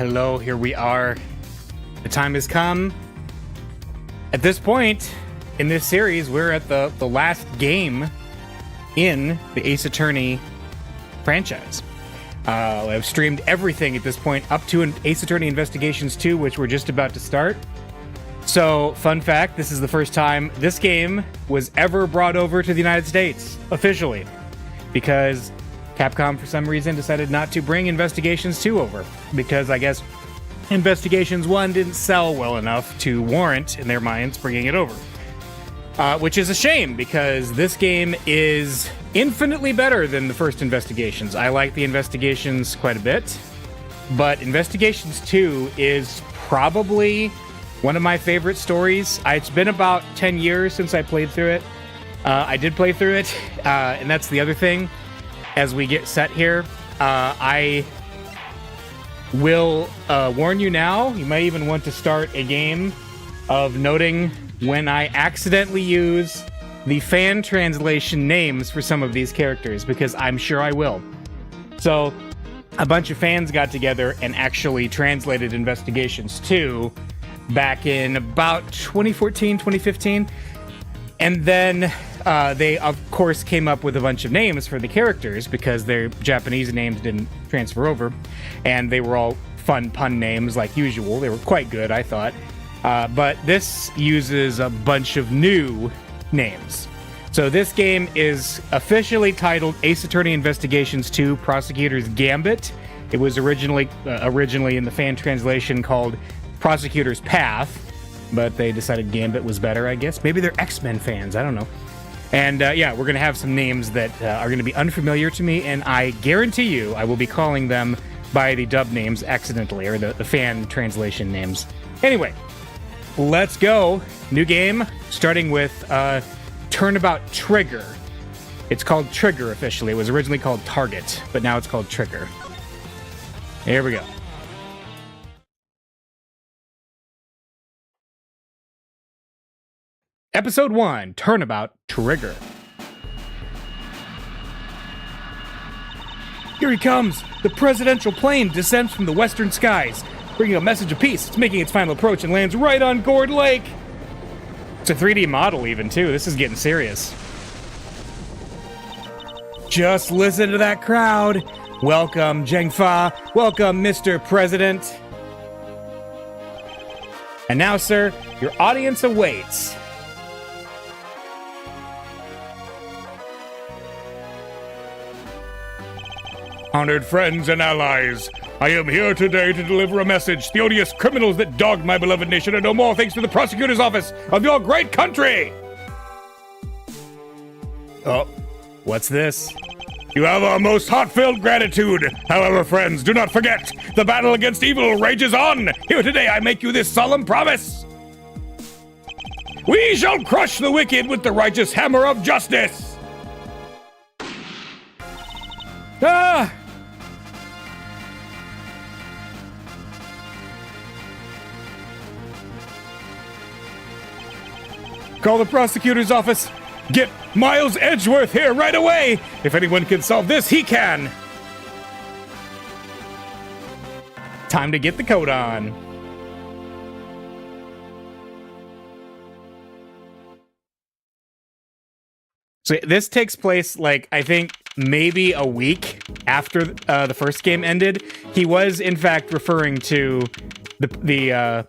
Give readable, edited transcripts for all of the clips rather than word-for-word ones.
Hello, here we are. The time has come. At this point in this series, we're at the last game in the Ace Attorney franchise. I've streamed everything at this point up to Ace Attorney Investigations 2, which we're just about to start. So, fun fact, this is the first time this game was ever brought over to the United States, officially, because Capcom, for some reason, decided not to bring Investigations 2 over, because I guess Investigations 1 didn't sell well enough to warrant, in their minds, bringing it over. Which is a shame, because this game is infinitely better than the first Investigations. I like the Investigations quite a bit, but Investigations 2 is probably one of my favorite stories. It's been about 10 years since I played through it. I did play through it, and that's the other thing. As we get set here, I will warn you now, you might even want to start a game of noting when I accidentally use the fan translation names for some of these characters, because I'm sure I will. So, a bunch of fans got together and actually translated Investigations 2 back in about 2014, 2015. And then they, of course, came up with a bunch of names for the characters because their Japanese names didn't transfer over. And they were all fun pun names like usual. They were quite good, I thought. But this uses a bunch of new names. So this game is officially titled Ace Attorney Investigations 2 Prosecutor's Gambit. It was originally in the fan translation called Prosecutor's Path, but they decided Gambit was better, I guess. Maybe they're X-Men fans, I don't know. And yeah, we're going to have some names that are going to be unfamiliar to me, and I guarantee you I will be calling them by the dub names accidentally, or the fan translation names. Anyway, let's go. New game, starting with Turnabout Trigger. It's called Trigger officially. It was originally called Target, but now it's called Trigger. Here we go. Episode 1, Turnabout Trigger. Here he comes! The presidential plane descends from the western skies, bringing a message of peace. It's making its final approach and lands right on Gourd Lake! It's a 3D model even, too. This is getting serious. Just listen to that crowd! Welcome, Zhengfa! Welcome, Mr. President! And now, sir, your audience awaits. Honored friends and allies, I am here today to deliver a message. The odious criminals that dogged my beloved nation are no more thanks to the prosecutor's office of your great country! Oh, what's this? You have our most heartfelt gratitude. However, friends, do not forget, the battle against evil rages on. Here today I make you this solemn promise. We shall crush the wicked with the righteous hammer of justice. Ah! Call the prosecutor's office. Get Miles Edgeworth here right away. If anyone can solve this, he can. Time to get the coat on. So this takes place, like, I think maybe a week after the first game ended. He was, in fact, referring to the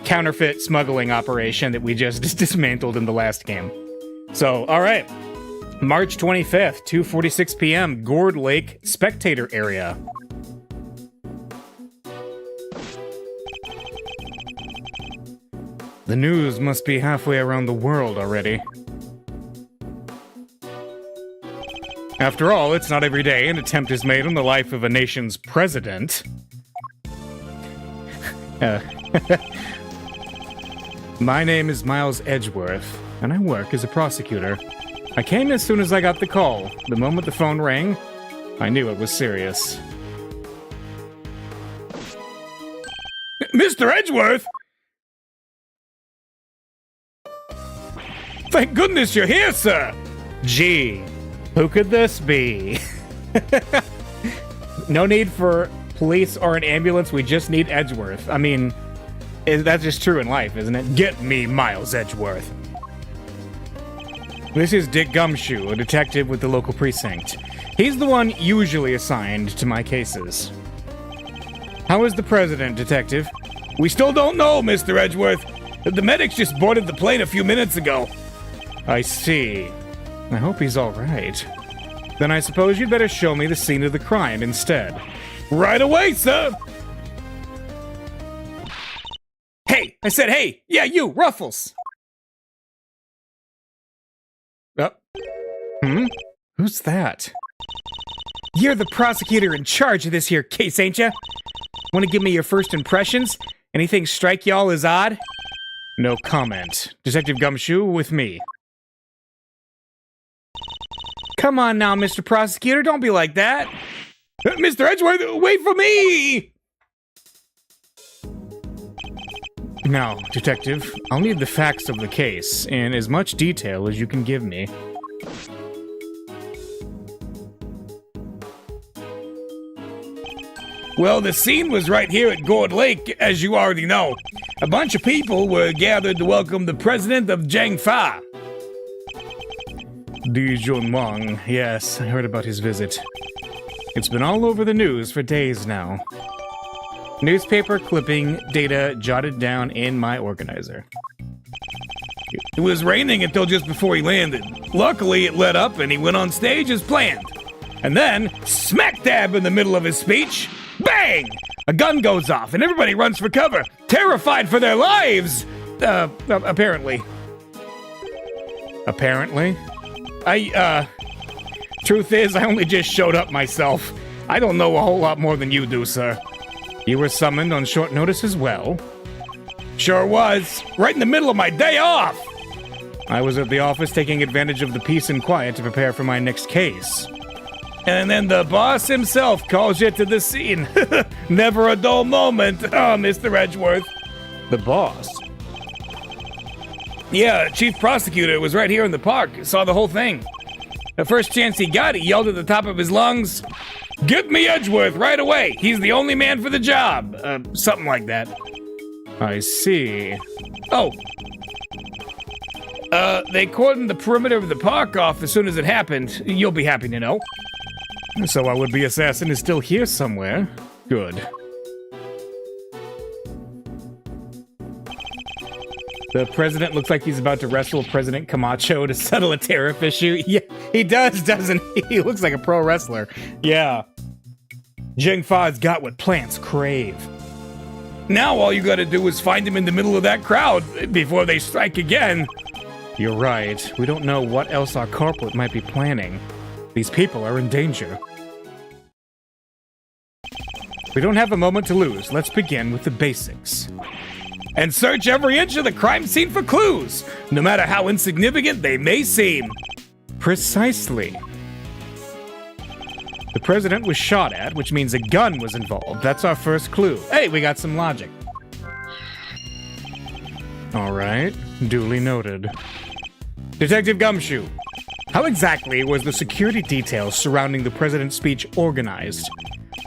counterfeit smuggling operation that we just dismantled in the last game. So, all right. March 25th, 2:46 p.m., Gourd Lake Spectator Area. The news must be halfway around the world already. After all, it's not every day an attempt is made on the life of a nation's president. My name is Miles Edgeworth, and I work as a prosecutor. I came as soon as I got the call. The moment the phone rang, I knew it was serious. Mr. Edgeworth? Thank goodness you're here, sir! Gee, who could this be? No need for police or an ambulance. We just need Edgeworth. I mean, that's just true in life, isn't it? Get me Miles Edgeworth. This is Dick Gumshoe, a detective with the local precinct. He's the one usually assigned to my cases. How is the president, detective? We still don't know, Mr. Edgeworth. The medics just boarded the plane a few minutes ago. I see. I hope he's all right. Then I suppose you'd better show me the scene of the crime instead. Right away, sir! Hey! I said hey! Yeah, you, Ruffles! Who's that? You're the prosecutor in charge of this here case, ain't ya? Want to give me your first impressions? Anything strike y'all as odd? No comment. Detective Gumshoe with me. Come on now, Mr. Prosecutor, don't be like that. Mr. Edgeworth, wait for me! Now, Detective, I'll need the facts of the case in as much detail as you can give me. Well, the scene was right here at Gourd Lake, as you already know. A bunch of people were gathered to welcome the president of Jiangfa. Di Junwang, yes, I heard about his visit. It's been all over the news for days now. Newspaper clipping data jotted down in my organizer. It was raining until just before he landed. Luckily, it let up and he went on stage as planned. And then, smack dab in the middle of his speech, bang! A gun goes off and everybody runs for cover, terrified for their lives! Apparently. Apparently? Truth is, I only just showed up myself. I don't know a whole lot more than you do, sir. You were summoned on short notice as well? Sure was. Right in the middle of my day off! I was at the office taking advantage of the peace and quiet to prepare for my next case. And then the boss himself calls you to the scene. Never a dull moment, Mr. Edgeworth. The boss? Yeah, chief prosecutor was right here in the park. Saw the whole thing. The first chance he got, he yelled at the top of his lungs, "Get me Edgeworth right away! He's the only man for the job!" Something like that. I see. Oh. They cordoned the perimeter of the park off as soon as it happened. You'll be happy to know. So our would-be assassin is still here somewhere. Good. The president looks like he's about to wrestle President Camacho to settle a tariff issue. Yeah, he does, doesn't he? He looks like a pro wrestler. Yeah. Jiangfa's got what plants crave. Now all you gotta do is find him in the middle of that crowd before they strike again. You're right. We don't know what else our corporate might be planning. These people are in danger. We don't have a moment to lose. Let's begin with the basics. And search every inch of the crime scene for clues, no matter how insignificant they may seem. Precisely. The president was shot at, which means a gun was involved. That's our first clue. Hey, we got some logic. All right, duly noted. Detective Gumshoe, how exactly was the security details surrounding the president's speech organized?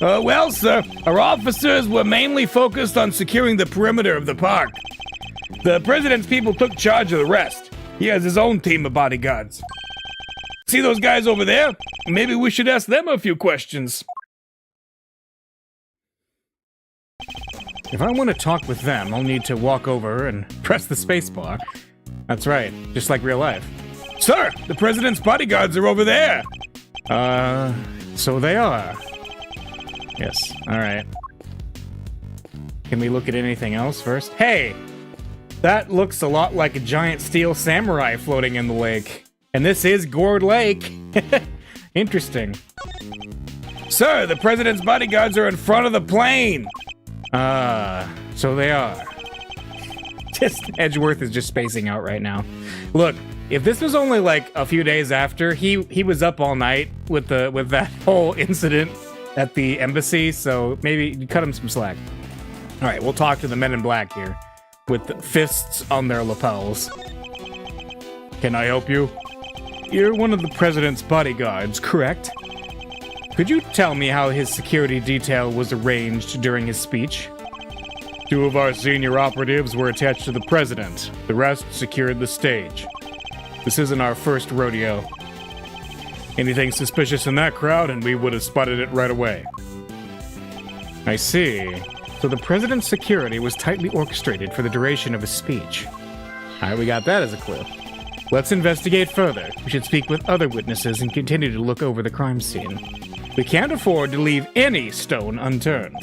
Well, sir, our officers were mainly focused on securing the perimeter of the park. The president's people took charge of the rest. He has his own team of bodyguards. See those guys over there? Maybe we should ask them a few questions. If I want to talk with them, I'll need to walk over and press the spacebar. That's right, just like real life. Sir, the president's bodyguards are over there. So they are. Yes, alright. Can we look at anything else first? Hey! That looks a lot like a giant steel samurai floating in the lake. And this is Gourd Lake. Interesting. Sir, the president's bodyguards are in front of the plane! So they are. Edgeworth is just spacing out right now. Look, if this was only like a few days after, he was up all night with that whole incident at the embassy, so maybe cut him some slack. All right, we'll talk to the men in black here with fists on their lapels. Can I help you? You're one of the president's bodyguards, correct? Could you tell me how his security detail was arranged during his speech? 2 of our senior operatives were attached to the president. The rest secured the stage. This isn't our first rodeo. Anything suspicious in that crowd, and we would have spotted it right away. I see. So the president's security was tightly orchestrated for the duration of his speech. Alright, we got that as a clue. Let's investigate further. We should speak with other witnesses and continue to look over the crime scene. We can't afford to leave any stone unturned.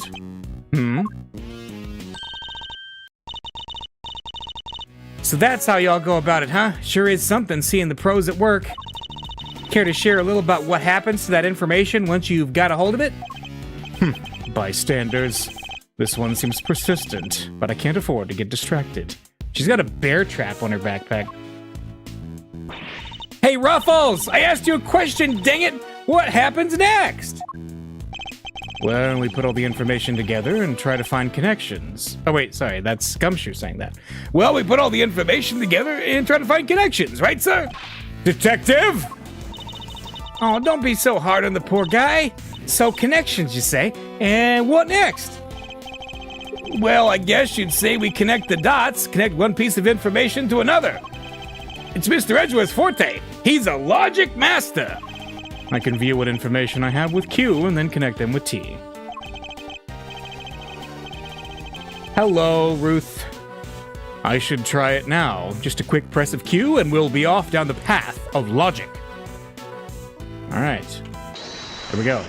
So that's how y'all go about it, huh? Sure is something seeing the pros at work. Care to share a little about what happens to that information once you've got a hold of it? Bystanders. This one seems persistent, but I can't afford to get distracted. She's got a bear trap on her backpack. Hey, Ruffles! I asked you a question, dang it! What happens next? Well, we put all the information together and try to find connections. Oh, wait, sorry, that's Gumshoe saying that. Well, we put all the information together and try to find connections, right, sir? Detective? Oh, don't be so hard on the poor guy. So, connections, you say? And what next? Well, I guess you'd say we connect the dots, connect one piece of information to another. It's Mr. Edgeworth's forte. He's a logic master. I can view what information I have with Q and then connect them with T. Hello, Ruth. I should try it now. Just a quick press of Q and we'll be off down the path of logic. All right. Here we go.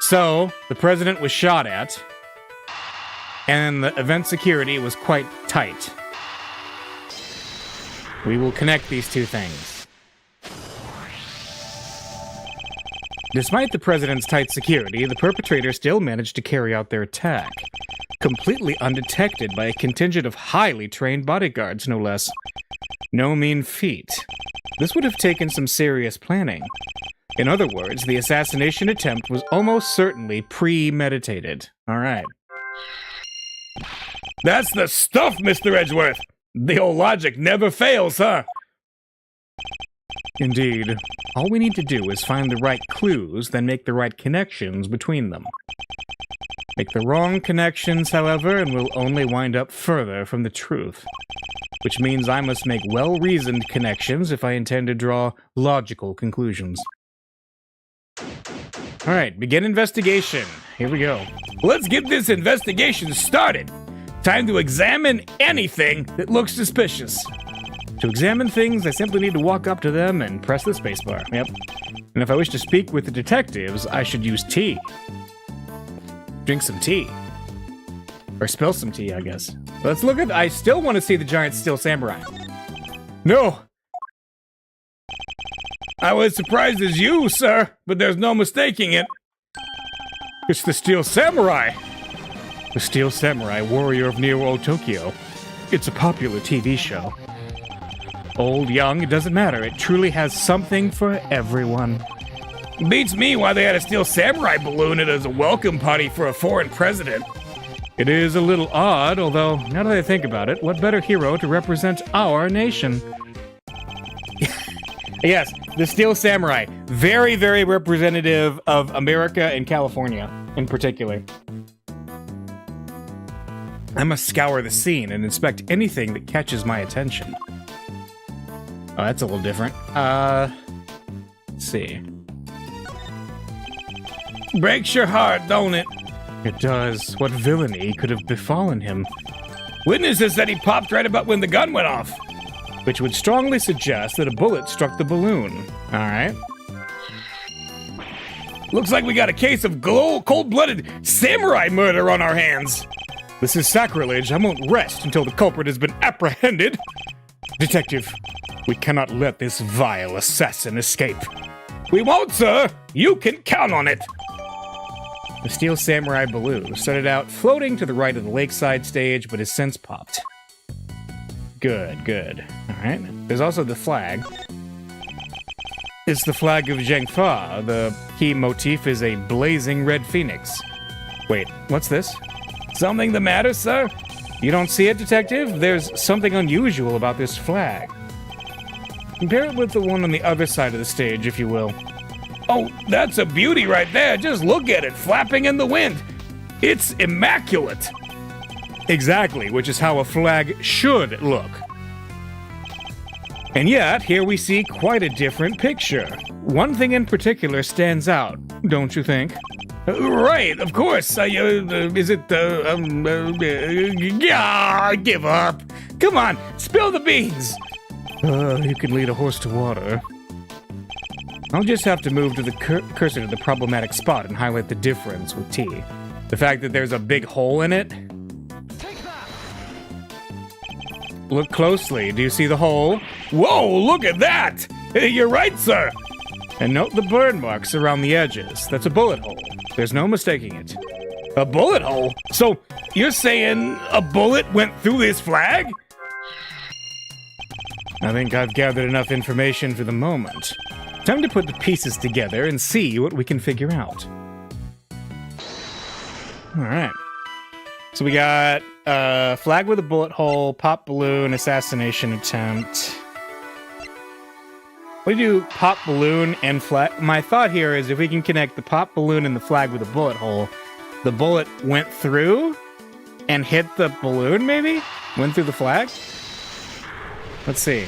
So, the president was shot at, and the event security was quite tight. We will connect these two things. Despite the president's tight security, the perpetrators still managed to carry out their attack, completely undetected by a contingent of highly trained bodyguards, no less. No mean feat. This would have taken some serious planning. In other words, the assassination attempt was almost certainly premeditated. All right. That's the stuff, Mr. Edgeworth! The old logic never fails, huh? Indeed. All we need to do is find the right clues, then make the right connections between them. Make the wrong connections, however, and we'll only wind up further from the truth. Which means I must make well-reasoned connections if I intend to draw logical conclusions. Alright, begin investigation. Here we go. Let's get this investigation started! Time to examine anything that looks suspicious. To examine things, I simply need to walk up to them and press the spacebar. Yep. And if I wish to speak with the detectives, I should use tea. Drink some tea. Or spill some tea, I guess. Let's look at... I still want to see the giant steel samurai. No! I was surprised as you, sir, but there's no mistaking it. It's the Steel Samurai! The Steel Samurai, warrior of Neo Tokyo. It's a popular TV show. Old, young, it doesn't matter. It truly has something for everyone. Beats me why they had a Steel Samurai balloon as a welcome party for a foreign president. It is a little odd, although, now that I think about it, what better hero to represent our nation? Yes, the Steel Samurai. Very, very representative of America and California, in particular. I must scour the scene and inspect anything that catches my attention. Oh, that's a little different. Let's see. Breaks your heart, don't it? It does. What villainy could have befallen him? Witnesses said he popped right about when the gun went off. Which would strongly suggest that a bullet struck the balloon. Alright. Looks like we got a case of cold-blooded samurai murder on our hands. This is sacrilege. I won't rest until the culprit has been apprehended. Detective, we cannot let this vile assassin escape. We won't, sir. You can count on it. The Steel Samurai balloon started out floating to the right of the lakeside stage, but has since popped. Good, good. Alright. There's also the flag. It's the flag of Zhengfa. The key motif is a blazing red phoenix. Wait, what's this? Something the matter, sir? You don't see it, detective? There's something unusual about this flag. Compare it with the one on the other side of the stage, if you will. Oh, that's a beauty right there. Just look at it, flapping in the wind. It's immaculate. Exactly, which is how a flag should look. And yet, here we see quite a different picture. One thing in particular stands out, don't you think? Right, of course. Is it yeah, give up. Come on, spill the beans. You can lead a horse to water. I'll just have to move to the cursor to the problematic spot and highlight the difference with T. The fact that there's a big hole in it. Look closely. Do you see the hole? Whoa, look at that! You're right, sir. And note the burn marks around the edges. That's a bullet hole. There's no mistaking it. A bullet hole? So, you're saying a bullet went through this flag? I think I've gathered enough information for the moment. Time to put the pieces together and see what we can figure out. Alright. So we got flag with a bullet hole, pop balloon, assassination attempt. We do pop balloon and flag. My thought here is if we can connect the pop balloon and the flag with a bullet hole, the bullet went through and hit the balloon, maybe? Went through the flag? Let's see.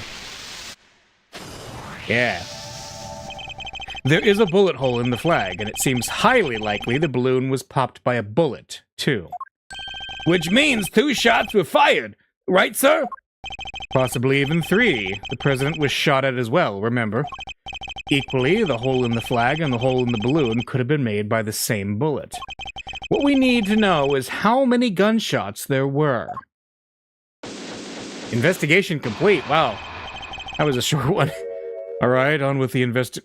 Yeah. There is a bullet hole in the flag, and it seems highly likely the balloon was popped by a bullet, too. Which means 2 shots were fired, right, sir? Possibly even 3. The president was shot at as well, remember? Equally, the hole in the flag and the hole in the balloon could have been made by the same bullet. What we need to know is how many gunshots there were. Investigation complete. Wow. That was a short one. Alright, on with the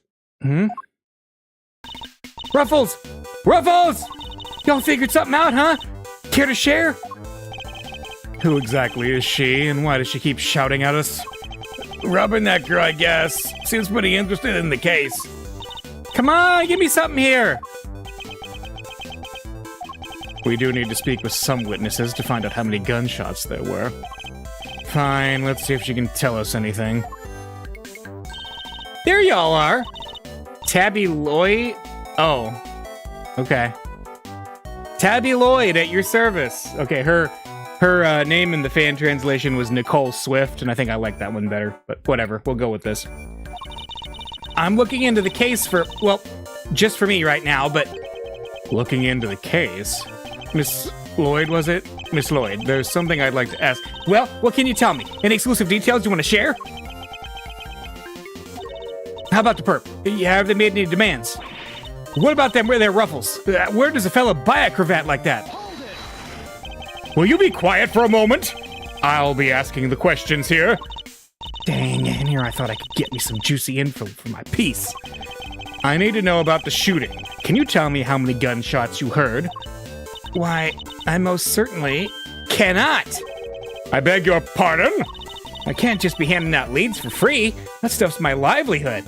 Ruffles! Ruffles! Y'all figured something out, huh? Care to share? Who exactly is she, and why does she keep shouting at us? Rubbernecker, I guess. Seems pretty interested in the case. Come on, give me something here! We do need to speak with some witnesses to find out how many gunshots there were. Fine, let's see if she can tell us anything. There y'all are! Tabby Lloyd? Oh. Okay. Tabby Lloyd at your service. Okay, her name in the fan translation was Nicole Swift, and I think I like that one better. But whatever, we'll go with this. I'm looking into the case for, well, just for me right now, but... Looking into the case? Miss Lloyd, was it? Miss Lloyd, there's something I'd like to ask. Well, what can you tell me? Any exclusive details you want to share? How about the perp? Have they made any demands? What about them wear their ruffles? Where does a fella buy a cravat like that? Will you be quiet for a moment? I'll be asking the questions here. Dang, and here I thought I could get me some juicy info for my piece. I need to know about the shooting. Can you tell me how many gunshots you heard? Why, I most certainly cannot. I beg your pardon? I can't just be handing out leads for free. That stuff's my livelihood.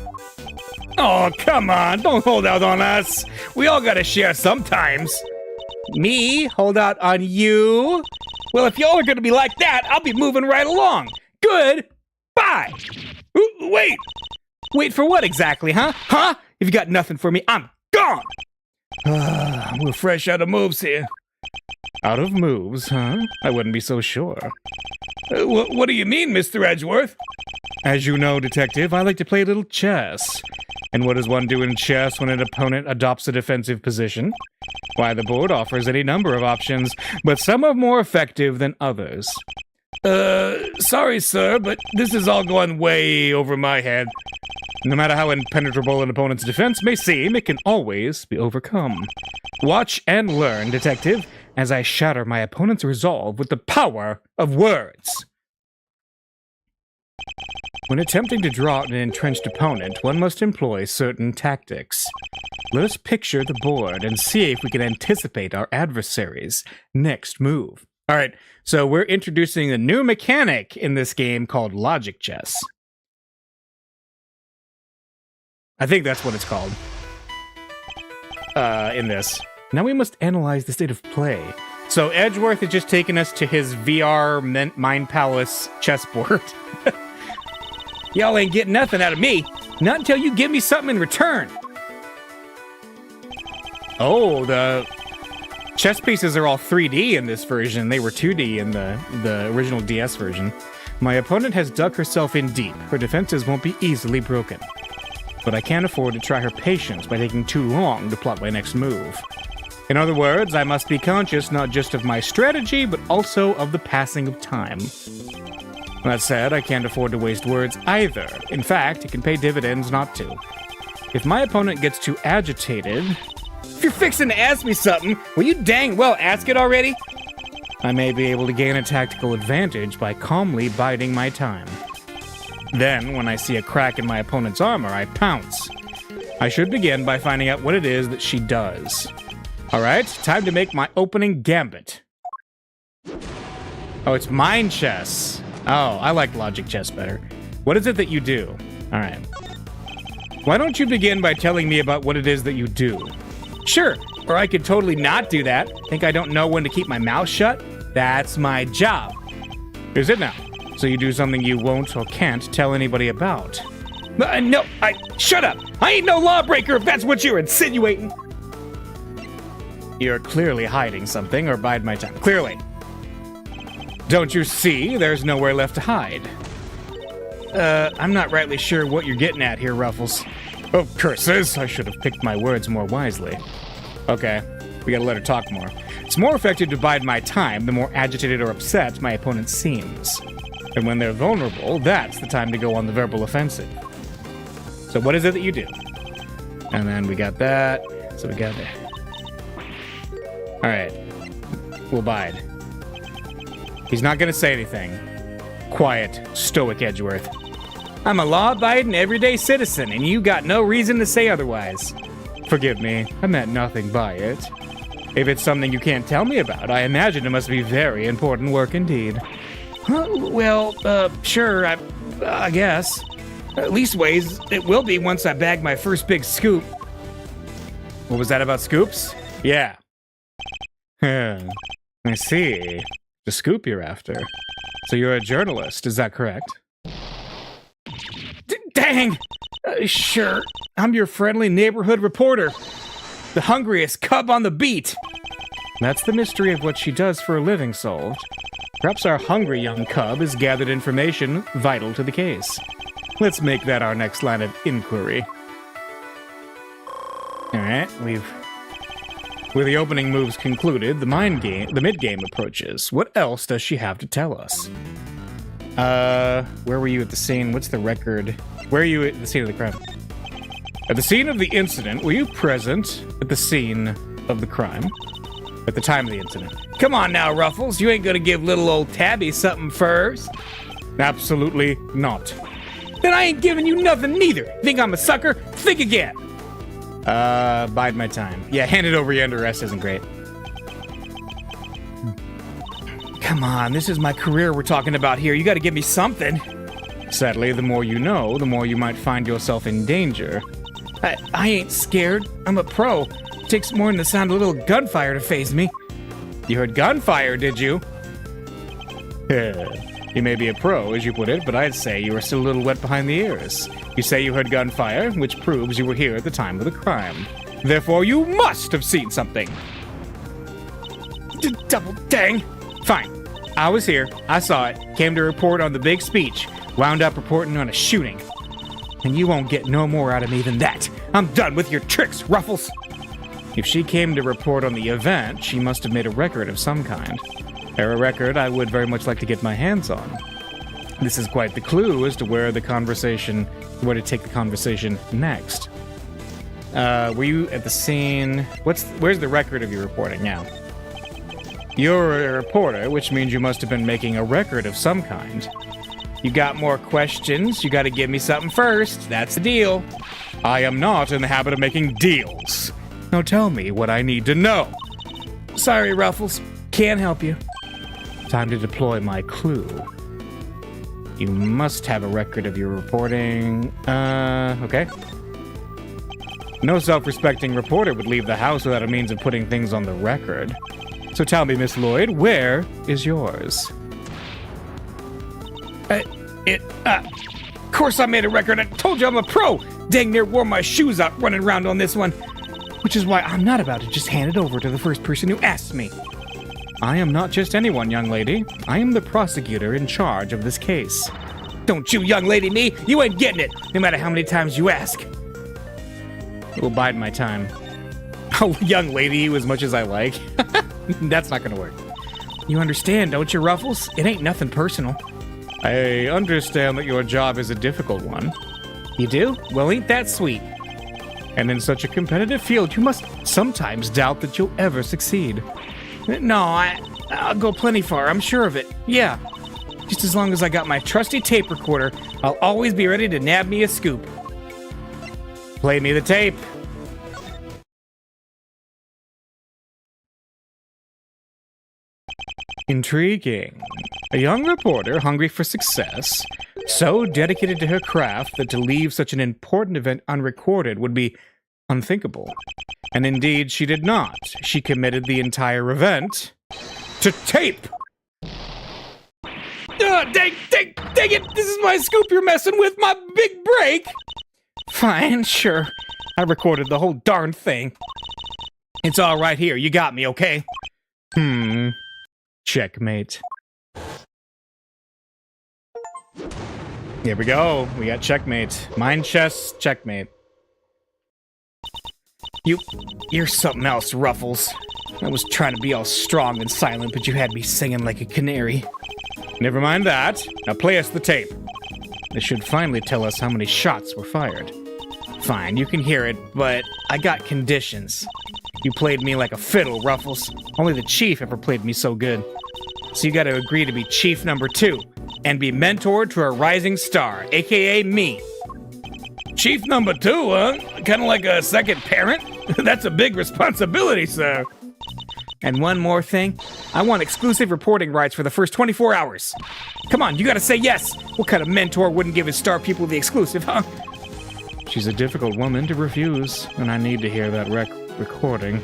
Oh, come on, don't hold out on us. We all gotta share sometimes. Me? Hold out on you? Well, if y'all are gonna be like that, I'll be moving right along. Good. Bye. Wait. Wait for what exactly, huh? Huh? If you got nothing for me, I'm gone. We're fresh out of moves here. Out of moves, huh? I wouldn't be so sure. What do you mean, Mr. Edgeworth? As you know, Detective, I like to play a little chess. And what does one do in chess when an opponent adopts a defensive position? Why, the board offers any number of options, but some are more effective than others. Sorry, sir, but this is all going way over my head. No matter how impenetrable an opponent's defense may seem, it can always be overcome. Watch and learn, Detective, as I shatter my opponent's resolve with the power of words. When attempting to draw out an entrenched opponent, one must employ certain tactics. Let us picture the board and see if we can anticipate our adversary's next move. Alright, so we're introducing a new mechanic in this game called Logic Chess. I think that's what it's called. In this. Now we must analyze the state of play. So Edgeworth has just taken us to his VR Mind Palace chessboard. Y'all ain't getting nothing out of me. Not until you give me something in return. Oh, the chess pieces are all 3D in this version. They were 2D in the original DS version. My opponent has dug herself in deep. Her defenses won't be easily broken. But I can't afford to try her patience by taking too long to plot my next move. In other words, I must be conscious not just of my strategy, but also of the passing of time. That said, I can't afford to waste words either. In fact, it can pay dividends not to. If my opponent gets too agitated... If you're fixing to ask me something, will you dang well ask it already? I may be able to gain a tactical advantage by calmly biding my time. Then, when I see a crack in my opponent's armor, I pounce. I should begin by finding out what it is that she does. Alright, time to make my opening gambit. Oh, it's mind chess. Oh, I like logic chess better. What is it that you do? Alright. Why don't you begin by telling me about what it is that you do? Sure, or I could totally not do that. Think I don't know when to keep my mouth shut? That's my job. Is it now? So you do something you won't or can't tell anybody about. No, shut up! I ain't no lawbreaker if that's what you're insinuating! You're clearly hiding something, or bide my time. Clearly. Don't you see? There's nowhere left to hide. I'm not rightly sure what you're getting at here, Ruffles. Oh, curses! I should have picked my words more wisely. Okay, we gotta let her talk more. It's more effective to bide my time the more agitated or upset my opponent seems. And when they're vulnerable, that's the time to go on the verbal offensive. So what is it that you do? And then we got that. So we got that. Alright. We'll bide. He's not gonna say anything. Quiet, stoic Edgeworth. I'm a law-abiding, everyday citizen, and you got no reason to say otherwise. Forgive me, I meant nothing by it. If it's something you can't tell me about, I imagine it must be very important work indeed. Sure, I guess. At least ways it will be once I bag my first big scoop. What was that about scoops? Yeah. I see. The scoop you're after. So you're a journalist, is that correct? Dang! Sure. I'm your friendly neighborhood reporter. The hungriest cub on the beat. That's the mystery of what she does for a living solved. Perhaps our hungry young cub has gathered information vital to the case. Let's make that our next line of inquiry. Alright, with the opening moves concluded, the mid-game approaches. What else does she have to tell us? Where were you at the scene? What's the record? Where are you at the scene of the crime? At the scene of the incident, were you present at the scene of the crime? At the time of the incident? Come on now, Ruffles, you ain't gonna give little old Tabby something first? Absolutely not. Then I ain't giving you nothing neither. Think I'm a sucker? Think again. Bide my time. Yeah, hand it over, you're under arrest isn't great. Come on, this is my career we're talking about here. You gotta give me something. Sadly, the more you know, the more you might find yourself in danger. I ain't scared. I'm a pro. It takes more than the sound of a little gunfire to faze me. You heard gunfire, did you? You may be a pro, as you put it, but I'd say you are still a little wet behind the ears. You say you heard gunfire, which proves you were here at the time of the crime. Therefore, you must have seen something. Double dang. Fine. I was here. I saw it. Came to report on the big speech. Wound up reporting on a shooting. And you won't get no more out of me than that. I'm done with your tricks, Ruffles. If she came to report on the event, she must have made a record of some kind. A record I would very much like to get my hands on. This is quite the clue as to where to take the conversation next. Were you at the scene? Where's the record of your reporting now? You're a reporter, which means you must have been making a record of some kind. You got more questions, you gotta give me something first. That's the deal. I am not in the habit of making deals. Now tell me what I need to know. Sorry, Ruffles. Can't help you. Time to deploy my clue. You must have a record of your reporting. Okay. No self-respecting reporter would leave the house without a means of putting things on the record. So tell me, Miss Lloyd, where is yours? Of course I made a record. I told you I'm a pro. Dang near wore my shoes out running around on this one. which is why I'm not about to just hand it over to the first person who asks me. I am not just anyone, young lady. I am the prosecutor in charge of this case. Don't you young lady me, you ain't getting it, no matter how many times you ask. It will bide my time. Oh, young lady you as much as I like. That's not gonna work. You understand, don't you, Ruffles? It ain't nothing personal. I understand that your job is a difficult one. You do? Well, ain't that sweet? And in such a competitive field, you must sometimes doubt that you'll ever succeed. No, I'll go plenty far, I'm sure of it. Yeah. Just as long as I got my trusty tape recorder, I'll always be ready to nab me a scoop. Play me the tape. Intriguing. A young reporter hungry for success, so dedicated to her craft that to leave such an important event unrecorded would be unthinkable. And indeed, she did not. She committed the entire event to tape! Dang it! This is my scoop you're messing with, my big break! Fine, sure. I recorded the whole darn thing. It's all right here, you got me, okay? Checkmate. Here we go. We got checkmate. Mind chess, checkmate. You're something else, Ruffles. I was trying to be all strong and silent, but you had me singing like a canary. Never mind that. Now play us the tape. This should finally tell us how many shots were fired. Fine, you can hear it, but I got conditions. You played me like a fiddle, Ruffles. Only the Chief ever played me so good. So you gotta agree to be Chief number 2, and be mentored to a rising star, aka me. Chief number 2, huh? Kinda like a second parent? That's a big responsibility, sir. And one more thing, I want exclusive reporting rights for the first 24 hours. Come on, you gotta say yes. What kind of mentor wouldn't give his star people the exclusive, huh? She's a difficult woman to refuse, and I need to hear that recording.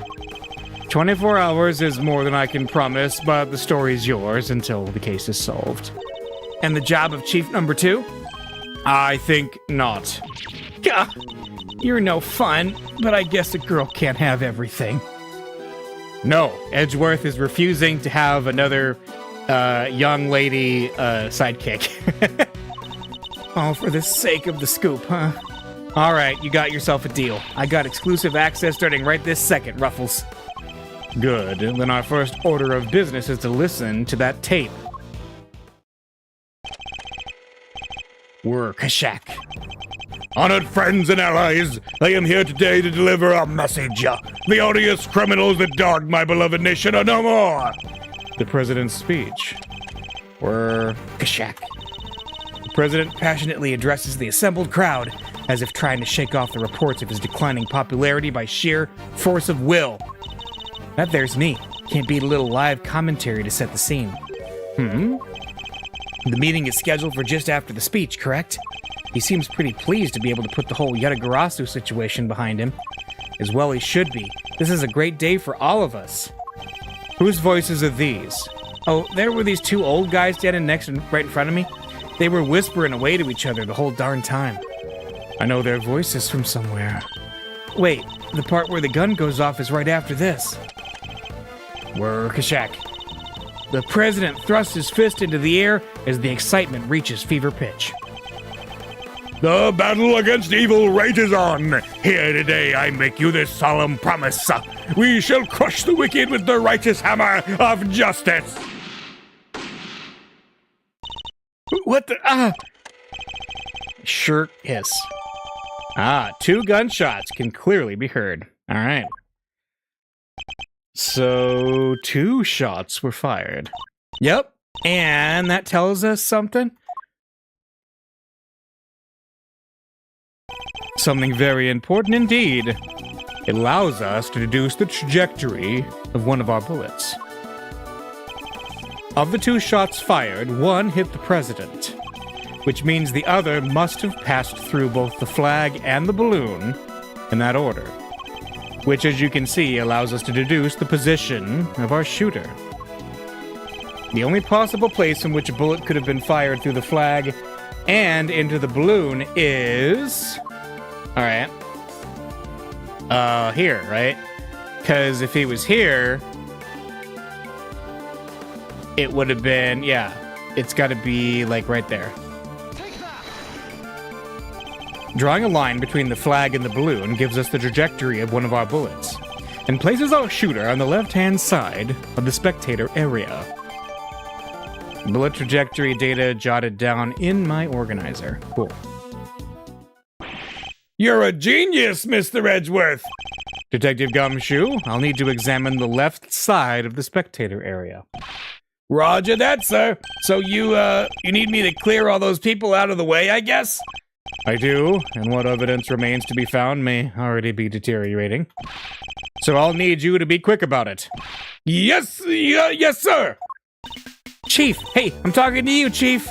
24 hours is more than I can promise, but the story's yours until the case is solved. And the job of Chief number 2? I think not. Gah, you're no fun, but I guess a girl can't have everything. No, Edgeworth is refusing to have another young lady sidekick. All for the sake of the scoop, huh? All right, you got yourself a deal. I got exclusive access starting right this second, Ruffles. Good. Then our first order of business is to listen to that tape. Workashak. Honored friends and allies, I am here today to deliver a message. The odious criminals that dogged my beloved nation are no more. The president's speech. Workashak. The president passionately addresses the assembled crowd, as if trying to shake off the reports of his declining popularity by sheer force of will. That there's me. Can't beat a little live commentary to set the scene. The meeting is scheduled for just after the speech, correct? He seems pretty pleased to be able to put the whole Yatagarasu situation behind him. As well he should be. This is a great day for all of us. Whose voices are these? Oh, there were these two old guys standing right in front of me. They were whispering away to each other the whole darn time. I know their voices from somewhere. Wait, the part where the gun goes off is right after this. Workashak. The president thrusts his fist into the air as the excitement reaches fever pitch. The battle against evil rages on. Here today I make you this solemn promise. We shall crush the wicked with the righteous hammer of justice. What the? Sure is. 2 gunshots can clearly be heard. All right. So 2 shots were fired. Yep. And that tells us something. Something very important indeed. It allows us to deduce the trajectory of one of our bullets. Of the 2 shots fired, 1 hit the president, which means the other must have passed through both the flag and the balloon in that order, which, as you can see, allows us to deduce the position of our shooter. The only possible place in which a bullet could have been fired through the flag and into the balloon is... Alright. here, right? Because if he was here, it would have been, yeah, it's got to be like right there. Drawing a line between the flag and the balloon gives us the trajectory of one of our bullets and places our shooter on the left-hand side of the spectator area. Bullet trajectory data jotted down in my organizer. Cool. You're a genius, Mr. Edgeworth. Detective Gumshoe, I'll need to examine the left side of the spectator area. Roger that, sir. So you need me to clear all those people out of the way, I guess? I do, and what evidence remains to be found may already be deteriorating. So I'll need you to be quick about it. Yes, yes, sir. Chief, hey, I'm talking to you, Chief.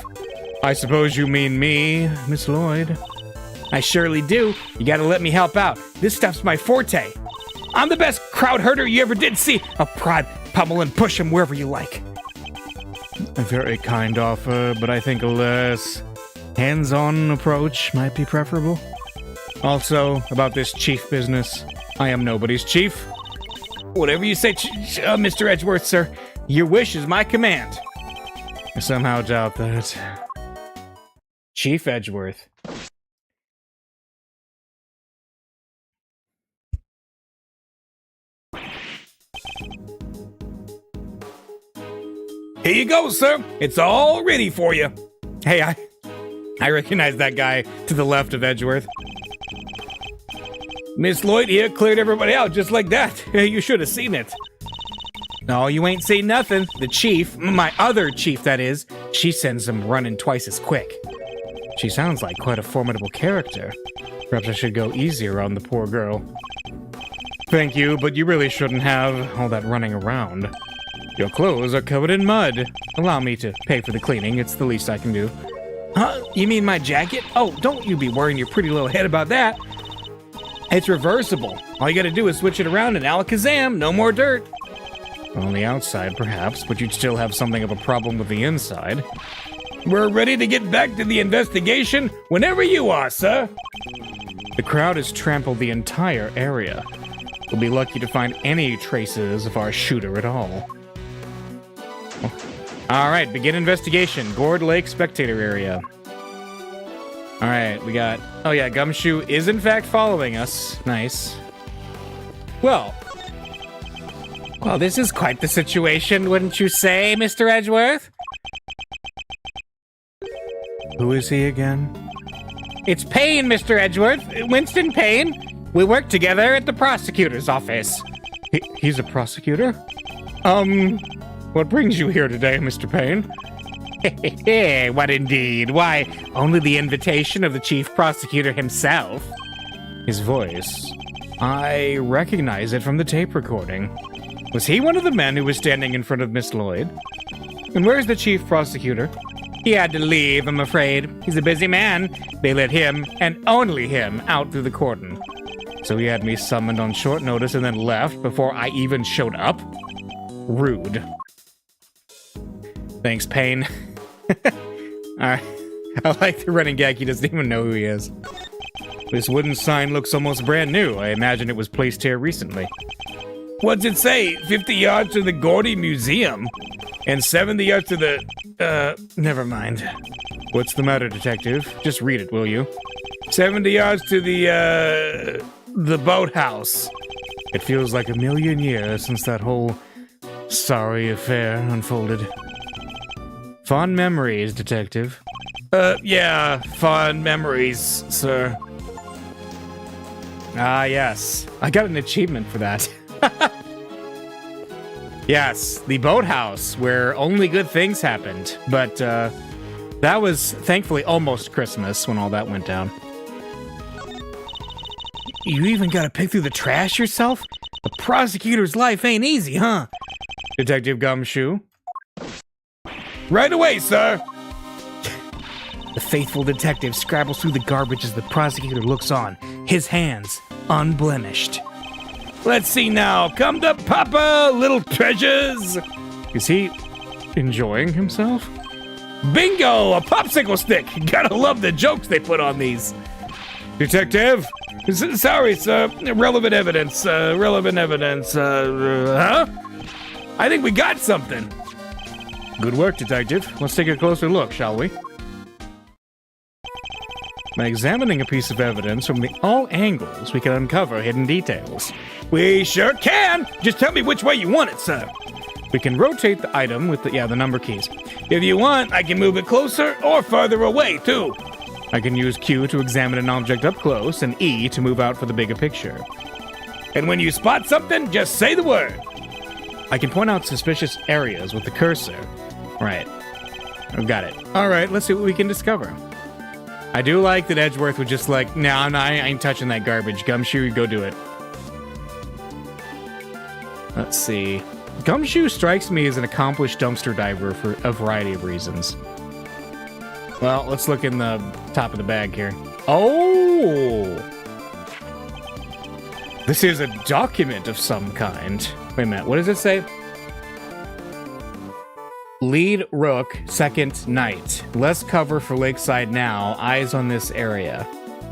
I suppose you mean me, Miss Lloyd. I surely do. You gotta let me help out. This stuff's my forte. I'm the best crowd herder you ever did see. I'll prod, pummel, and push him wherever you like. A very kind offer, but I think a less hands-on approach might be preferable. Also, about this chief business, I am nobody's chief. Whatever you say, Mr. Edgeworth, sir. Your wish is my command. I somehow doubt that. Chief Edgeworth. Here you go, sir. It's all ready for you. Hey, I recognize that guy to the left of Edgeworth. Miss Lloyd here cleared everybody out just like that. You should have seen it. No, you ain't seen nothing. The chief, my other chief that is, she sends them running twice as quick. She sounds like quite a formidable character. Perhaps I should go easier on the poor girl. Thank you, but you really shouldn't have all that running around. Your clothes are covered in mud. Allow me to pay for the cleaning. It's the least I can do. Huh? You mean my jacket? Oh, don't you be worrying your pretty little head about that. It's reversible. All you gotta do is switch it around and alakazam, no more dirt. On the outside, perhaps, but you'd still have something of a problem with the inside. We're ready to get back to the investigation whenever you are, sir. The crowd has trampled the entire area. We'll be lucky to find any traces of our shooter at all. All right, begin investigation. Gourd Lake spectator area. All right, we got... Oh yeah, Gumshoe is in fact following us. Nice. Well, this is quite the situation, wouldn't you say, Mr. Edgeworth? Who is he again? It's Payne, Mr. Edgeworth. Winston Payne. We work together at the prosecutor's office. He's a prosecutor? What brings you here today, Mr. Payne? What indeed? Why, only the invitation of the chief prosecutor himself. His voice. I recognize it from the tape recording. Was he one of the men who was standing in front of Miss Lloyd? And where's the chief prosecutor? He had to leave, I'm afraid. He's a busy man. They let him, and only him, out through the cordon. So he had me summoned on short notice and then left before I even showed up? Rude. Thanks, Payne. I like the running gag. He doesn't even know who he is. This wooden sign looks almost brand new. I imagine it was placed here recently. What's it say? 50 yards to the Gordy Museum and 70 yards to the... never mind. What's the matter, detective? Just read it, will you? 70 yards to the boathouse. It feels like a million years since that whole sorry affair unfolded. Fond memories, detective. Yeah, fond memories, sir. Ah, yes. I got an achievement for that. Yes, the boathouse, where only good things happened. But, that was, thankfully, almost Christmas when all that went down. You even gotta pick through the trash yourself? The prosecutor's life ain't easy, huh? Detective Gumshoe? Right away, sir! The faithful detective scrabbles through the garbage as the prosecutor looks on, his hands unblemished. Let's see now. Come to Papa, little treasures! Is he enjoying himself? Bingo! A popsicle stick! Gotta love the jokes they put on these. Detective? Sorry, sir. Relevant evidence. Huh? I think we got something. Good work, Detective. Let's take a closer look, shall we? By examining a piece of evidence from all angles, we can uncover hidden details. We sure can. Just tell me which way you want it, sir. We can rotate the item with the number keys. If you want, I can move it closer or farther away, too. I can use Q to examine an object up close and E to move out for the bigger picture. And when you spot something, just say the word. I can point out suspicious areas with the cursor. Right. I've got it. All right, let's see what we can discover. I do like that Edgeworth was just like, no, I ain't touching that garbage. Gumshoe, go do it. Let's see. Gumshoe strikes me as an accomplished dumpster diver for a variety of reasons. Well, let's look in the top of the bag here. Oh! This is a document of some kind. Wait a minute, what does it say? Lead Rook, second Knight. Less cover for Lakeside now. Eyes on this area.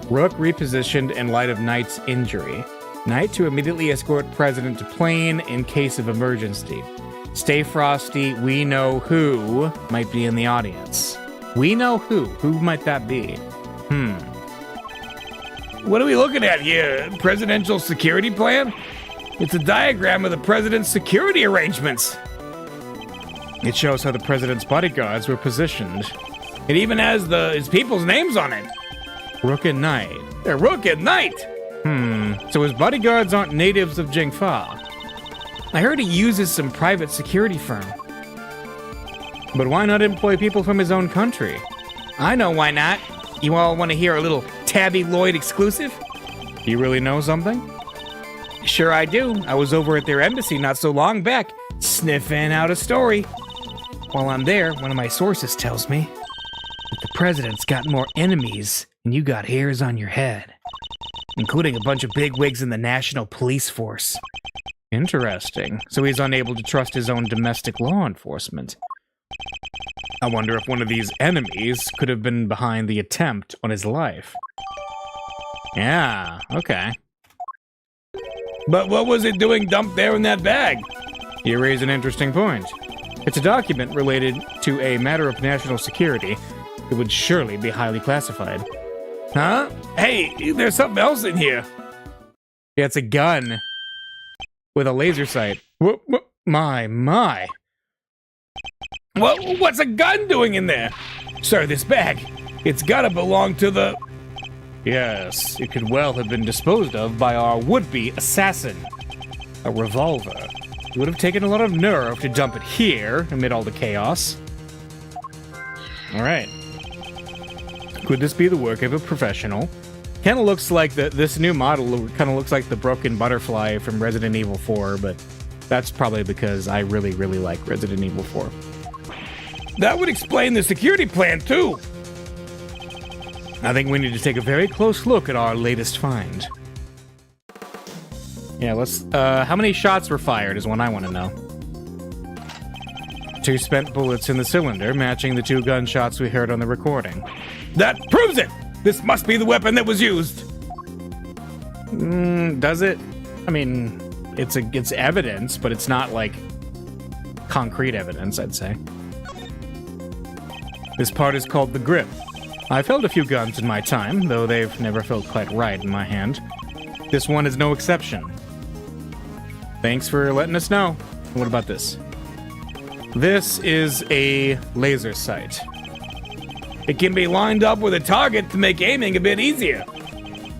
Rook repositioned in light of Knight's injury. Knight to immediately escort President to plane in case of emergency. Stay frosty. We know who might be in the audience. We know who. Who might that be? What are we looking at here? Presidential security plan? It's a diagram of the president's security arrangements. It shows how the president's bodyguards were positioned. It even has his people's names on it. Rook and Knight. They're Rook and Knight. So his bodyguards aren't natives of Jingfa. I heard he uses some private security firm. But why not employ people from his own country? I know why not. You all want to hear a little Tabby Lloyd exclusive? You really know something? Sure I do. I was over at their embassy not so long back, sniffing out a story. While I'm there, one of my sources tells me that the president's got more enemies than you got hairs on your head, including a bunch of bigwigs in the National Police Force. Interesting. So he's unable to trust his own domestic law enforcement. I wonder if one of these enemies could have been behind the attempt on his life. Yeah, okay. But what was it doing dumped there in that bag? You raise an interesting point. It's a document related to a matter of national security. It would surely be highly classified. Huh? Hey, there's something else in here. Yeah, it's a gun with a laser sight. My. What's a gun doing in there? Sir, this bag, it's gotta belong to the... Yes, it could well have been disposed of by our would-be assassin. A revolver. It would have taken a lot of nerve to dump it here amid all the chaos. Alright. Could this be the work of a professional? Kind of looks like this new model kind of looks like the broken butterfly from Resident Evil 4, but that's probably because I really, really like Resident Evil 4. That would explain the security plan, too. I think we need to take a very close look at our latest find. Yeah, let's... how many shots were fired is what I want to know. 2 spent bullets in the cylinder, matching the 2 gunshots we heard on the recording. That proves it! This must be the weapon that was used. Does it? I mean, it's evidence, but it's not, like, concrete evidence, I'd say. This part is called the grip. I've held a few guns in my time, though they've never felt quite right in my hand. This one is no exception. Thanks for letting us know. What about this? This is a laser sight. It can be lined up with a target to make aiming a bit easier.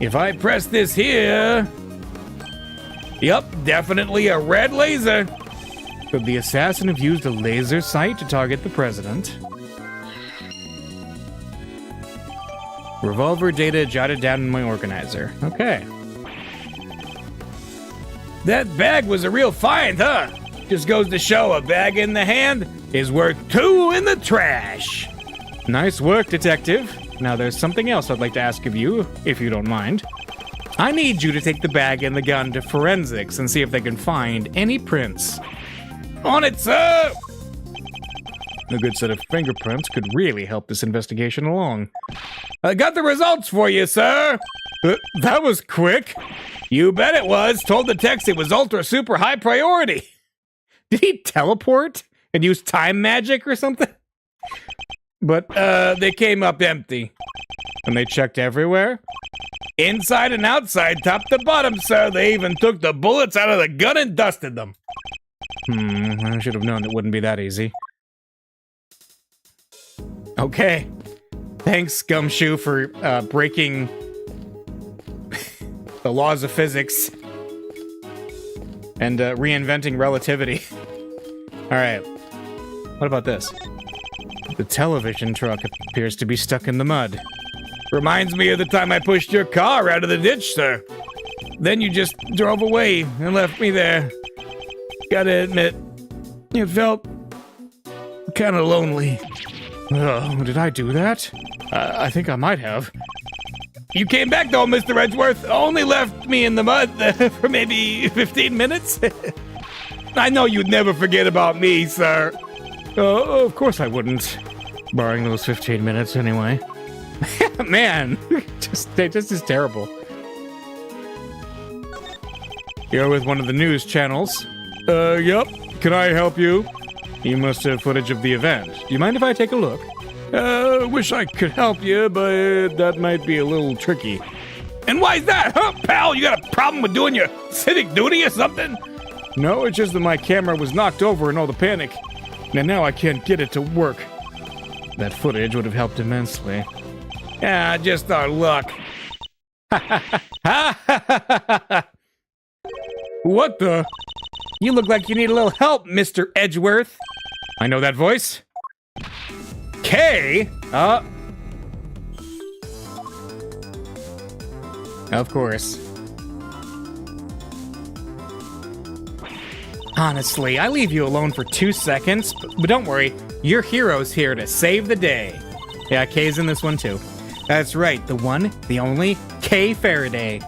If I press this here... Yep, definitely a red laser. Could the assassin have used a laser sight to target the president? Revolver data jotted down in my organizer. Okay. That bag was a real find, huh? Just goes to show a bag in the hand is worth 2 in the trash. Nice work, detective. Now there's something else I'd like to ask of you, if you don't mind. I need you to take the bag and the gun to forensics and see if they can find any prints. On it, sir! A good set of fingerprints could really help this investigation along. I got the results for you, sir. That was quick. You bet it was. Told the text it was ultra super high priority. Did he teleport and use time magic or something? But, they came up empty. And they checked everywhere? Inside and outside, top to bottom, sir. They even took the bullets out of the gun and dusted them. I should have known it wouldn't be that easy. Okay. Thanks, Gumshoe, for breaking the laws of physics and reinventing relativity. All right. What about this? The television truck appears to be stuck in the mud. Reminds me of the time I pushed your car out of the ditch, sir. Then you just drove away and left me there. Gotta admit, it felt kind of lonely. Oh, did I do that? I think I might have. You came back though, Mr. Edgeworth. Only left me in the mud for maybe 15 minutes. I know you'd never forget about me, sir. Of course I wouldn't. Barring those 15 minutes anyway. Man, this is terrible. You're with one of the news channels. Yep. Can I help you? You must have footage of the event. Do you mind if I take a look? Wish I could help you, but that might be a little tricky. And why's that, huh, pal? You got a problem with doing your civic duty or something? No, it's just that my camera was knocked over in all the panic, and now I can't get it to work. That footage would have helped immensely. Yeah, just our luck. What the? You look like you need a little help, Mr. Edgeworth. I know that voice. Kay? Of course. Honestly, I leave you alone for 2 seconds, but don't worry, your hero's here to save the day. Yeah, Kay's in this one too. That's right, the one, the only, Kay Faraday.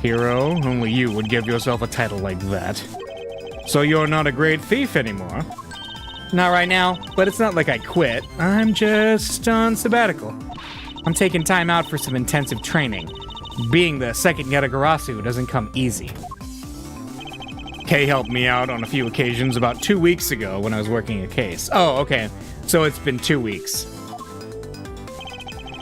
Hero, only you would give yourself a title like that. So you're not a great thief anymore? Not right now, but it's not like I quit. I'm just on sabbatical. I'm taking time out for some intensive training. Being the second Yatagarasu doesn't come easy. Kay helped me out on a few occasions about 2 weeks ago when I was working a case. Oh, okay. So it's been 2 weeks.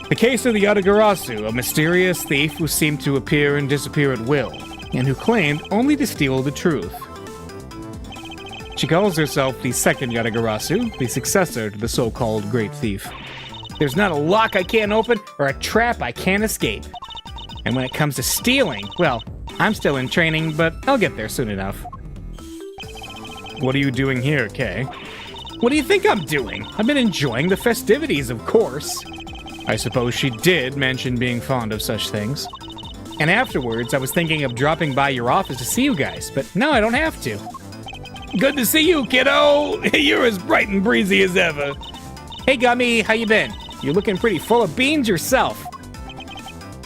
The case of the Yatagarasu, a mysterious thief who seemed to appear and disappear at will, and who claimed only to steal the truth. She calls herself the second Yatagarasu, the successor to the so-called Great Thief. There's not a lock I can't open or a trap I can't escape. And when it comes to stealing, well, I'm still in training, but I'll get there soon enough. What are you doing here, Kay? What do you think I'm doing? I've been enjoying the festivities, of course. I suppose she did mention being fond of such things. And afterwards, I was thinking of dropping by your office to see you guys, but now I don't have to. Good to see you, kiddo. You're as bright and breezy as ever. Hey, Gummy, how you been? You're looking pretty full of beans yourself.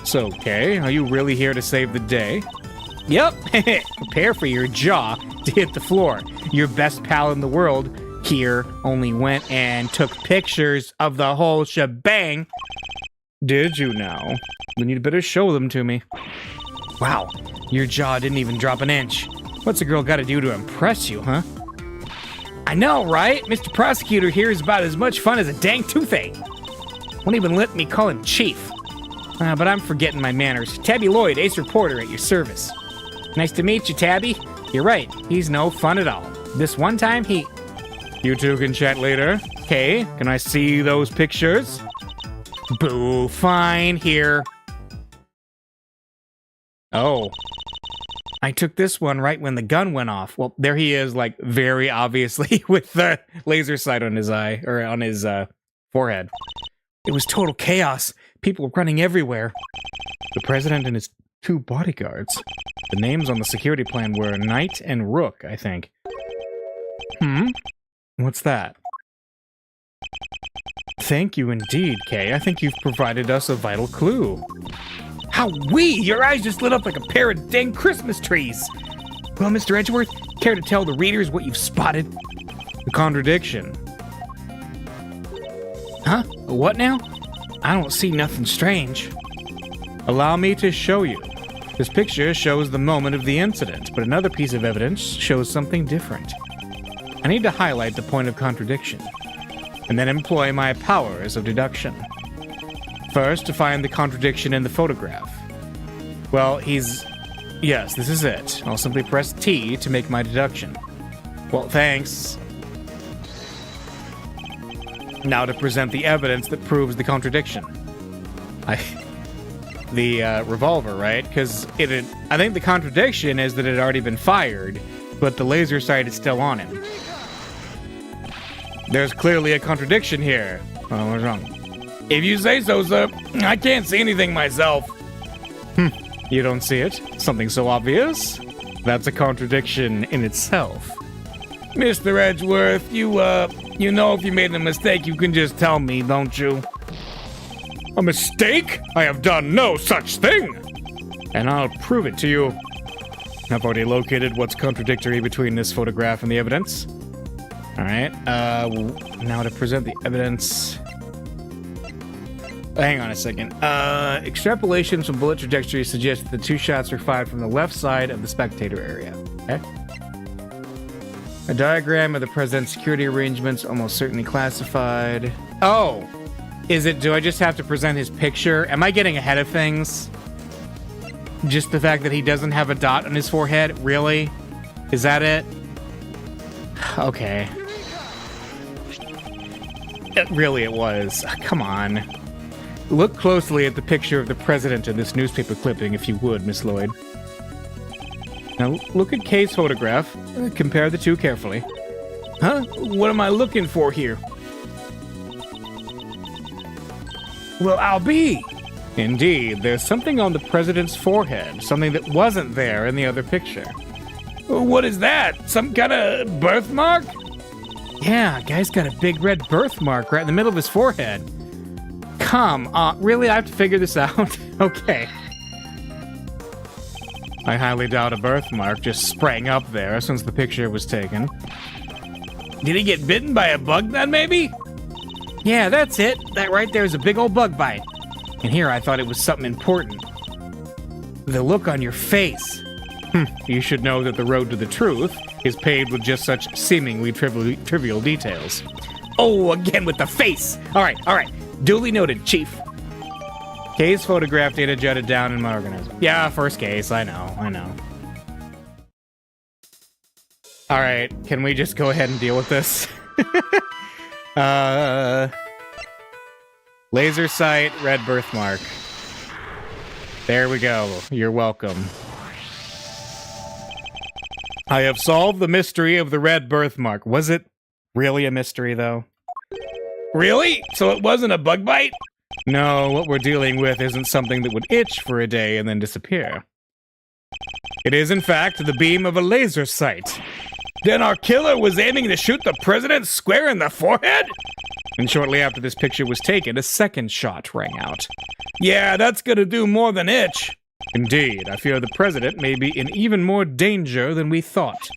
So, Kay, are you really here to save the day? Yep. Prepare for your jaw to hit the floor. Your best pal in the world here only went and took pictures of the whole shebang. Did you now? Then you'd better show them to me. Wow, your jaw didn't even drop an inch. What's a girl gotta do to impress you, huh? I know, right? Mr. Prosecutor here is about as much fun as a dang toothache. Won't even let me call him Chief. But I'm forgetting my manners. Tabby Lloyd, ace reporter at your service. Nice to meet you, Tabby. You're right, he's no fun at all. This one time, You two can chat later. Kay, can I see those pictures? Boo, fine, here. Oh. I took this one right when the gun went off. Well, there he is, like, very obviously with the laser sight on his eye, or on his forehead. It was total chaos. People running everywhere. The president and his 2 bodyguards. The names on the security plan were Knight and Rook, I think. What's that? Thank you indeed, Kay. I think you've provided us a vital clue. How-wee! Your eyes just lit up like a pair of dang Christmas trees. Well, Mr. Edgeworth, care to tell the readers what you've spotted? The contradiction. Huh? What now? I don't see nothing strange. Allow me to show you. This picture shows the moment of the incident, but another piece of evidence shows something different. I need to highlight the point of contradiction, and then employ my powers of deduction. First, to find the contradiction in the photograph. Well, yes, this is it. I'll simply press T to make my deduction. Well, thanks. Now to present the evidence that proves the contradiction. The revolver, right? Because I think the contradiction is that it had already been fired, but the laser sight is still on him. There's clearly a contradiction here. Oh, what's wrong? If you say so, sir. I can't see anything myself. You don't see it? Something so obvious? That's a contradiction in itself. Mr. Edgeworth, you know if you made a mistake, you can just tell me, don't you? A mistake? I have done no such thing! And I'll prove it to you. I've already located what's contradictory between this photograph and the evidence. Alright, now to present the evidence... Hang on a second. Extrapolations from bullet trajectory suggest that the two shots were fired from the left side of the spectator area. Okay. A diagram of the president's security arrangements, almost certainly classified. Oh! Do I just have to present his picture? Am I getting ahead of things? Just the fact that he doesn't have a dot on his forehead? Really? Is that it? Okay. Really, it was. Come on. Look closely at the picture of the president in this newspaper clipping, if you would, Miss Lloyd. Now, look at Kay's photograph. Compare the two carefully. Huh? What am I looking for here? Well, I'll be. Indeed, there's something on the president's forehead, something that wasn't there in the other picture. What is that? Some kind of birthmark? Yeah, guy's got a big red birthmark right in the middle of his forehead. Come on, really? I have to figure this out? Okay. I highly doubt a birthmark just sprang up there since the picture was taken. Did he get bitten by a bug then, maybe? Yeah, that's it. That right there is a big old bug bite. And here I thought it was something important. The look on your face. You should know that the road to the truth is paved with just such seemingly trivial details. Oh, again with the face. All right. Duly noted, Chief. Case photograph data jotted down in my organizer. Yeah, first case. I know. All right, can we just go ahead and deal with this? Laser sight, red birthmark. There we go. You're welcome. I have solved the mystery of the red birthmark. Was it really a mystery, though? Really? So it wasn't a bug bite? No, what we're dealing with isn't something that would itch for a day and then disappear. It is, in fact, the beam of a laser sight. Then our killer was aiming to shoot the president square in the forehead? And shortly after this picture was taken, a second shot rang out. Yeah, that's gonna do more than itch. Indeed, I fear the president may be in even more danger than we thought,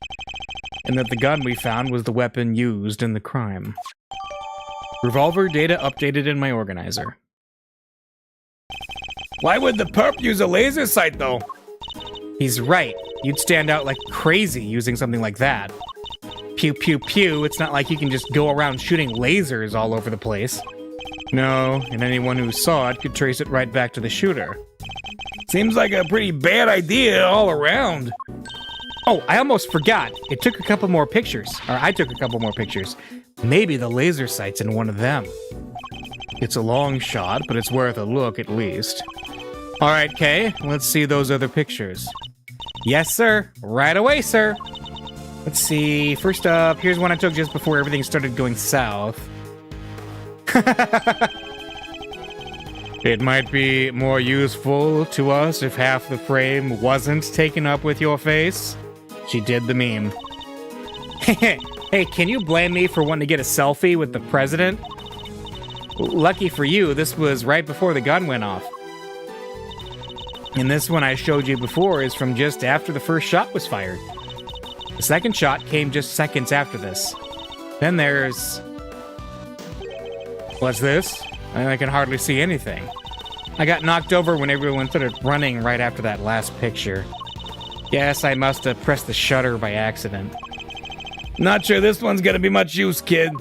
and that the gun we found was the weapon used in the crime. Revolver data updated in my organizer. Why would the perp use a laser sight, though? He's right. You'd stand out like crazy using something like that. Pew, pew, pew. It's not like you can just go around shooting lasers all over the place. No, and anyone who saw it could trace it right back to the shooter. Seems like a pretty bad idea all around. Oh, I almost forgot. It took a couple more pictures. Or I took a couple more pictures. Maybe the laser sight's in one of them. It's a long shot, but it's worth a look at least. All right, Kay, let's see those other pictures. Yes, sir. Right away, sir. Let's see. First up, here's one I took just before everything started going south. It might be more useful to us if half the frame wasn't taken up with your face. She did the meme. Hey, can you blame me for wanting to get a selfie with the president? Lucky for you, this was right before the gun went off. And this one I showed you before is from just after the first shot was fired. The second shot came just seconds after this. Then there's... What's this? I can hardly see anything. I got knocked over when everyone started running right after that last picture. Yes, I must have pressed the shutter by accident. Not sure this one's gonna be much use, kid.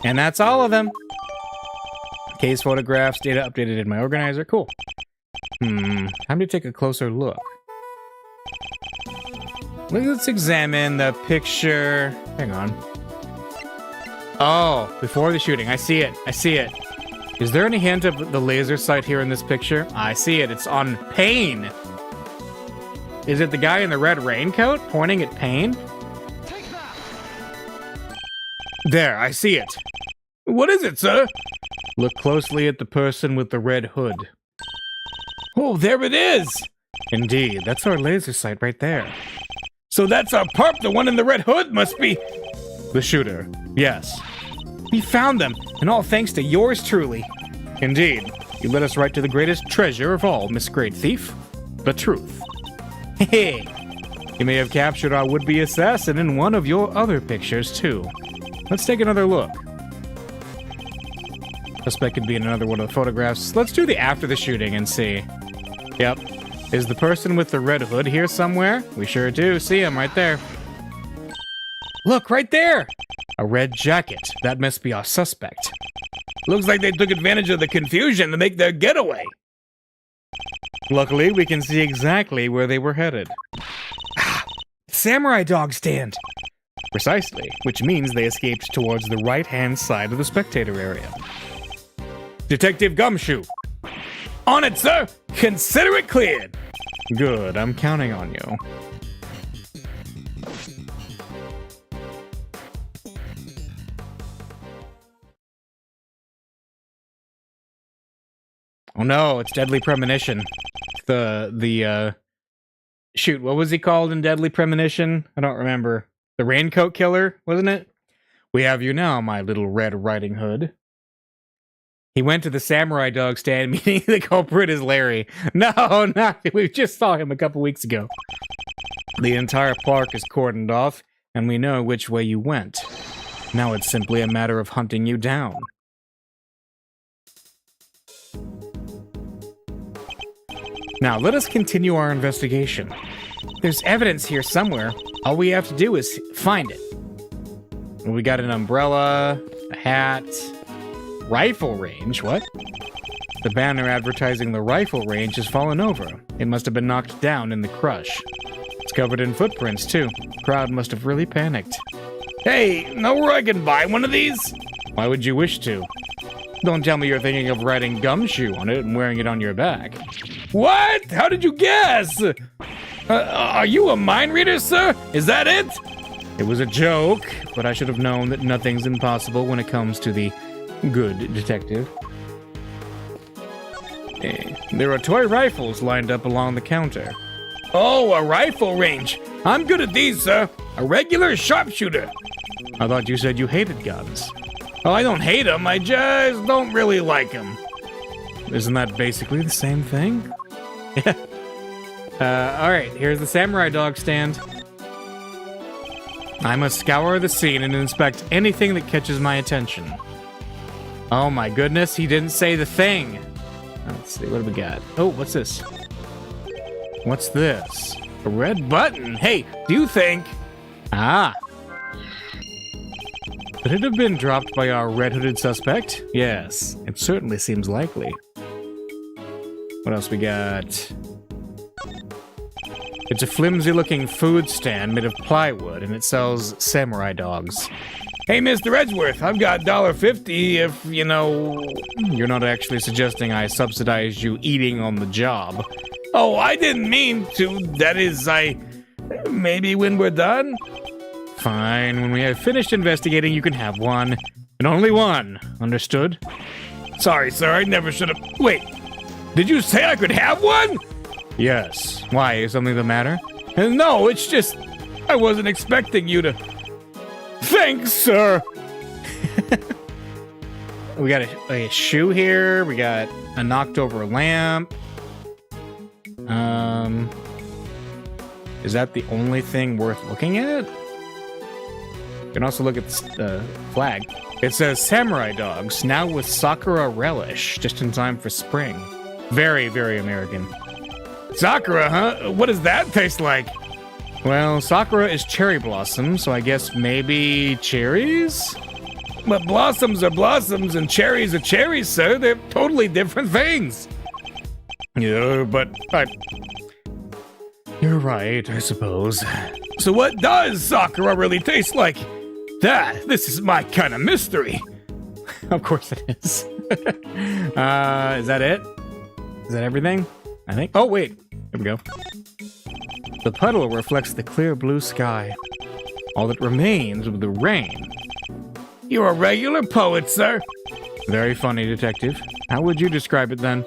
And that's all of them. Case photographs, data updated in my organizer. Cool. Time to take a closer look. Let's examine the picture. Hang on. Oh, before the shooting. I see it. I see it. Is there any hint of the laser sight here in this picture? I see it. It's on Payne. Is it the guy in the red raincoat pointing at Payne? There, I see it. What is it, sir? Look closely at the person with the red hood. Oh, there it is. Indeed, that's our laser sight right there. So that's our pup, the one in the red hood must be... The shooter, yes. We found them, and all thanks to yours truly. Indeed, you led us right to the greatest treasure of all, Miss Great Thief. The truth. Hey, you may have captured our would-be assassin in one of your other pictures, too. Let's take another look. Suspect could be in another one of the photographs. Let's do the after the shooting and see. Yep. Is the person with the red hood here somewhere? We sure do. See him right there. look, right there. A red jacket. That must be our suspect. Looks like they took advantage of the confusion to make their getaway. Luckily, we can see exactly where they were headed. Samurai dog stand. Precisely, which means they escaped towards the right-hand side of the spectator area. Detective Gumshoe! On it, sir! Consider it cleared! Good, I'm counting on you. Oh no, it's Deadly Premonition. Shoot, what was he called in Deadly Premonition? I don't remember. The Raincoat Killer, wasn't it? We have you now, my little Red Riding Hood. He went to the samurai dog stand, meaning the culprit is Larry. No, not. We just saw him a couple weeks ago. The entire park is cordoned off, and we know which way you went. Now it's simply a matter of hunting you down. Now, let us continue our investigation. There's evidence here somewhere. All we have to do is find it. We got an umbrella, a hat, rifle range. What? The banner advertising the rifle range has fallen over. It must have been knocked down in the crush. It's covered in footprints, too. The crowd must have really panicked. Hey, know where I can buy one of these? Why would you wish to? Don't tell me you're thinking of riding Gumshoe on it and wearing it on your back. What? How did you guess? Are you a mind reader, sir? Is that it? It was a joke, but I should have known that nothing's impossible when it comes to the good detective. There are toy rifles lined up along the counter. Oh, a rifle range. I'm good at these, sir. A regular sharpshooter. I thought you said you hated guns. Oh, I don't hate them. I just don't really like them. Isn't that basically the same thing? Alright, here's the samurai dog stand. I must scour the scene and inspect anything that catches my attention. Oh my goodness, he didn't say the thing. Let's see, what do we got? Oh, what's this? What's this? A red button. Hey, do you think... Ah. Could it have been dropped by our red-hooded suspect? Yes, it certainly seems likely. What else we got? It's a flimsy-looking food stand made of plywood, and it sells samurai dogs. Hey, Mr. Edgeworth, I've got $1.50 if, you know... You're not actually suggesting I subsidize you eating on the job. Oh, I didn't mean to. That is, maybe when we're done? Fine. When we have finished investigating, you can have one. And only one. Understood? Sorry, sir. I never should have... Wait. Did you say I could have one? Yes. Why? Is something the matter? No, it's just... I wasn't expecting you to... Thanks, sir. We got a shoe here. We got a knocked over lamp. Is that the only thing worth looking at? can also look at the flag. It says Samurai Dogs, now with Sakura relish, just in time for spring. Very, very American. Sakura, huh? What does that taste like? Well, Sakura is cherry blossom, so I guess maybe cherries? But blossoms are blossoms and cherries are cherries, sir. They're totally different things. Yeah, but you're right, I suppose. So what does Sakura really taste like? This is my kind of mystery. Of course it is. Is that it? Is that everything? I think. Oh, wait. Here we go. The puddle reflects the clear blue sky. All that remains of the rain. You're a regular poet, sir. Very funny, detective. How would you describe it then?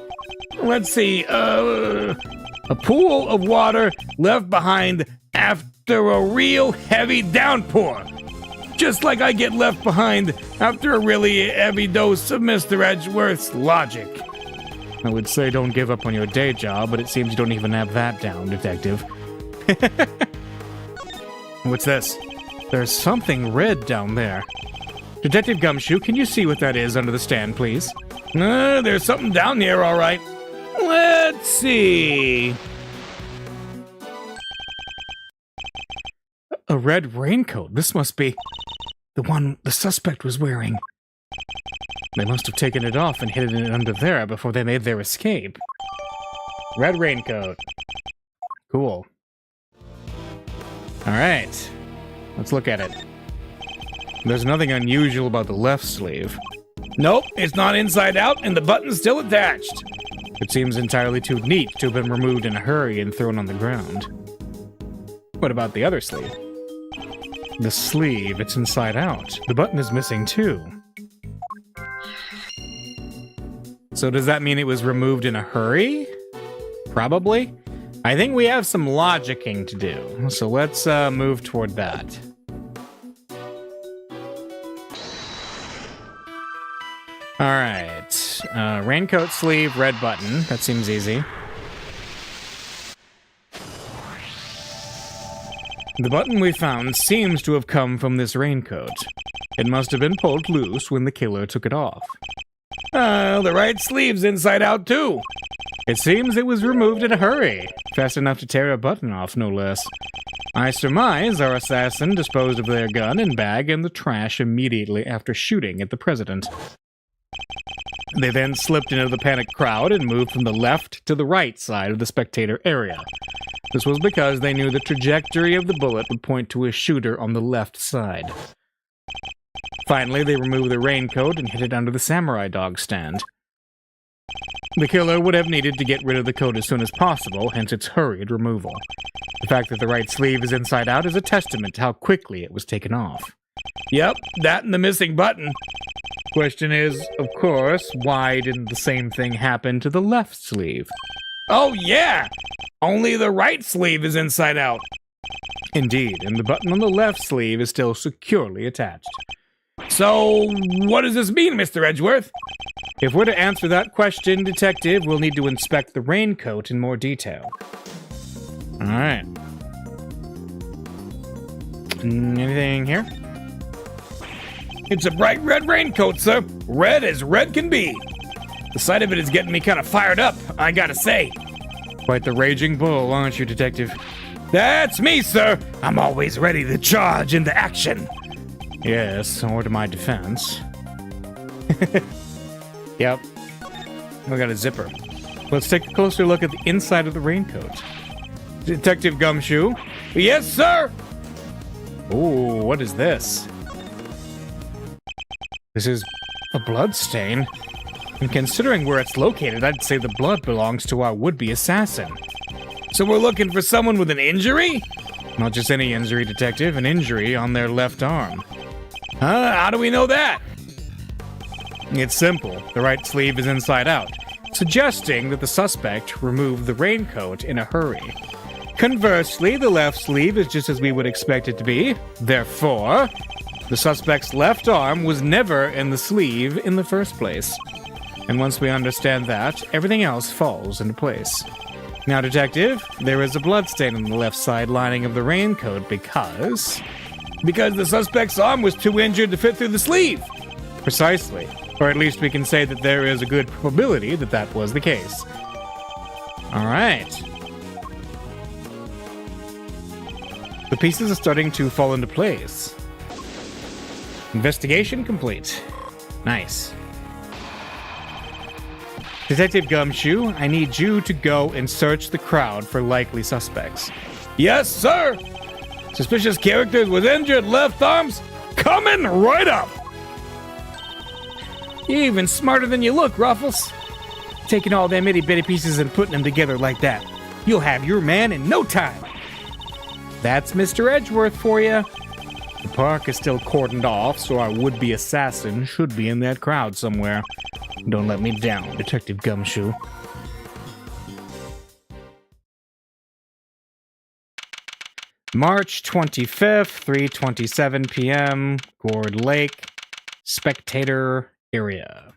Let's see, a pool of water left behind after a real heavy downpour. Just like I get left behind after a really heavy dose of Mr. Edgeworth's logic. I would say don't give up on your day job, but it seems you don't even have that down, detective. What's this? There's something red down there. Detective Gumshoe, can you see what that is under the stand, please? There's something down here, all right. Let's see. A red raincoat. This must be the one the suspect was wearing. They must have taken it off and hidden it under there before they made their escape. Red raincoat. Cool. Alright. Let's look at it. There's nothing unusual about the left sleeve. Nope, it's not inside out and the button's still attached. It seems entirely too neat to have been removed in a hurry and thrown on the ground. What about the other sleeve? The sleeve, it's inside out. The button is missing too. So does that mean it was removed in a hurry? Probably. I think we have some logicking to do. So let's move toward that. Alright. Raincoat sleeve, red button. That seems easy. The button we found seems to have come from this raincoat. It must have been pulled loose when the killer took it off. The right sleeve's inside out too. It seems it was removed in a hurry. Fast enough to tear a button off, no less. I surmise our assassin disposed of their gun and bag in the trash immediately after shooting at the president. They then slipped into the panicked crowd and moved from the left to the right side of the spectator area. This was because they knew the trajectory of the bullet would point to a shooter on the left side. Finally, they removed the raincoat and hid it under the samurai dog stand. The killer would have needed to get rid of the coat as soon as possible, hence its hurried removal. The fact that the right sleeve is inside out is a testament to how quickly it was taken off. Yep, that and the missing button. Question is, of course, why didn't the same thing happen to the left sleeve? Oh yeah! Only the right sleeve is inside out. Indeed, and the button on the left sleeve is still securely attached. So, what does this mean, Mr. Edgeworth? If we're to answer that question, Detective, we'll need to inspect the raincoat in more detail. Alright. Anything here? It's a bright red raincoat, sir. Red as red can be. The sight of it is getting me kind of fired up, I gotta say. Quite the raging bull, aren't you, Detective? That's me, sir. I'm always ready to charge into action. Yes, or to my defense. Yep. We got a zipper. Let's take a closer look at the inside of the raincoat. Detective Gumshoe? Yes, sir. Ooh, what is this? This is a blood stain. And considering where it's located, I'd say the blood belongs to our would-be assassin. So we're looking for someone with an injury? Not just any injury, Detective. An injury on their left arm. How do we know that? It's simple. The right sleeve is inside out, suggesting that the suspect removed the raincoat in a hurry. Conversely, the left sleeve is just as we would expect it to be. Therefore, the suspect's left arm was never in the sleeve in the first place. And once we understand that, everything else falls into place. Now, Detective, there is a bloodstain on the left side lining of the raincoat because Because the suspect's arm was too injured to fit through the sleeve. Precisely. Or at least we can say that there is a good probability that that was the case. All right. The pieces are starting to fall into place. Investigation complete. Nice. Detective Gumshoe, I need you to go and search the crowd for likely suspects. Yes, sir. Suspicious characters with injured left arms coming right up. You're even smarter than you look, Ruffles. Taking all them itty-bitty pieces and putting them together like that. You'll have your man in no time. That's Mr. Edgeworth for you. The park is still cordoned off, so our would-be assassin should be in that crowd somewhere. Don't let me down, Detective Gumshoe. March 25th, 3:27 p.m., Gourd Lake, Spectator area.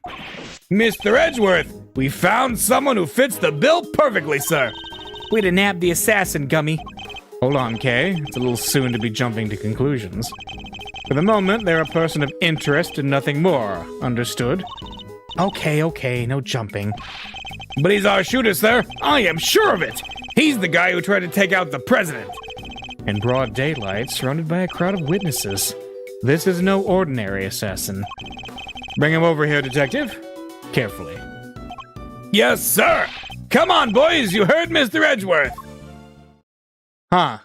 Mr. Edgeworth, we found someone who fits the bill perfectly, sir. Way to nab the assassin, Gummy. Hold on, Kay. It's a little soon to be jumping to conclusions. For the moment, they're a person of interest and nothing more. Understood? Okay, no jumping. But he's our shooter, sir. I am sure of it. He's the guy who tried to take out the president. In broad daylight, surrounded by a crowd of witnesses. This is no ordinary assassin. Bring him over here, Detective. Carefully. Yes, sir. Come on, boys. You heard Mr. Edgeworth. Huh.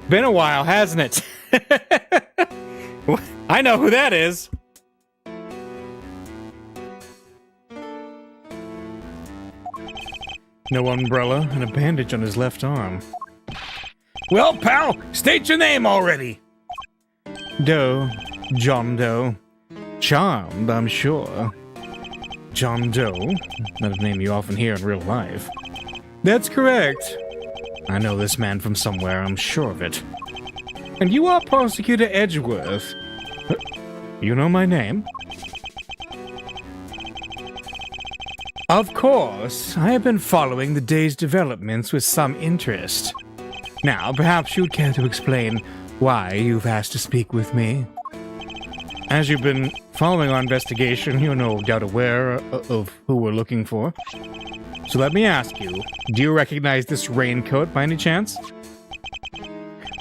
Been a while, hasn't it? I know who that is. No umbrella and a bandage on his left arm. Well, pal, state your name already. Doe. John Doe. Charmed, I'm sure. John Doe? Not a name you often hear in real life. That's correct. I know this man from somewhere, I'm sure of it. And you are Prosecutor Edgeworth. You know my name? Of course, I have been following the day's developments with some interest. Now, perhaps you'd care to explain why you've asked to speak with me. As you've been following our investigation, you're no doubt aware of who we're looking for. So let me ask you, do you recognize this raincoat by any chance?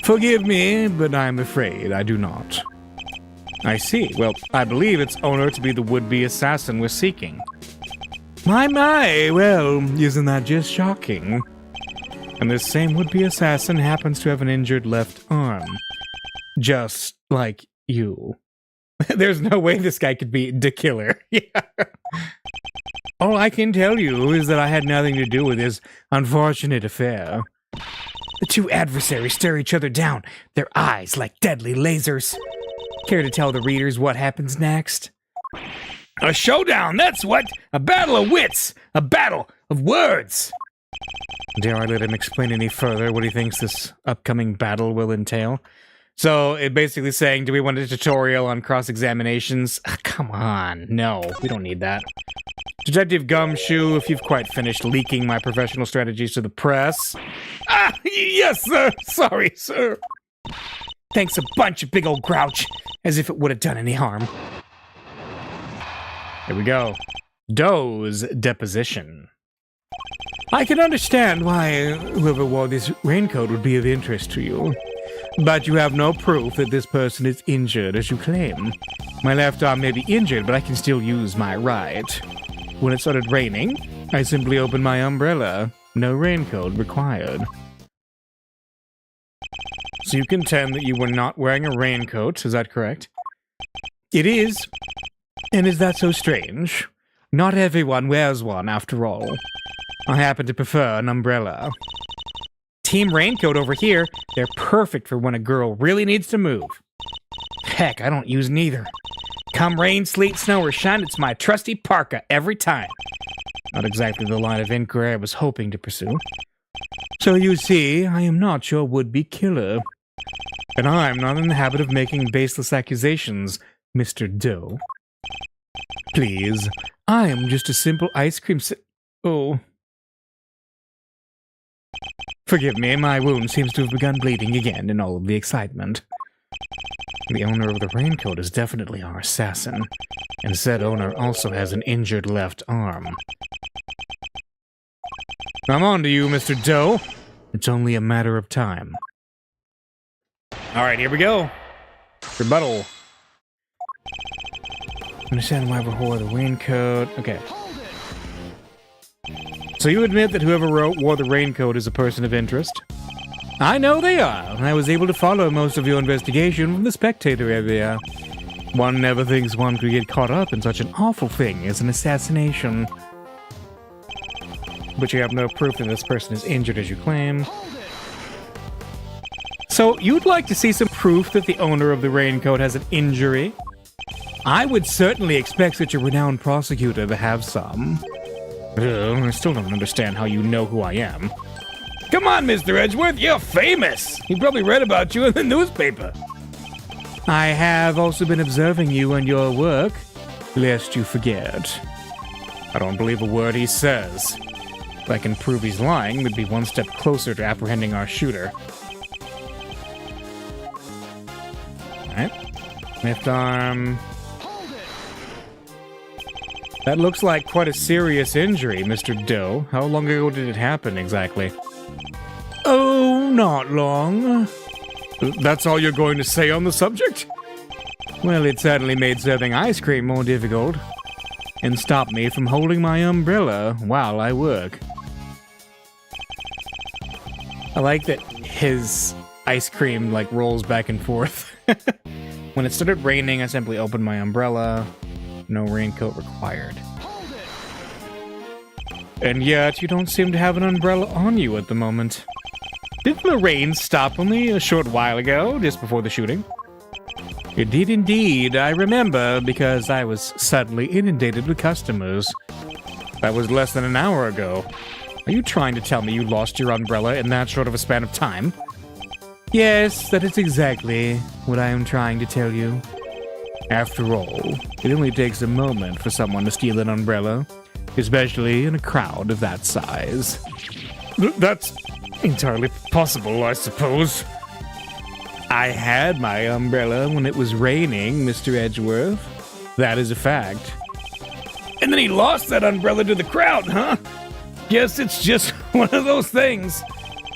Forgive me, but I'm afraid I do not. I see. Well, I believe its owner to be the would-be assassin we're seeking. My, well, isn't that just shocking? And this same would-be assassin happens to have an injured left arm. Just like you. There's no way this guy could be the killer. Yeah. All I can tell you is that I had nothing to do with this unfortunate affair. The two adversaries stare each other down, their eyes like deadly lasers. Care to tell the readers what happens next? A showdown, that's what! A battle of wits! A battle of words! Dare I let him explain any further what he thinks this upcoming battle will entail? So, it basically saying, do we want a tutorial on cross-examinations? Come on, no, we don't need that. Detective Gumshoe, if you've quite finished leaking my professional strategies to the press. Yes, sir! Sorry, sir. Thanks a bunch, you big old grouch. As if it would have done any harm. Here we go. Doe's deposition. I can understand why whoever wore this raincoat would be of interest to you. But you have no proof that this person is injured as you claim. My left arm may be injured, but I can still use my right. When it started raining, I simply opened my umbrella. No raincoat required. So you contend that you were not wearing a raincoat, is that correct? It is. And is that so strange? Not everyone wears one, after all. I happen to prefer an umbrella. Team Raincoat over here, they're perfect for when a girl really needs to move. Heck, I don't use neither. Come rain, sleet, snow, or shine, it's my trusty parka every time. Not exactly the line of inquiry I was hoping to pursue. So you see, I am not your would-be killer. And I'm not in the habit of making baseless accusations, Mr. Doe. Please, I am just a simple ice cream Oh. Forgive me, my wound seems to have begun bleeding again in all of the excitement. The owner of the raincoat is definitely our assassin, and said owner also has an injured left arm. I'm on to you, Mr. Doe. It's only a matter of time. Alright, here we go. Rebuttal. Understand why we wore the raincoat. Okay. So you admit that whoever wore the raincoat is a person of interest? I know they are. I was able to follow most of your investigation from the spectator area. One never thinks one could get caught up in such an awful thing as an assassination. But you have no proof that this person is injured as you claim. So you'd like to see some proof that the owner of the raincoat has an injury? I would certainly expect such a renowned prosecutor to have some. I still don't understand how you know who I am. Come on, Mr. Edgeworth, you're famous! He probably read about you in the newspaper. I have also been observing you and your work, lest you forget. I don't believe a word he says. If I can prove he's lying, we'd be one step closer to apprehending our shooter. Alright. Left arm. That looks like quite a serious injury, Mr. Doe. How long ago did it happen, exactly? Oh, not long. That's all you're going to say on the subject? Well, it certainly made serving ice cream more difficult. And stopped me from holding my umbrella while I work. I like that his ice cream, like, rolls back and forth. When it started raining, I simply opened my umbrella. No raincoat required. And yet, you don't seem to have an umbrella on you at the moment. Didn't the rain stop only a short while ago, just before the shooting? It did indeed, I remember, because I was suddenly inundated with customers. That was less than an hour ago. Are you trying to tell me you lost your umbrella in that short of a span of time? Yes, that is exactly what I am trying to tell you. After all, it only takes a moment for someone to steal an umbrella, especially in a crowd of that size. That's entirely possible, I suppose. I had my umbrella when it was raining, Mr. Edgeworth. That is a fact. And then he lost that umbrella to the crowd, huh? Guess it's just one of those things.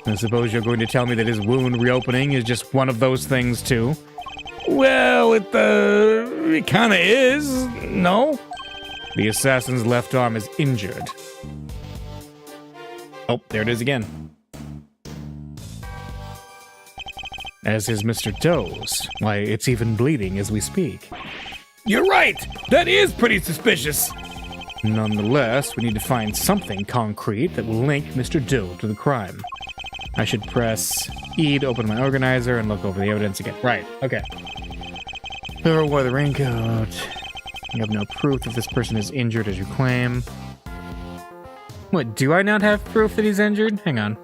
I suppose you're going to tell me that his wound reopening is just one of those things, too? Well, it kind of is, no? The assassin's left arm is injured. Oh, there it is again. As is Mr. Doe's. Why, it's even bleeding as we speak. You're right! That is pretty suspicious! Nonetheless, we need to find something concrete that will link Mr. Doe to the crime. I should press E to open my organizer and look over the evidence again. Right, okay. Whoever wore the raincoat. You have no proof that this person is injured as you claim. What, do I not have proof that he's injured? Hang on.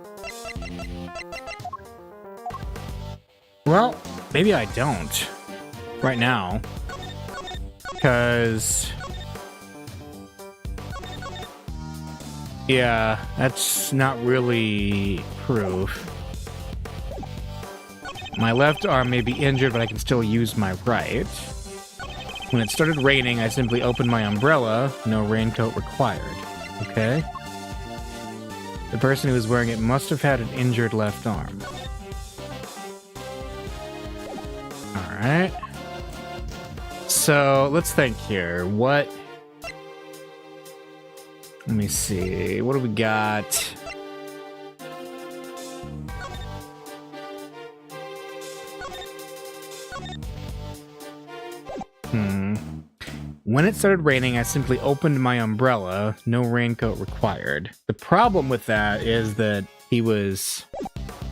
Well, maybe I don't. Right now. Because... yeah, that's not really proof. My left arm may be injured, but I can still use my right. When it started raining, I simply opened my umbrella. No raincoat required. Okay. The person who was wearing it must have had an injured left arm. Alright. So, let's think here. What... let me see. What do we got? When it started raining, I simply opened my umbrella. No raincoat required. The problem with that is that he was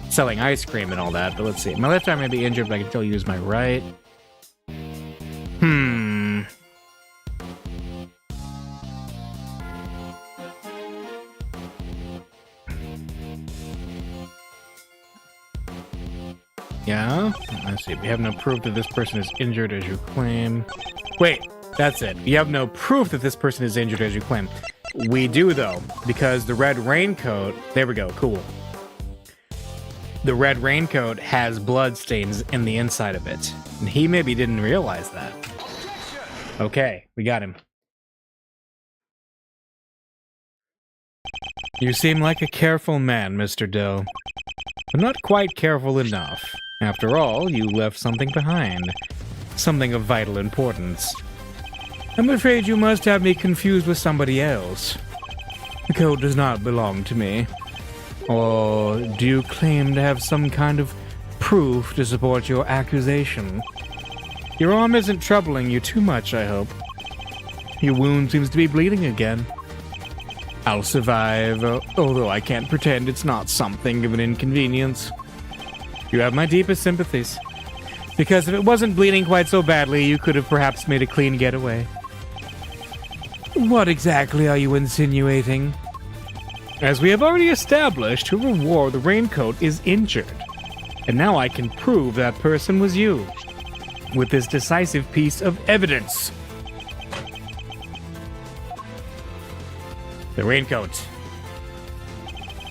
selling ice cream and all that, but let's see. My left arm may be injured, but I can still use my right. Yeah? Let's see. We have no proof that this person is injured as you claim. Wait, that's it. You have no proof that this person is injured as you claim. We do, though, because the red raincoat... there we go, cool. the red raincoat has blood stains in the inside of it. And he maybe didn't realize that. Okay, we got him. You seem like a careful man, Mr. Doe. But not quite careful enough. After all, you left something behind. Something of vital importance. I'm afraid you must have me confused with somebody else. The coat does not belong to me. Or do you claim to have some kind of proof to support your accusation? Your arm isn't troubling you too much, I hope. Your wound seems to be bleeding again. I'll survive, although I can't pretend it's not something of an inconvenience. You have my deepest sympathies. Because if it wasn't bleeding quite so badly, you could have perhaps made a clean getaway. What exactly are you insinuating? As we have already established, whoever wore the raincoat is injured. And now I can prove that person was you. With this decisive piece of evidence. The raincoat.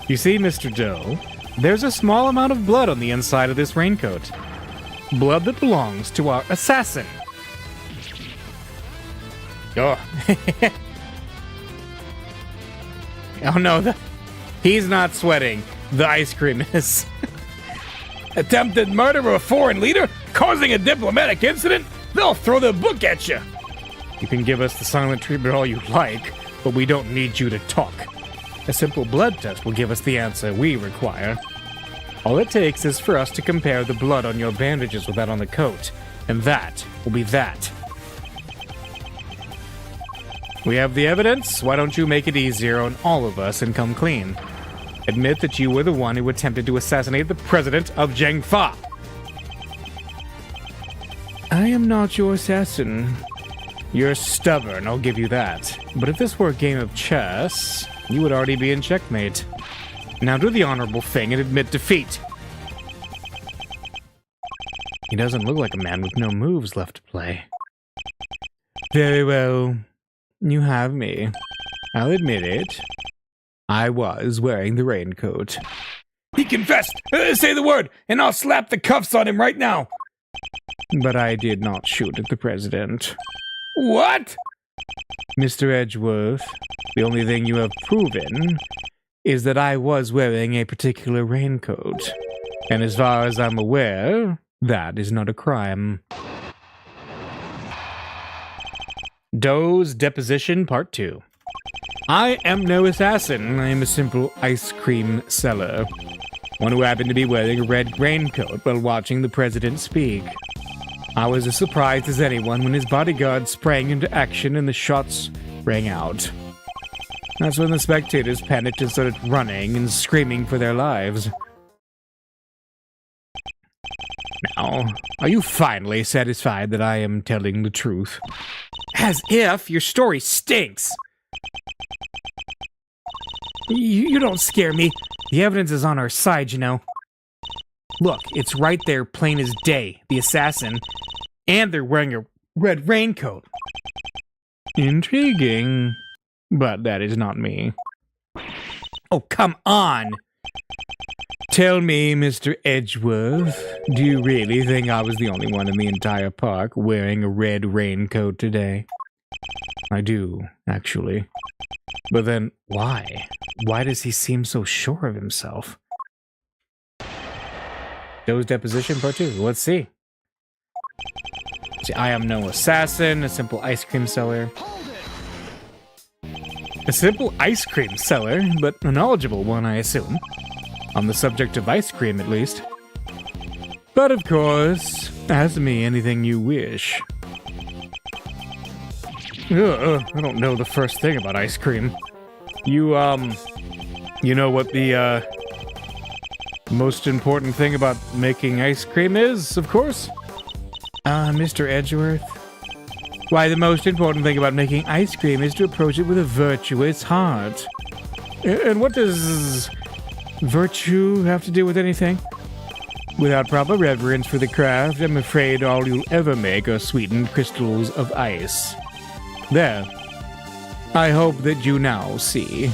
You see, Mr. Doe, there's a small amount of blood on the inside of this raincoat. Blood that belongs to our assassin. Oh. Oh no, he's not sweating. The ice cream is. Attempted murder of a foreign leader? Causing a diplomatic incident? They'll throw the book at you. You can give us the silent treatment all you like, but we don't need you to talk. A simple blood test will give us the answer we require. All it takes is for us to compare the blood on your bandages with that on the coat, and that will be that. We have the evidence. Why don't you make it easier on all of us and come clean? Admit that you were the one who attempted to assassinate the president of Zhengfa. I am not your assassin. You're stubborn, I'll give you that. But if this were a game of chess, you would already be in checkmate. Now do the honorable thing and admit defeat. He doesn't look like a man with no moves left to play. Very well. You have me. I'll admit it. I was wearing the raincoat. He confessed! Say the word, and I'll slap the cuffs on him right now! But I did not shoot at the president. What? Mr. Edgeworth, the only thing you have proven is that I was wearing a particular raincoat. And as far as I'm aware, that is not a crime. Doe's Deposition Part 2. I am no assassin. I am a simple ice cream seller. One who happened to be wearing a red raincoat while watching the president speak. I was as surprised as anyone when his bodyguard sprang into action and the shots rang out. That's when the spectators panicked and started running and screaming for their lives. Now, are you finally satisfied that I am telling the truth? As if your story stinks! You don't scare me. The evidence is on our side, you know. Look, it's right there, plain as day. The assassin. And they're wearing a red raincoat. Intriguing. But that is not me. Oh, come on! Tell me, Mr. Edgeworth, do you really think I was the only one in the entire park wearing a red raincoat today? I do, actually. But then, why? Why does he seem so sure of himself? Doe's Deposition Part 2. Let's see. See, I am no assassin, a simple ice cream seller. A simple ice cream seller, but a knowledgeable one, I assume. On the subject of ice cream, at least. But of course, ask me anything you wish. I don't know the first thing about ice cream. You know what the, most important thing about making ice cream is, of course? Mr. Edgeworth? Why, the most important thing about making ice cream is to approach it with a virtuous heart. And what does virtue have to do with anything? Without proper reverence for the craft, I'm afraid all you'll ever make are sweetened crystals of ice. There. I hope that you now see.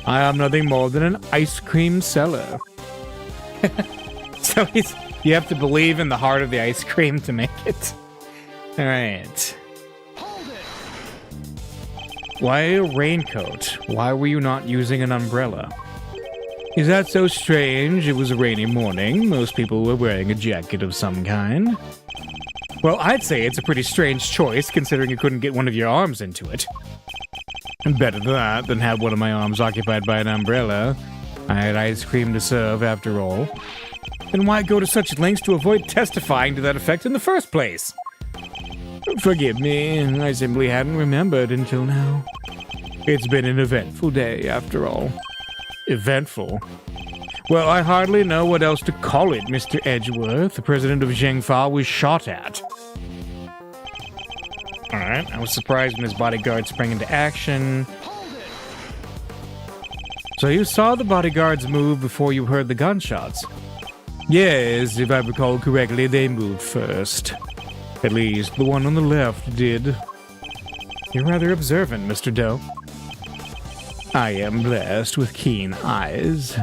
I am nothing more than an ice cream seller. So you have to believe in the heart of the ice cream to make it. All right. Why a raincoat? Why were you not using an umbrella? Is that so strange? It was a rainy morning. Most people were wearing a jacket of some kind. Well, I'd say it's a pretty strange choice, considering you couldn't get one of your arms into it. And better that than have one of my arms occupied by an umbrella. I had ice cream to serve, after all. Then why go to such lengths to avoid testifying to that effect in the first place? Forgive me, I simply hadn't remembered until now. It's been an eventful day, after all. Eventful? Well, I hardly know what else to call it, Mr. Edgeworth. The president of Zhengfa was shot at. Alright, I was surprised when his bodyguard sprang into action. So you saw the bodyguards move before you heard the gunshots? Yes, if I recall correctly, they moved first. At least, the one on the left did. You're rather observant, Mr. Doe. I am blessed with keen eyes.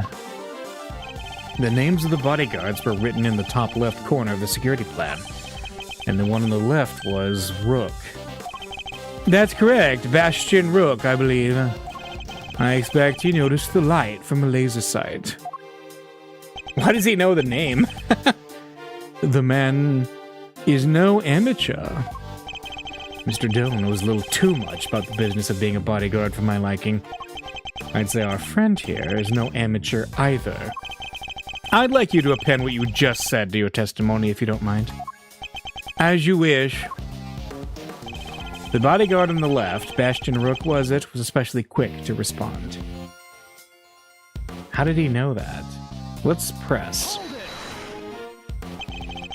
The names of the bodyguards were written in the top left corner of the security plan, and the one on the left was Rook. That's correct, Bastion Rook, I believe. I expect he noticed the light from a laser sight. Why does he know the name? The man is no amateur. Mr. Doe knows a little too much about the business of being a bodyguard for my liking. I'd say our friend here is no amateur either. I'd like you to append what you just said to your testimony, if you don't mind. As you wish. The bodyguard on the left, Bastion Rook was especially quick to respond. How did he know that? Let's press.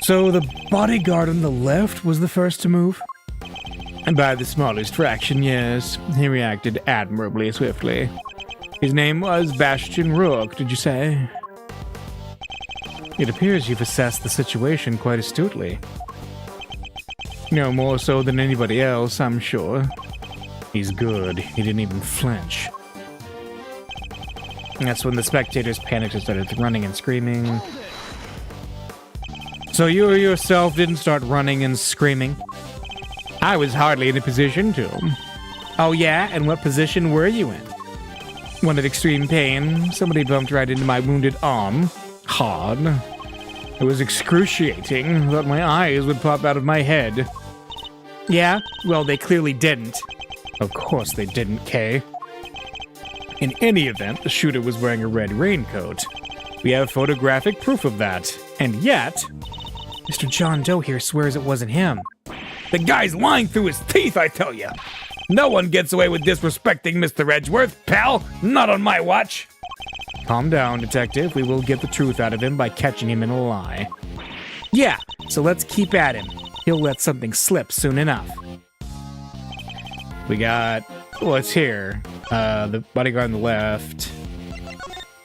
So the bodyguard on the left was the first to move? And by the smallest fraction, yes. He reacted admirably swiftly. His name was Bastion Rook, did you say? It appears you've assessed the situation quite astutely. No more so than anybody else, I'm sure. He's good. He didn't even flinch. And that's when the spectators panicked and started running and screaming. So you yourself didn't start running and screaming? I was hardly in a position to. Oh yeah? And what position were you in? One of extreme pain. Somebody bumped right into my wounded arm. Hard. It was excruciating. I thought my eyes would pop out of my head. Yeah? Well, they clearly didn't. Of course they didn't, Kay. In any event, the shooter was wearing a red raincoat. We have photographic proof of that. And yet, Mr. John Doe here swears it wasn't him. The guy's lying through his teeth, I tell you. No one gets away with disrespecting Mr. Edgeworth, pal. Not on my watch. Calm down, detective. We will get the truth out of him by catching him in a lie. Yeah, so let's keep at him. He'll let something slip soon enough. We got... what's here? The bodyguard on the left.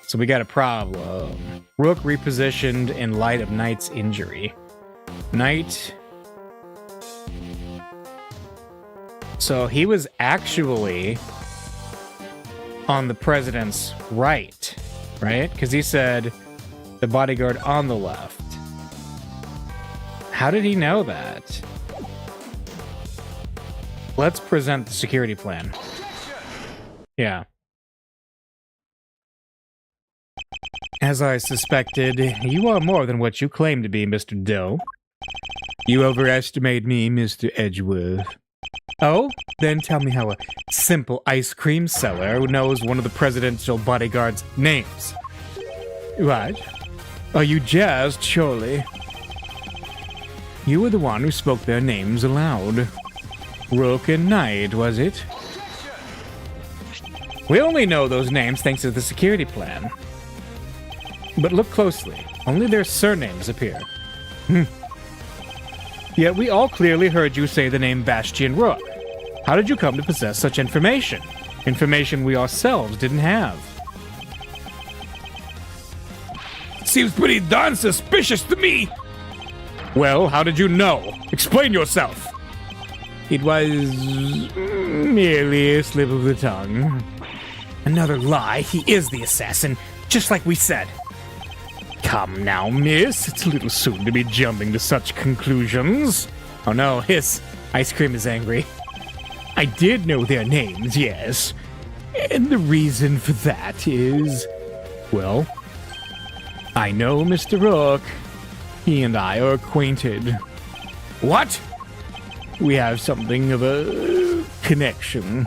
So we got a problem. Rook repositioned in light of Knight's injury. Knight... So he was actually on the president's right? Because he said the bodyguard on the left. How did he know that? Let's present the security plan. Yeah. As I suspected, you are more than what you claim to be, Mr. Doe. You overestimate me, Mr. Edgeworth. Oh? Then tell me how a simple ice cream seller knows one of the presidential bodyguard's names. What? Are you jazzed, surely? You were the one who spoke their names aloud. Rook and Knight, was it? We only know those names thanks to the security plan. But look closely. Only their surnames appear. Yet we all clearly heard you say the name Bastion Rook. How did you come to possess such information? Information we ourselves didn't have. Seems pretty darn suspicious to me. Well, how did you know? Explain yourself. It was merely a slip of the tongue. Another lie. He is the assassin, just like we said. Come now, miss. It's a little soon to be jumping to such conclusions. Oh no, hiss. Ice cream is angry. I did know their names, yes. And the reason for that is, well, I know Mr. Rook. He and I are acquainted. What? We have something of a connection.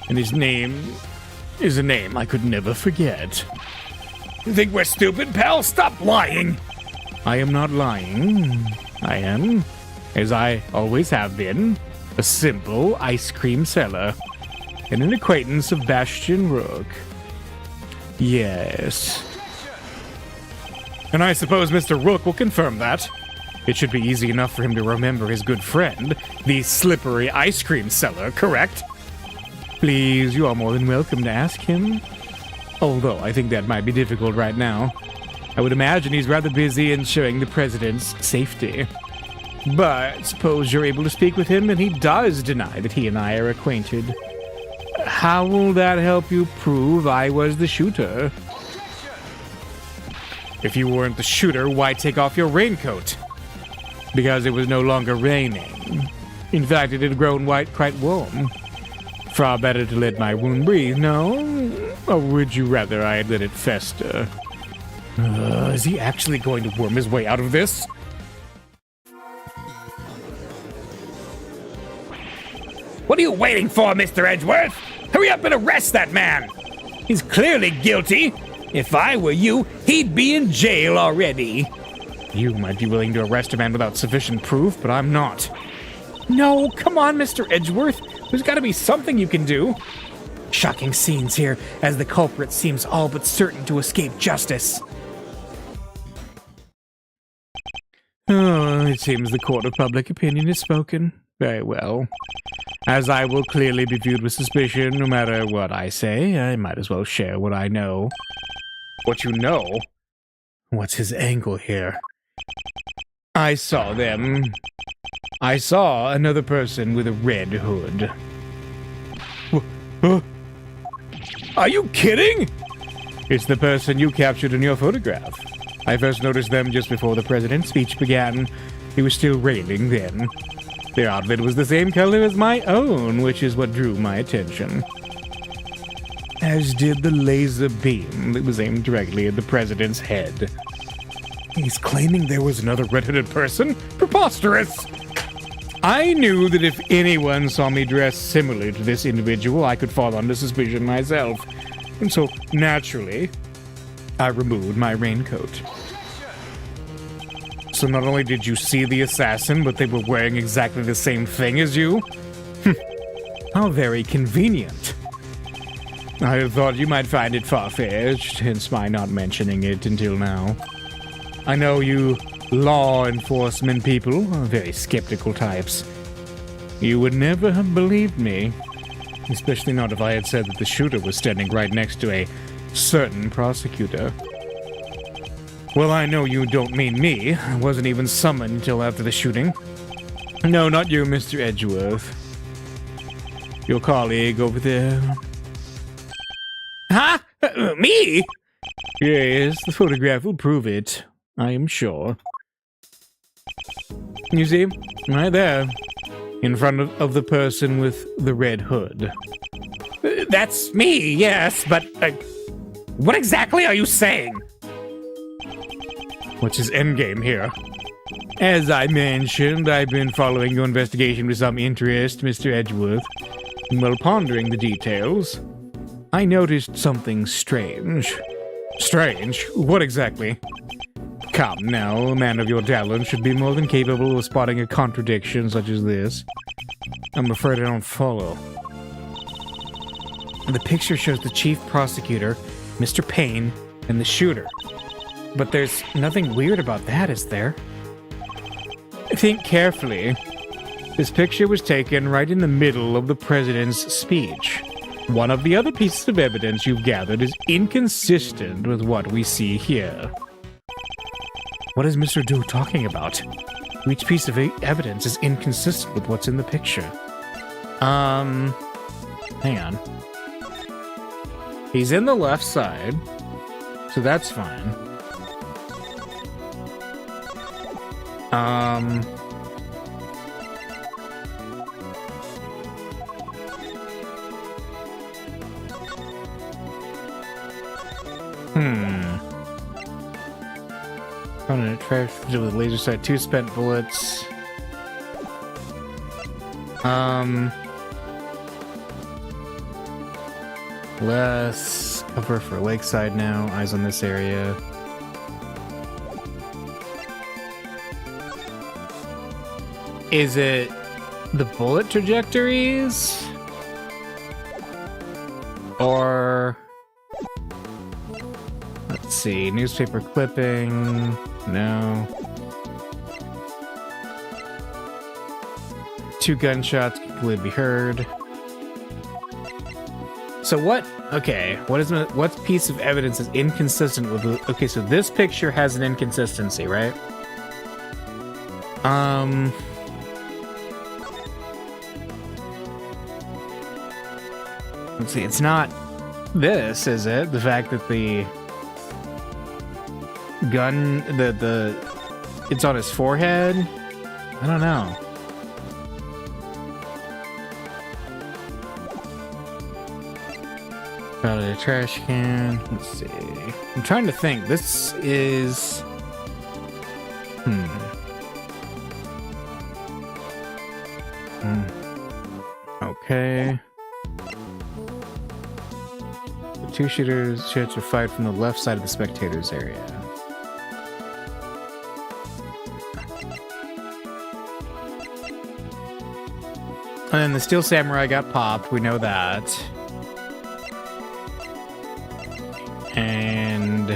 And his name is a name I could never forget. You think we're stupid, pal? Stop lying! I am not lying. I am, as I always have been, a simple ice cream seller and an acquaintance of Bastion Rook. Yes. And I suppose Mr. Rook will confirm that. It should be easy enough for him to remember his good friend, the slippery ice cream seller, correct? Please, you are more than welcome to ask him. Although I think that might be difficult right now. I would imagine he's rather busy ensuring the president's safety. But suppose you're able to speak with him and he does deny that he and I are acquainted. How will that help you prove I was the shooter? If you weren't the shooter, why take off your raincoat? Because it was no longer raining. In fact, it had grown quite warm. Far better to let my wound breathe, no? Or would you rather I had let it fester? Is he actually going to worm his way out of this? What are you waiting for, Mr. Edgeworth? Hurry up and arrest that man! He's clearly guilty. If I were you, he'd be in jail already. You might be willing to arrest a man without sufficient proof, but I'm not. No, come on, Mr. Edgeworth. There's got to be something you can do. Shocking scenes here, as the culprit seems all but certain to escape justice. Oh, it seems the court of public opinion has spoken. Very well. As I will clearly be viewed with suspicion no matter what I say, I might as well share what I know. What you know? What's his angle here? I saw them. I saw another person with a red hood. Are you kidding? It's the person you captured in your photograph. I first noticed them just before the president's speech began. He was still railing then. Their outfit was the same color as my own, which is what drew my attention. As did the laser beam that was aimed directly at the president's head. He's claiming there was another red-hooded person? Preposterous! I knew that if anyone saw me dressed similarly to this individual, I could fall under suspicion myself. And so, naturally, I removed my raincoat. So not only did you see the assassin, but they were wearing exactly the same thing as you? How very convenient. I had thought you might find it far-fetched, hence my not mentioning it until now. I know you law enforcement people are very skeptical types. You would never have believed me, especially not if I had said that the shooter was standing right next to a certain prosecutor. Well, I know you don't mean me. I wasn't even summoned until after the shooting. No, not you, Mr. Edgeworth. Your colleague over there. Huh? Me? Yes, the photograph will prove it. I am sure. You see, right there, in front of the person with the red hood. That's me, yes, but what exactly are you saying? What's his endgame here? As I mentioned, I've been following your investigation with some interest, Mr. Edgeworth. And while pondering the details, I noticed something strange. Strange? What exactly? Come now, a man of your talent should be more than capable of spotting a contradiction such as this. I'm afraid I don't follow. The picture shows the chief prosecutor, Mr. Payne, and the shooter. But there's nothing weird about that, is there? Think carefully. This picture was taken right in the middle of the president's speech. One of the other pieces of evidence you've gathered is inconsistent with what we see here. What is Mr. Doe talking about? Each piece of evidence is inconsistent with what's in the picture. Hang on. He's in the left side, so that's fine. Um... Component trash with laser sight, 2 spent bullets. Less cover for lakeside now. Eyes on this area. Is it the bullet trajectories? Or... let's see, newspaper clipping, no. 2 gunshots can clearly be heard. So what, okay, what piece of evidence is inconsistent with, okay, so this picture has an inconsistency, right? Let's see, it's not this, is it? The fact that the gun, it's on his forehead? I don't know. Out of a trash can. Let's see. I'm trying to think. This is... Okay. The 2 shooters should have fired from the left side of the spectators area. And then the Steel Samurai got popped. We know that. And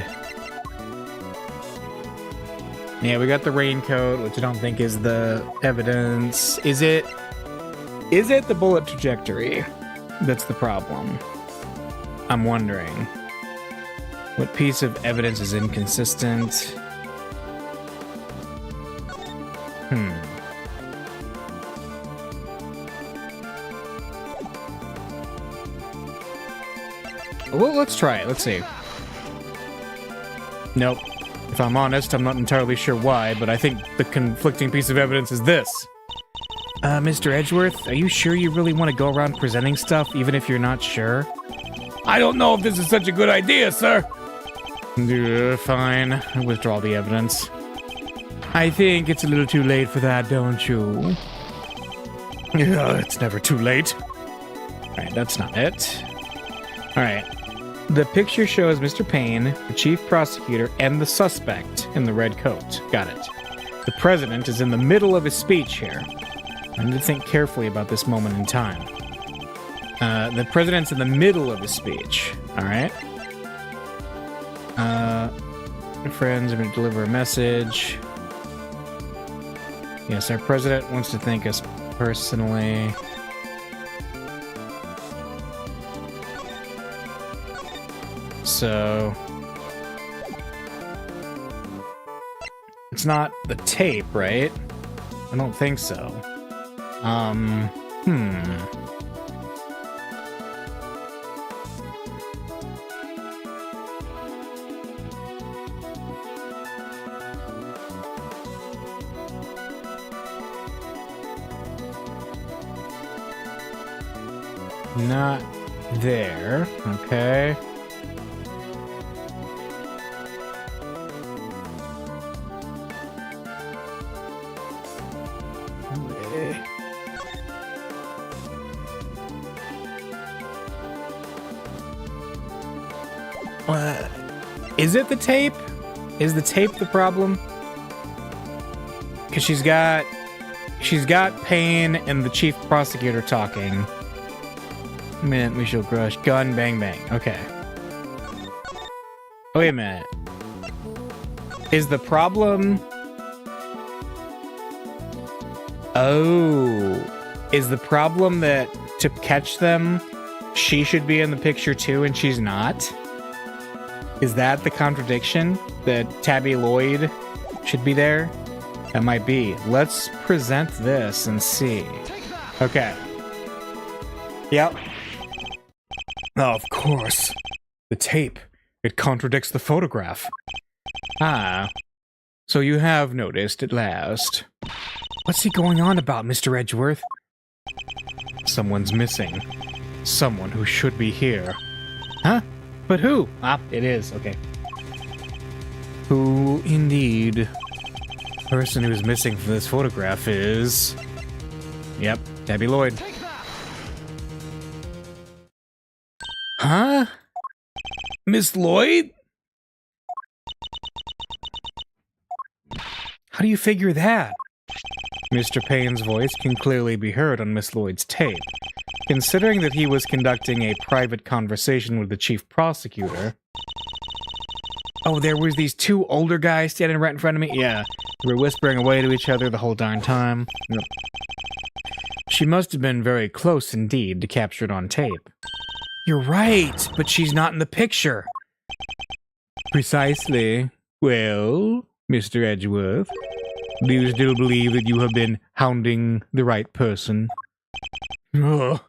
yeah, we got the raincoat, which I don't think is the evidence. Is it the bullet trajectory that's the problem? I'm wondering. What piece of evidence is inconsistent? Well, let's try it. Let's see. Nope. If I'm honest, I'm not entirely sure why, but I think the conflicting piece of evidence is this. Mr. Edgeworth, are you sure you really want to go around presenting stuff, even if you're not sure? I don't know if this is such a good idea, sir. Fine. I withdraw the evidence. I think it's a little too late for that, don't you? It's never too late. Alright, that's not it. Alright. The picture shows Mr. Payne, the chief prosecutor, and the suspect in the red coat. Got it. The president is in the middle of his speech here. I need to think carefully about this moment in time. The president's in the middle of his speech. Alright. Friends, I'm going to deliver a message. Yes, our president wants to thank us personally. So it's not the tape, right? I don't think so. Not there. Okay. Is it the tape? Is the tape the problem? Because she's got Payne and the chief prosecutor talking. Minute, we shall crush. Gun, bang, bang. Okay. Wait a minute. Is the problem... Oh. Is the problem that to catch them, she should be in the picture too and she's not? Is that the contradiction? That Tabby Lloyd should be there? That might be. Let's present this and see. Okay. Yep. Oh, of course. The tape. It contradicts the photograph. Ah. So you have noticed at last. What's he going on about, Mr. Edgeworth? Someone's missing. Someone who should be here. Huh? But who? Ah, it is. Okay. Who indeed? The person who's missing from this photograph is... Yep, Debbie Lloyd. Huh? Miss Lloyd? How do you figure that? Mr. Payne's voice can clearly be heard on Miss Lloyd's tape. Considering that he was conducting a private conversation with the chief prosecutor... Oh, there was these two older guys standing right in front of me? Yeah, they were whispering away to each other the whole darn time. Yep. She must have been very close indeed to capture it on tape. You're right, but she's not in the picture. Precisely. Well, Mr. Edgeworth, do you still believe that you have been hounding the right person? Ugh.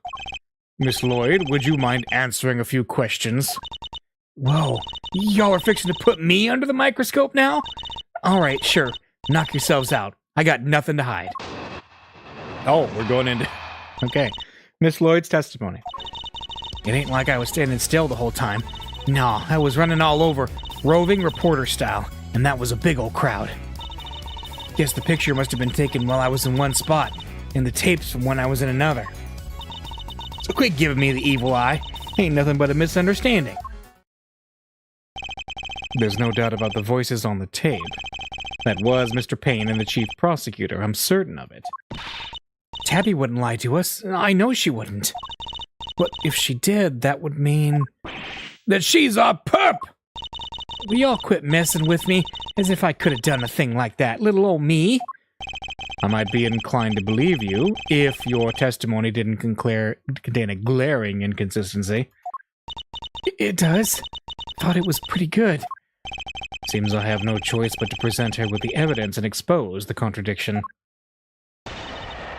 Miss Lloyd, would you mind answering a few questions? Whoa, y'all are fixing to put me under the microscope now? All right, sure. Knock yourselves out. I got nothing to hide. Oh, we're going into... Okay. Miss Lloyd's testimony. It ain't like I was standing still the whole time. No, I was running all over, roving reporter style, and that was a big old crowd. Guess the picture must have been taken while I was in one spot, and the tapes from when I was in another. So quit giving me the evil eye. Ain't nothing but a misunderstanding. There's no doubt about the voices on the tape. That was Mr. Payne and the chief prosecutor, I'm certain of it. Tabby wouldn't lie to us. I know she wouldn't. But if she did, that would mean that she's a perp! Will y'all quit messing with me, as if I could have done a thing like that, little old me? I might be inclined to believe you, if your testimony didn't contain a glaring inconsistency. It does. Thought it was pretty good. Seems I have no choice but to present her with the evidence and expose the contradiction.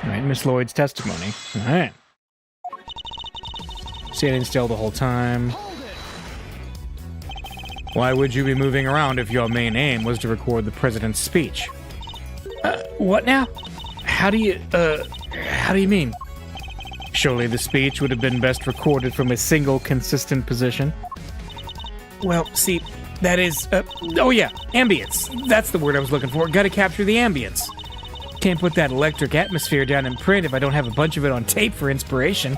Alright, Miss Lloyd's testimony. Alright. Standing still the whole time. Why would you be moving around if your main aim was to record the president's speech? What now? How do you mean? Surely the speech would have been best recorded from a single consistent position. Well, see, that is, oh yeah, ambience. That's the word I was looking for. Gotta capture the ambience. Can't put that electric atmosphere down in print if I don't have a bunch of it on tape for inspiration.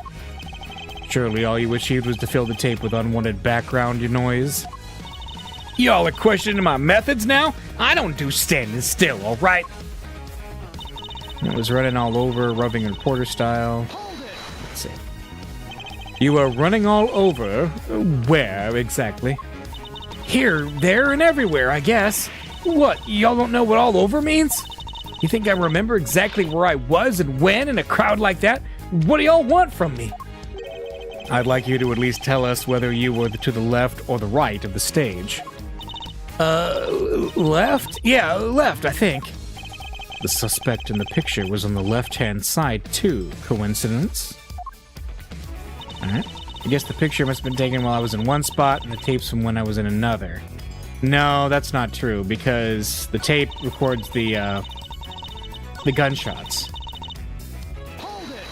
Surely all you achieved was to fill the tape with unwanted background noise. Y'all are questioning my methods now? I don't do standing still, alright? It was running all over, rubbing reporter style. Let's see. You were running all over? Where exactly? Here, there, and everywhere, I guess. What, y'all don't know what all over means? You think I remember exactly where I was and when in a crowd like that? What do y'all want from me? I'd like you to at least tell us whether you were to the left or the right of the stage. Left? Yeah, left, I think. The suspect in the picture was on the left-hand side, too. Coincidence? Alright. I guess the picture must have been taken while I was in one spot and the tapes from when I was in another. No, that's not true, because the tape records the gunshots.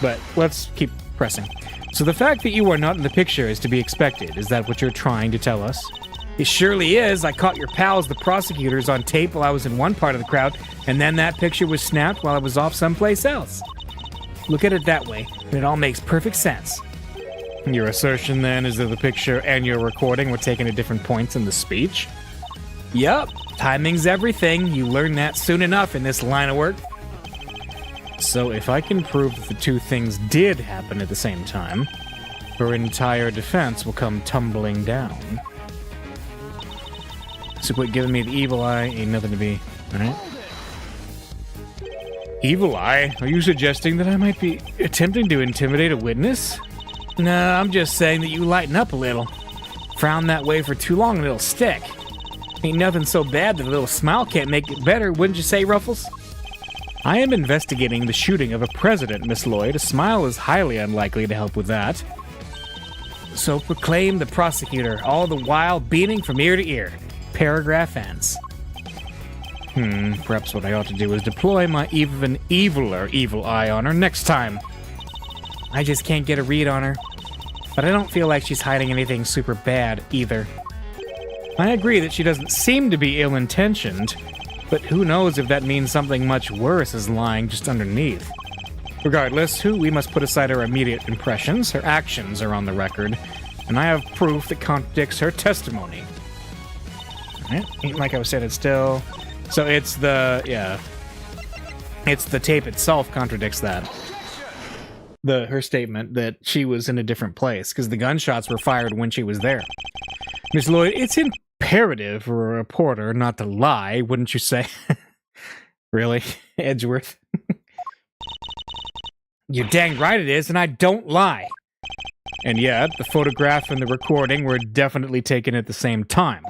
But let's keep pressing. So the fact that you are not in the picture is to be expected. Is that what you're trying to tell us? It surely is. I caught your pals, the prosecutors, on tape while I was in one part of the crowd, and then that picture was snapped while I was off someplace else. Look at it that way, and it all makes perfect sense. Your assertion, then, is that the picture and your recording were taken at different points in the speech? Yup. Timing's everything. You learn that soon enough in this line of work. So if I can prove that the two things did happen at the same time, her entire defense will come tumbling down. So quit giving me the evil eye, ain't nothing to be, alright? Evil eye? Are you suggesting that I might be attempting to intimidate a witness? No, I'm just saying that you lighten up a little. Frown that way for too long and it'll stick. Ain't nothing so bad that a little smile can't make it better, wouldn't you say, Ruffles? I am investigating the shooting of a president, Miss Lloyd. A smile is highly unlikely to help with that. So proclaim the prosecutor, all the while beaming from ear to ear. Paragraph ends. Perhaps what I ought to do is deploy my even eviler evil eye on her next time. I just can't get a read on her. But I don't feel like she's hiding anything super bad, either. I agree that she doesn't seem to be ill-intentioned, but who knows if that means something much worse is lying just underneath. Regardless, we must put aside her immediate impressions. Her actions are on the record, and I have proof that contradicts her testimony. Ain't like I was saying, it's still... So it's the... yeah. It's the tape itself contradicts that. Her statement that she was in a different place, because the gunshots were fired when she was there. Miss Lloyd, it's imperative for a reporter not to lie, wouldn't you say? Really? Edgeworth? You're dang right it is, and I don't lie. And yet, the photograph and the recording were definitely taken at the same time.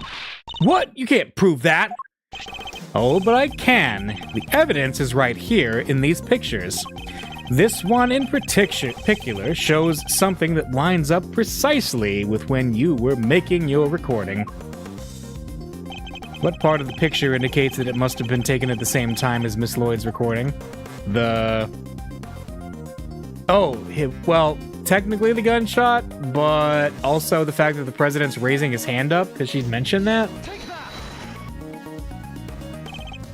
What? You can't prove that! Oh, but I can. The evidence is right here in these pictures. This one in particular shows something that lines up precisely with when you were making your recording. What part of the picture indicates that it must have been taken at the same time as Miss Lloyd's recording? Well, technically the gunshot, but also the fact that the president's raising his hand up, because she'd mentioned that.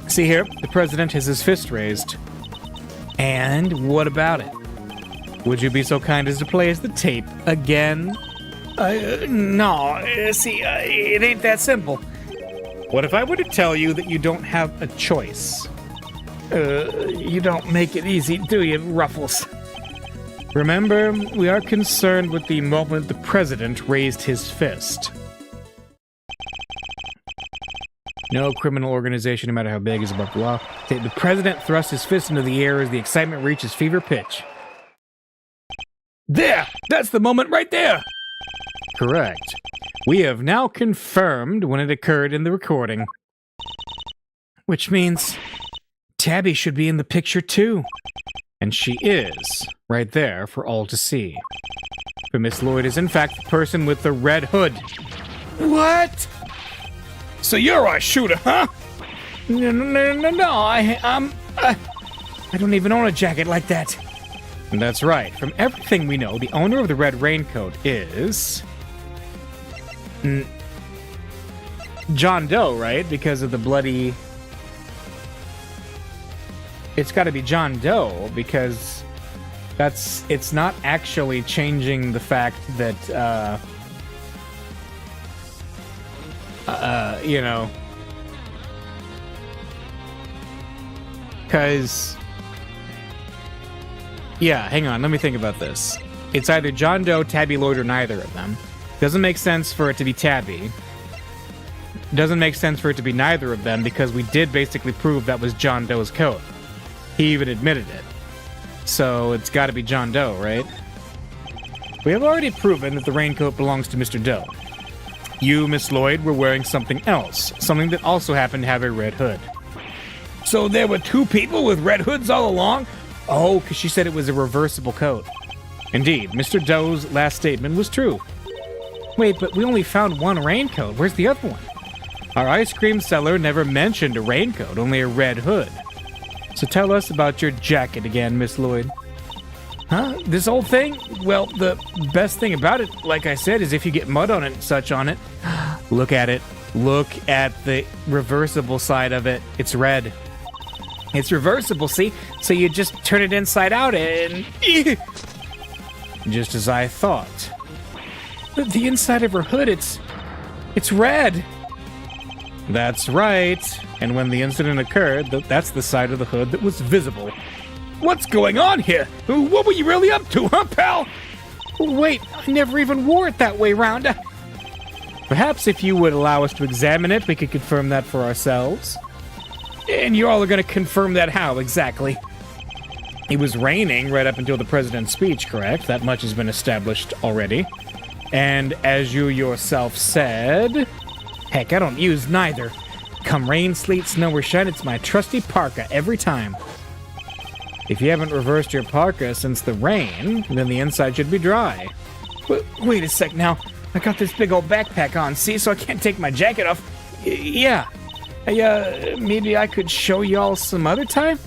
See here, the president has his fist raised. And what about it? Would you be so kind as to play us the tape again? No, it ain't that simple. What if I were to tell you that you don't have a choice? You don't make it easy, do you, Ruffles? Remember, we are concerned with the moment the president raised his fist. No criminal organization, no matter how big, is above the law. The president thrusts his fist into the air as the excitement reaches fever pitch. There! That's the moment right there! Correct. We have now confirmed when it occurred in the recording. Which means Tabby should be in the picture too. And she is, right there for all to see. But Miss Lloyd is in fact the person with the red hood. What? So you're a shooter, huh? No, I don't even own a jacket like that. And that's right. From everything we know, the owner of the red raincoat is... John Doe, right? Because of the bloody... It's gotta be John Doe, because it's not actually changing the fact that, you know, because, yeah, hang on, let me think about this. It's either John Doe, Tabby Lloyd, or neither of them. Doesn't make sense for it to be Tabby. Doesn't make sense for it to be neither of them, because we did basically prove that was John Doe's coat. He even admitted it. So it's gotta be John Doe, right? We have already proven that the raincoat belongs to Mr. Doe. You, Miss Lloyd, were wearing something else. Something that also happened to have a red hood. So there were two people with red hoods all along? Oh, because she said it was a reversible coat. Indeed, Mr. Doe's last statement was true. Wait, but we only found one raincoat. Where's the other one? Our ice cream seller never mentioned a raincoat, only a red hood. So tell us about your jacket again, Miss Lloyd. Huh? This whole thing? Well, the best thing about it, like I said, is if you get mud on it and such on it. Look at it. Look at the reversible side of it. It's red. It's reversible, see? So you just turn it inside out and... Just as I thought. But the inside of her hood, it's red. That's right. And when the incident occurred, that's the side of the hood that was visible. What's going on here? What were you really up to, huh, pal? Wait, I never even wore it that way round. Perhaps if you would allow us to examine it, we could confirm that for ourselves. And you all are going to confirm that how, exactly? It was raining right up until the president's speech, correct? That much has been established already. And as you yourself said... Heck, I don't use neither. Come rain, sleet, snow, or shine, it's my trusty parka every time. If you haven't reversed your parka since the rain, then the inside should be dry. Wait a sec now. I got this big old backpack on, see, so I can't take my jacket off. Yeah. Hey, maybe I could show y'all some other time?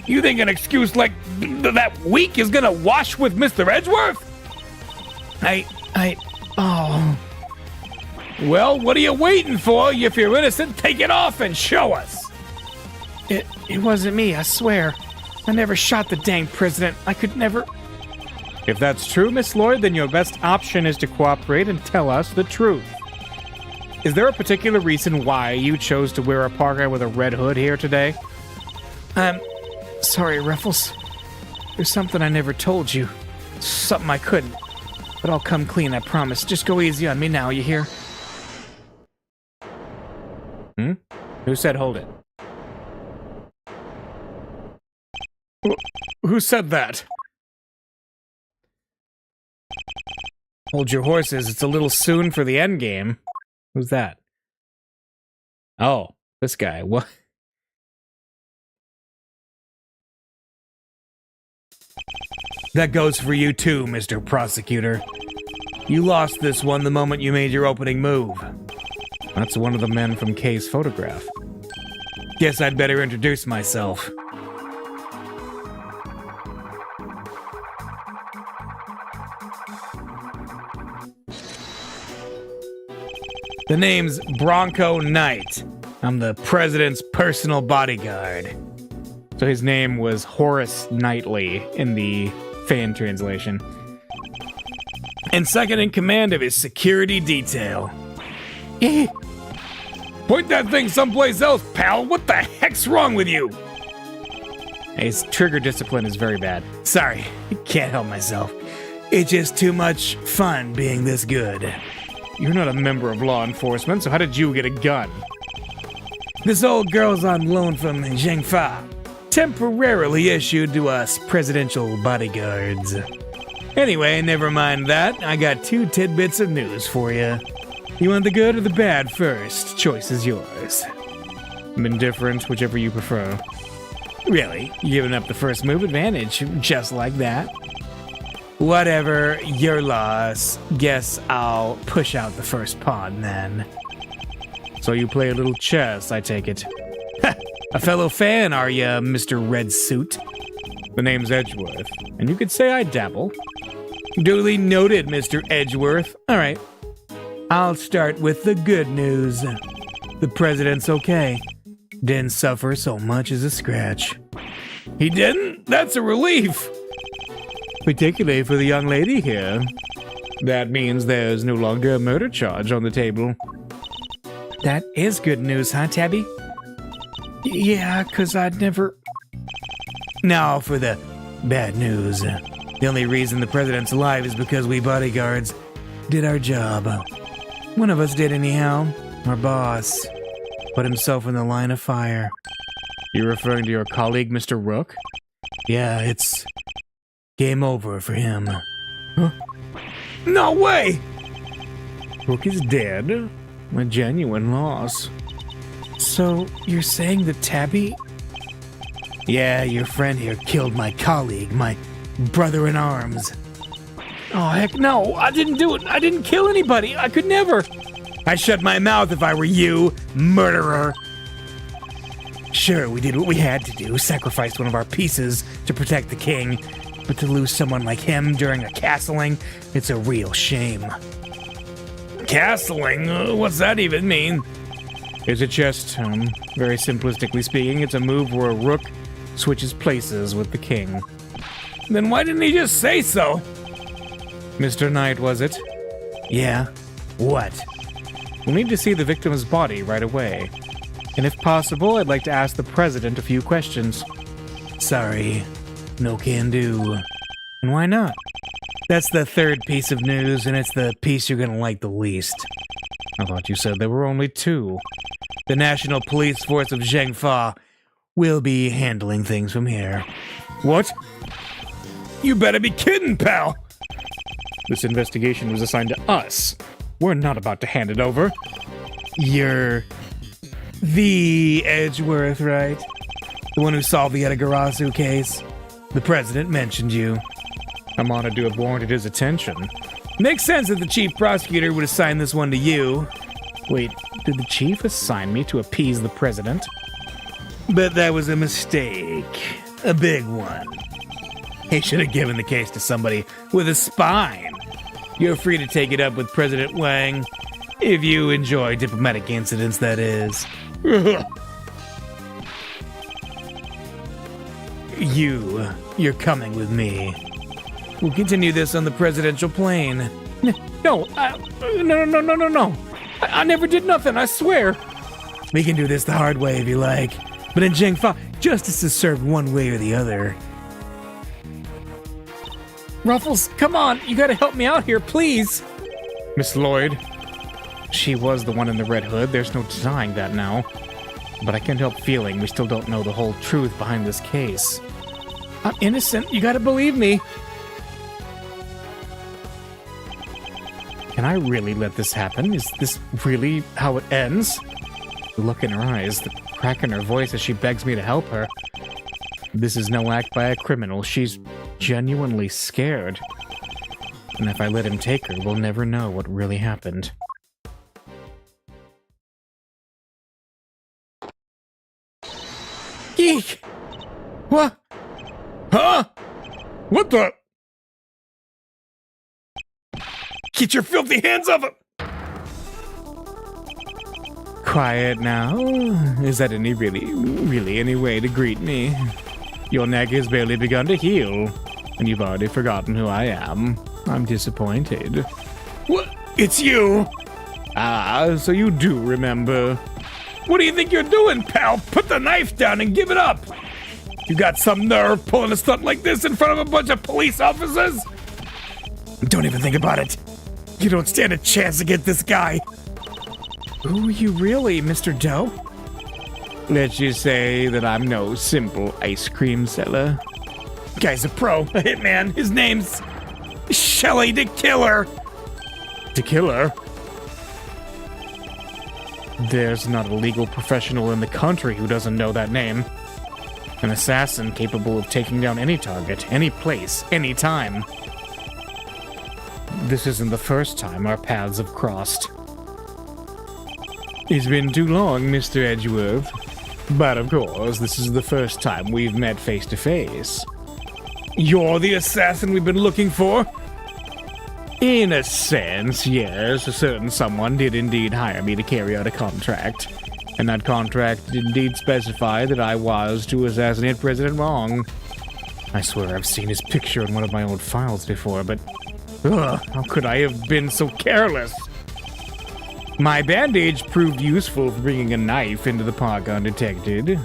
You think an excuse like that week is gonna wash with Mr. Edgeworth? Oh. Well, what are you waiting for? If you're innocent, take it off and show us. It wasn't me, I swear. I never shot the dang president. I could never... If that's true, Miss Lloyd, then your best option is to cooperate and tell us the truth. Is there a particular reason why you chose to wear a parka with a red hood here today? Sorry, Ruffles. There's something I never told you. Something I couldn't. But I'll come clean, I promise. Just go easy on me now, you hear? Who said hold it? Who said that? Hold your horses, it's a little soon for the end game. Who's that? Oh, this guy. What? That goes for you too, Mr. Prosecutor. You lost this one the moment you made your opening move. That's one of the men from Kay's photograph. Guess I'd better introduce myself. The name's Bronco Knight. I'm the president's personal bodyguard. So his name was Horace Knightley in the fan translation. And second in command of his security detail. Point that thing someplace else, pal. What the heck's wrong with you? His trigger discipline is very bad. Sorry, can't help myself. It's just too much fun being this good. You're not a member of law enforcement, so how did you get a gun? This old girl's on loan from Zhengfa, temporarily issued to us presidential bodyguards. Anyway, never mind that. I got 2 tidbits of news for you. You want the good or the bad first? Choice is yours. I'm indifferent, whichever you prefer. Really? You giving up the first move advantage, just like that? Whatever, your loss. Guess I'll push out the first pawn then. So you play a little chess, I take it. A fellow fan, are you, Mr. Red Suit? The name's Edgeworth, and you could say I dabble. Duly noted, Mr. Edgeworth. All right. I'll start with the good news. The president's okay. Didn't suffer so much as a scratch. He didn't? That's a relief. Particularly for the young lady here. That means there's no longer a murder charge on the table. That is good news, huh, Tabby? Yeah, 'cause I'd never... Now for the bad news. The only reason the president's alive is because we bodyguards did our job. One of us did anyhow. Our boss put himself in the line of fire. You're referring to your colleague, Mr. Rook? Yeah, it's game over for him. Huh? No way! Rook is dead. A genuine loss. So, you're saying that Tabby... Yeah, your friend here killed my colleague, my brother-in-arms. Oh, heck no, I didn't do it. I didn't kill anybody. I could never. I shut my mouth if I were you, murderer. Sure, we did what we had to do, sacrificed one of our pieces to protect the king. But to lose someone like him during a castling, it's a real shame. Castling? What's that even mean? It's a chess term. Very simplistically speaking, it's a move where a rook switches places with the king. Then why didn't he just say so? Mr. Knight, was it? Yeah. What? We'll need to see the victim's body right away. And if possible, I'd like to ask the president a few questions. Sorry. No can do. And why not? That's the third piece of news, and it's the piece you're gonna like the least. I thought you said there were only 2. The National Police Force of Zhengfa will be handling things from here. What? You better be kidding, pal! This investigation was assigned to us. We're not about to hand it over. You're the Edgeworth, right? The one who solved the Edagarasu case? The president mentioned you. I'm honored to have warranted his attention. Makes sense that the chief prosecutor would assign this one to you. Wait, did the chief assign me to appease the president? But that was a mistake. A big one. He should have given the case to somebody with a spine. You're free to take it up with President Wang. If you enjoy diplomatic incidents, that is. You're coming with me. We'll continue this on the presidential plane. No. I never did nothing, I swear. We can do this the hard way if you like. But in Jingfa, justice is served one way or the other. Ruffles, come on, you gotta help me out here, please. Miss Lloyd, she was the one in the red hood. There's no denying that now. But I can't help feeling we still don't know the whole truth behind this case. I'm innocent, you gotta believe me. Can I really let this happen? Is this really how it ends? The look in her eyes, the crack in her voice as she begs me to help her. This is no act by a criminal. She's genuinely scared. And if I let him take her, we'll never know what really happened. Eek! What? Huh? What the? Get your filthy hands off him! Quiet now. Is that really any way to greet me? Your neck has barely begun to heal, and you've already forgotten who I am. I'm disappointed. What? It's you! Ah, so you do remember. What do you think you're doing, pal? Put the knife down and give it up! You got some nerve pulling a stunt like this in front of a bunch of police officers? Don't even think about it. You don't stand a chance against this guy. Who are you really, Mr. Doe? Let's just say that I'm no simple ice cream seller. Guy's a pro, a hitman. His name's Shelly the Killer. The Killer? There's not a legal professional in the country who doesn't know that name. An assassin capable of taking down any target, any place, any time. This isn't the first time our paths have crossed. It's been too long, Mr. Edgeworth. But of course, this is the first time we've met face to face. You're the assassin we've been looking for? In a sense, yes. A certain someone did indeed hire me to carry out a contract. And that contract did indeed specify that I was to assassinate President Wong. I swear I've seen his picture in one of my old files before, but... how could I have been so careless? My bandage proved useful for bringing a knife into the park undetected.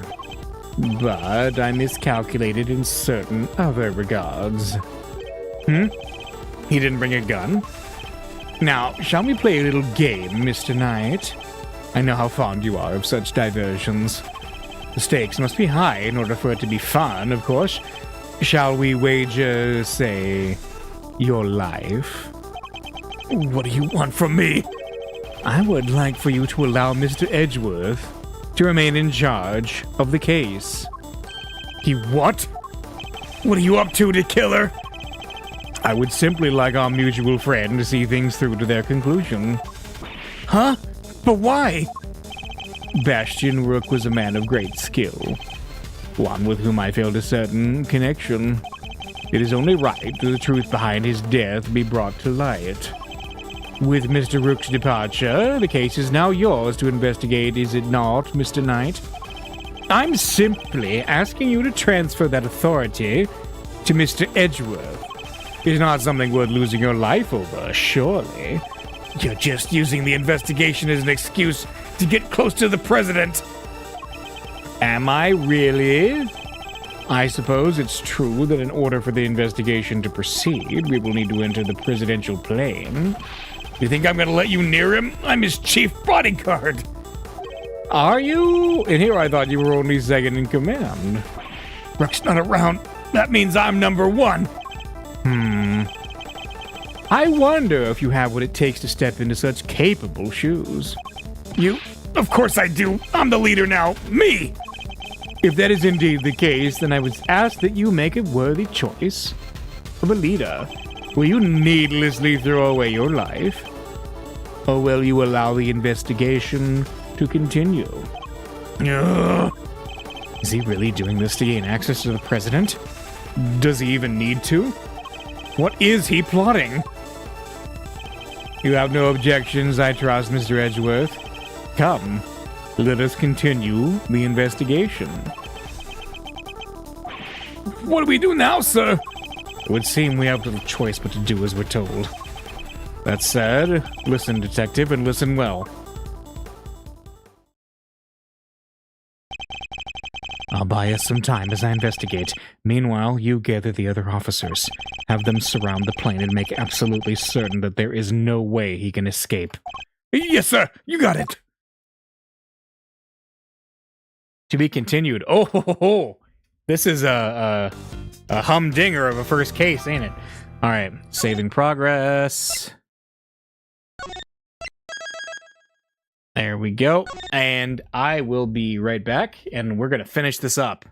But I miscalculated in certain other regards. He didn't bring a gun? Now, shall we play a little game, Mr. Knight? I know how fond you are of such diversions. The stakes must be high in order for it to be fun, of course. Shall we wager, say, your life? What do you want from me? I would like for you to allow Mr. Edgeworth to remain in charge of the case. He what? What are you up to, the killer? I would simply like our mutual friend to see things through to their conclusion. Huh? But why? Bastion Rook was a man of great skill, one with whom I felt a certain connection. It is only right that the truth behind his death be brought to light. With Mr. Rook's departure, the case is now yours to investigate, is it not, Mr. Knight? I'm simply asking you to transfer that authority to Mr. Edgeworth. It's not something worth losing your life over, surely. You're just using the investigation as an excuse to get close to the president. Am I really? I suppose it's true that in order for the investigation to proceed, we will need to enter the presidential plane. You think I'm gonna let you near him? I'm his chief bodyguard. Are you? And here I thought you were only second in command. Rook's not around. That means I'm number one. I wonder if you have what it takes to step into such capable shoes. You? Of course I do. I'm the leader now. Me! If that is indeed the case, then I would ask that you make a worthy choice of a leader. Will you needlessly throw away your life? Or will you allow the investigation to continue? Ugh. Is he really doing this to gain access to the president? Does he even need to? What is he plotting? You have no objections, I trust, Mr. Edgeworth. Come, let us continue the investigation. What do we do now, sir? It would seem we have little choice but to do as we're told. That said, listen, detective, and listen well. I'll buy us some time as I investigate. Meanwhile, you gather the other officers. Have them surround the plane and make absolutely certain that there is no way he can escape. Yes, sir. You got it. To be continued. Oh, ho, ho, ho. This is a humdinger of a first case, ain't it? All right, saving progress. There we go. And I will be right back, and we're going to finish this up.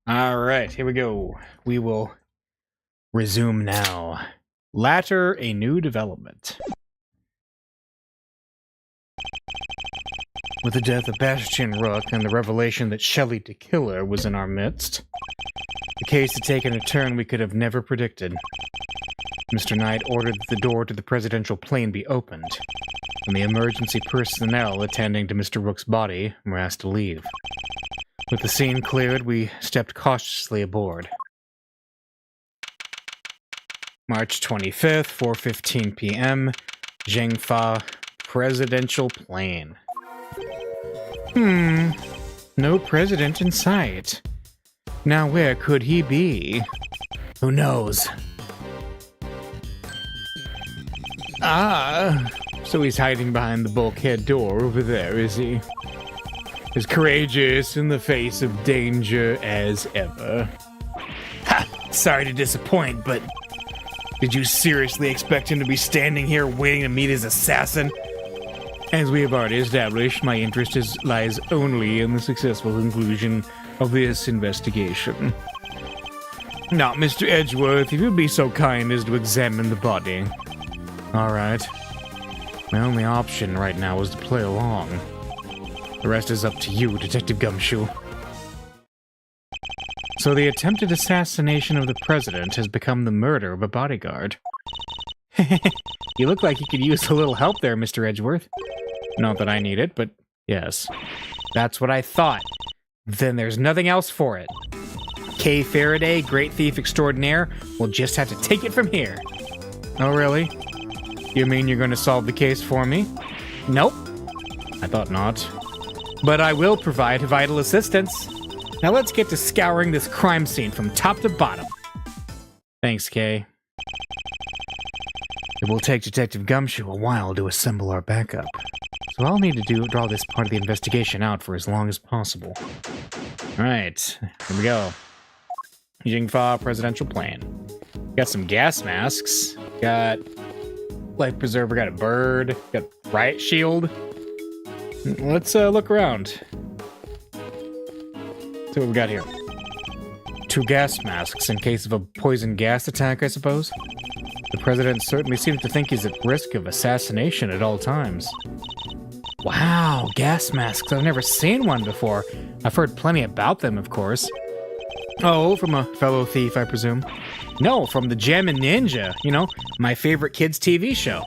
All right, here we go. We will resume now. Latter, a new development. With the death of Bastian Rook and the revelation that Shelley the Killer was in our midst, the case had taken a turn we could have never predicted. Mr. Knight ordered that the door to the presidential plane be opened, and the emergency personnel attending to Mr. Rook's body were asked to leave. With the scene cleared, we stepped cautiously aboard. March 25th, 4:15 p.m., Zhengfa presidential plane. No president in sight. Now where could he be? Who knows? Ah, so he's hiding behind the bulkhead door over there, is he? As courageous in the face of danger as ever. Ha! Sorry to disappoint, but did you seriously expect him to be standing here waiting to meet his assassin? As we have already established, my interest lies only in the successful conclusion of this investigation. Now, Mr. Edgeworth, if you'd be so kind as to examine the body. Alright. My only option right now is to play along. The rest is up to you, Detective Gumshoe. So the attempted assassination of the president has become the murder of a bodyguard. You look like you could use a little help there, Mr. Edgeworth. Not that I need it, but yes. That's what I thought. Then there's nothing else for it. Kay Faraday, Great Thief Extraordinaire, will just have to take it from here. Oh, really? You mean you're going to solve the case for me? Nope. I thought not. But I will provide vital assistance. Now let's get to scouring this crime scene from top to bottom. Thanks, Kay. It will take Detective Gumshoe a while to assemble our backup. So all I'll need to draw this part of the investigation out for as long as possible. Alright, here we go. Jingfa presidential plane. Got some gas masks. Got life preserver. Got a bird. Got riot shield. Let's look around. See what we got here. 2 gas masks in case of a poison gas attack, I suppose. The president certainly seems to think he's at risk of assassination at all times. Wow, gas masks. I've never seen one before. I've heard plenty about them, of course. Oh, from a fellow thief, I presume? No, from the Jammin' Ninja, you know, my favorite kids' TV show.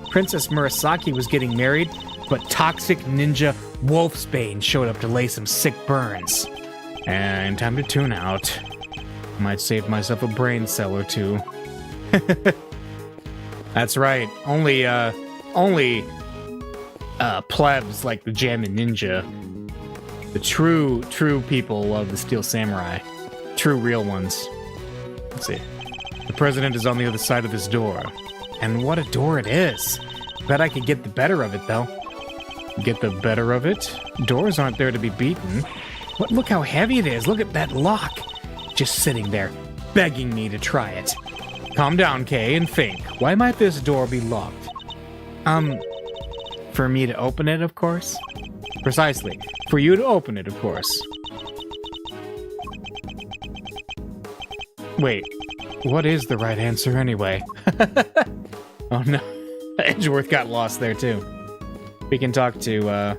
Princess Murasaki was getting married, but toxic ninja Wolfsbane showed up to lay some sick burns. And time to tune out. Might save myself a brain cell or two. That's right. Only plebs like the Jammin' Ninja. The true people of the Steel Samurai. True real ones. Let's see. The president is on the other side of this door. And what a door it is. Bet I could get the better of it, though. Get the better of it? Doors aren't there to be beaten. But look how heavy it is. Look at that lock. Just sitting there, begging me to try it. Calm down, Kay, and think. Why might this door be locked? For me to open it, of course? Precisely. For you to open it, of course. Wait, what is the right answer anyway? Oh no, Edgeworth got lost there too. We can talk to,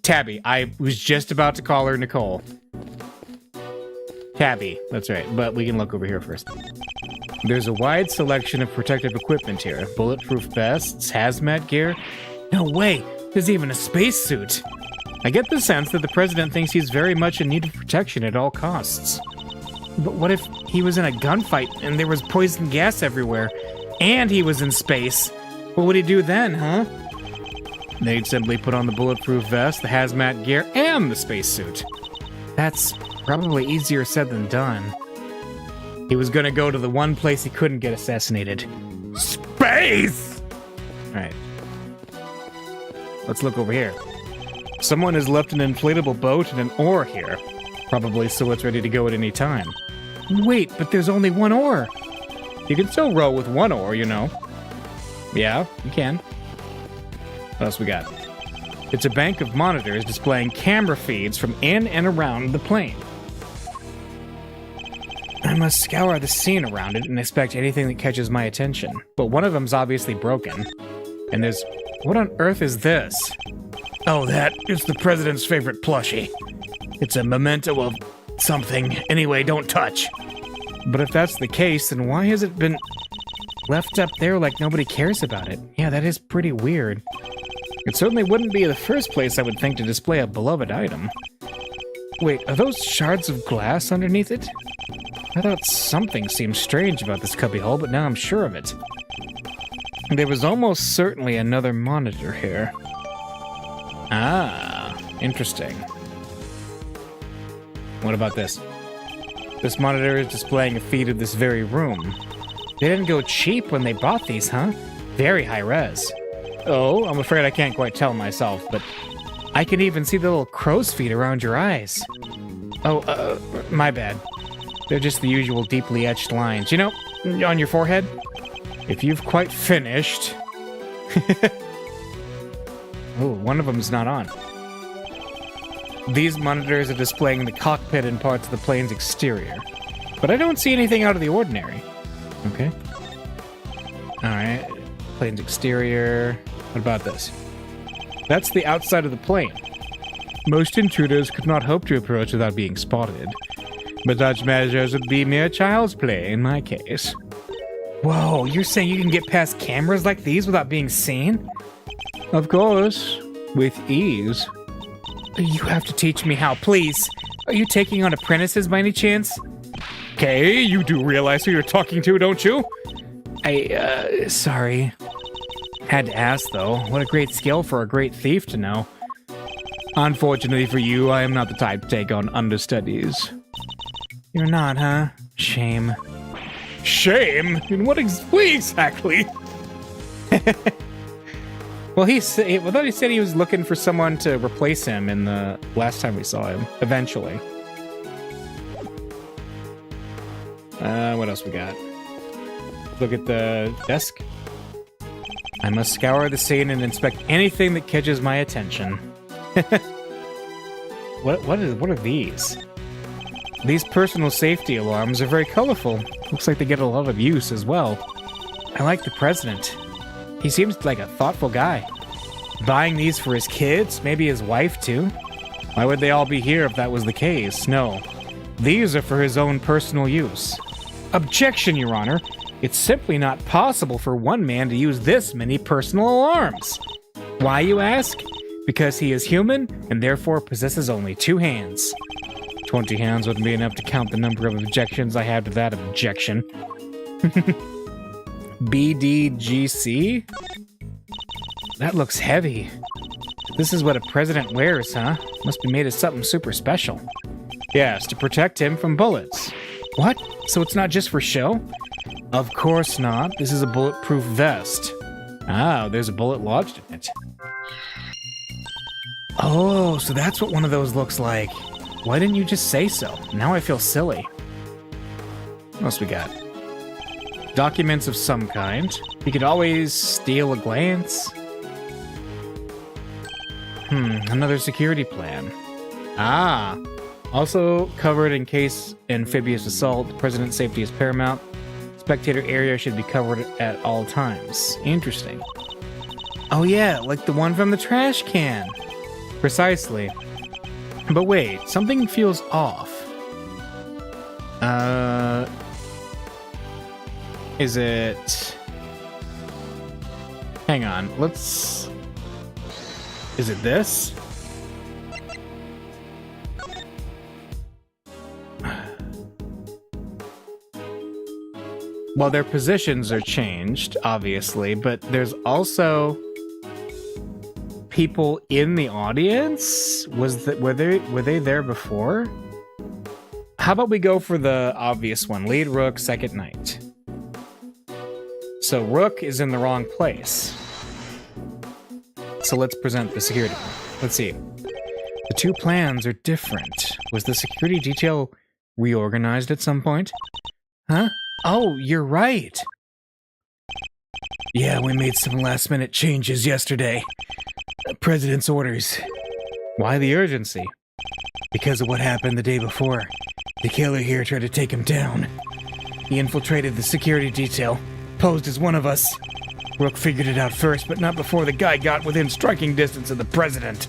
Tabby. I was just about to call her Nicole. Tabby, that's right, but we can look over here first. There's a wide selection of protective equipment here. Bulletproof vests, hazmat gear. No way, there's even a spacesuit. I get the sense that the president thinks he's very much in need of protection at all costs. But what if he was in a gunfight and there was poison gas everywhere, and he was in space? What would he do then, huh? They'd simply put on the bulletproof vest, the hazmat gear, and the spacesuit. That's probably easier said than done. He was gonna go to the one place he couldn't get assassinated. Space! Alright. Let's look over here. Someone has left an inflatable boat and an oar here. Probably so it's ready to go at any time. Wait, but there's only one oar. You can still row with one oar, you know. Yeah, you can. What else we got? It's a bank of monitors displaying camera feeds from in and around the plane. I must scour the scene around it and expect anything that catches my attention. But one of them's obviously broken. And there's... What on earth is this? Oh, that is the president's favorite plushie. It's a memento of something. Anyway, don't touch. But if that's the case, then why has it been left up there like nobody cares about it? Yeah, that is pretty weird. It certainly wouldn't be the first place I would think to display a beloved item. Wait, are those shards of glass underneath it? I thought something seemed strange about this cubbyhole, but now I'm sure of it. There was almost certainly another monitor here. Ah, interesting. What about this? This monitor is displaying a feed of this very room. They didn't go cheap when they bought these, huh? Very high res. Oh, I'm afraid I can't quite tell myself, but I can even see the little crow's feet around your eyes. Oh, my bad. They're just the usual deeply etched lines. You know, on your forehead? If you've quite finished... Oh, one of them's not on. These monitors are displaying the cockpit and parts of the plane's exterior. But I don't see anything out of the ordinary. Okay. Alright. Plane's exterior. What about this? That's the outside of the plane. Most intruders could not hope to approach without being spotted. But such measures would be mere child's play in my case. Whoa, you're saying you can get past cameras like these without being seen? Of course. With ease. You have to teach me how, please. Are you taking on apprentices by any chance? Okay, you do realize who you're talking to, don't you? Sorry. Had to ask, though. What a great skill for a great thief to know. Unfortunately for you, I am not the type to take on understudies. You're not, huh? Shame. Shame? In what exactly? Well, I thought he said he was looking for someone to replace him in the last time we saw him. Eventually. What else we got? Look at the desk. I must scour the scene and inspect anything that catches my attention. What are these? These personal safety alarms are very colorful. Looks like they get a lot of use as well. I like the president. He seems like a thoughtful guy. Buying these for his kids, maybe his wife too? Why would they all be here if that was the case? No. These are for his own personal use. Objection, Your Honor. It's simply not possible for one man to use this many personal alarms. Why, you ask? Because he is human and therefore possesses only 2 hands. 20 hands wouldn't be enough to count the number of objections I have to that objection. BDGC? That looks heavy. This is what a president wears, huh? Must be made of something super special. Yes, to protect him from bullets. What? So it's not just for show? Of course not. This is a bulletproof vest. Ah, there's a bullet lodged in it. Oh, so that's what one of those looks like. Why didn't you just say so? Now I feel silly. What else we got? Documents of some kind. You could always steal a glance. Another security plan. Ah, also covered in case amphibious assault. President's safety is paramount. Spectator area should be covered at all times. Interesting. Oh yeah, like the one from the trash can. Precisely. But wait, something feels off. Is it... Hang on, let's... Is it this? Well, their positions are changed, obviously, but there's also people in the audience. Were they there before? How about we go for the obvious one? Lead Rook, second knight. So Rook is in the wrong place. So let's present the security plan. Let's see. The 2 plans are different. Was the security detail reorganized at some point? Huh? Oh, you're right. Yeah, we made some last-minute changes yesterday. President's orders. Why the urgency? Because of what happened the day before. The killer here tried to take him down. He infiltrated the security detail, posed as one of us. Rook figured it out first, but not before the guy got within striking distance of the president.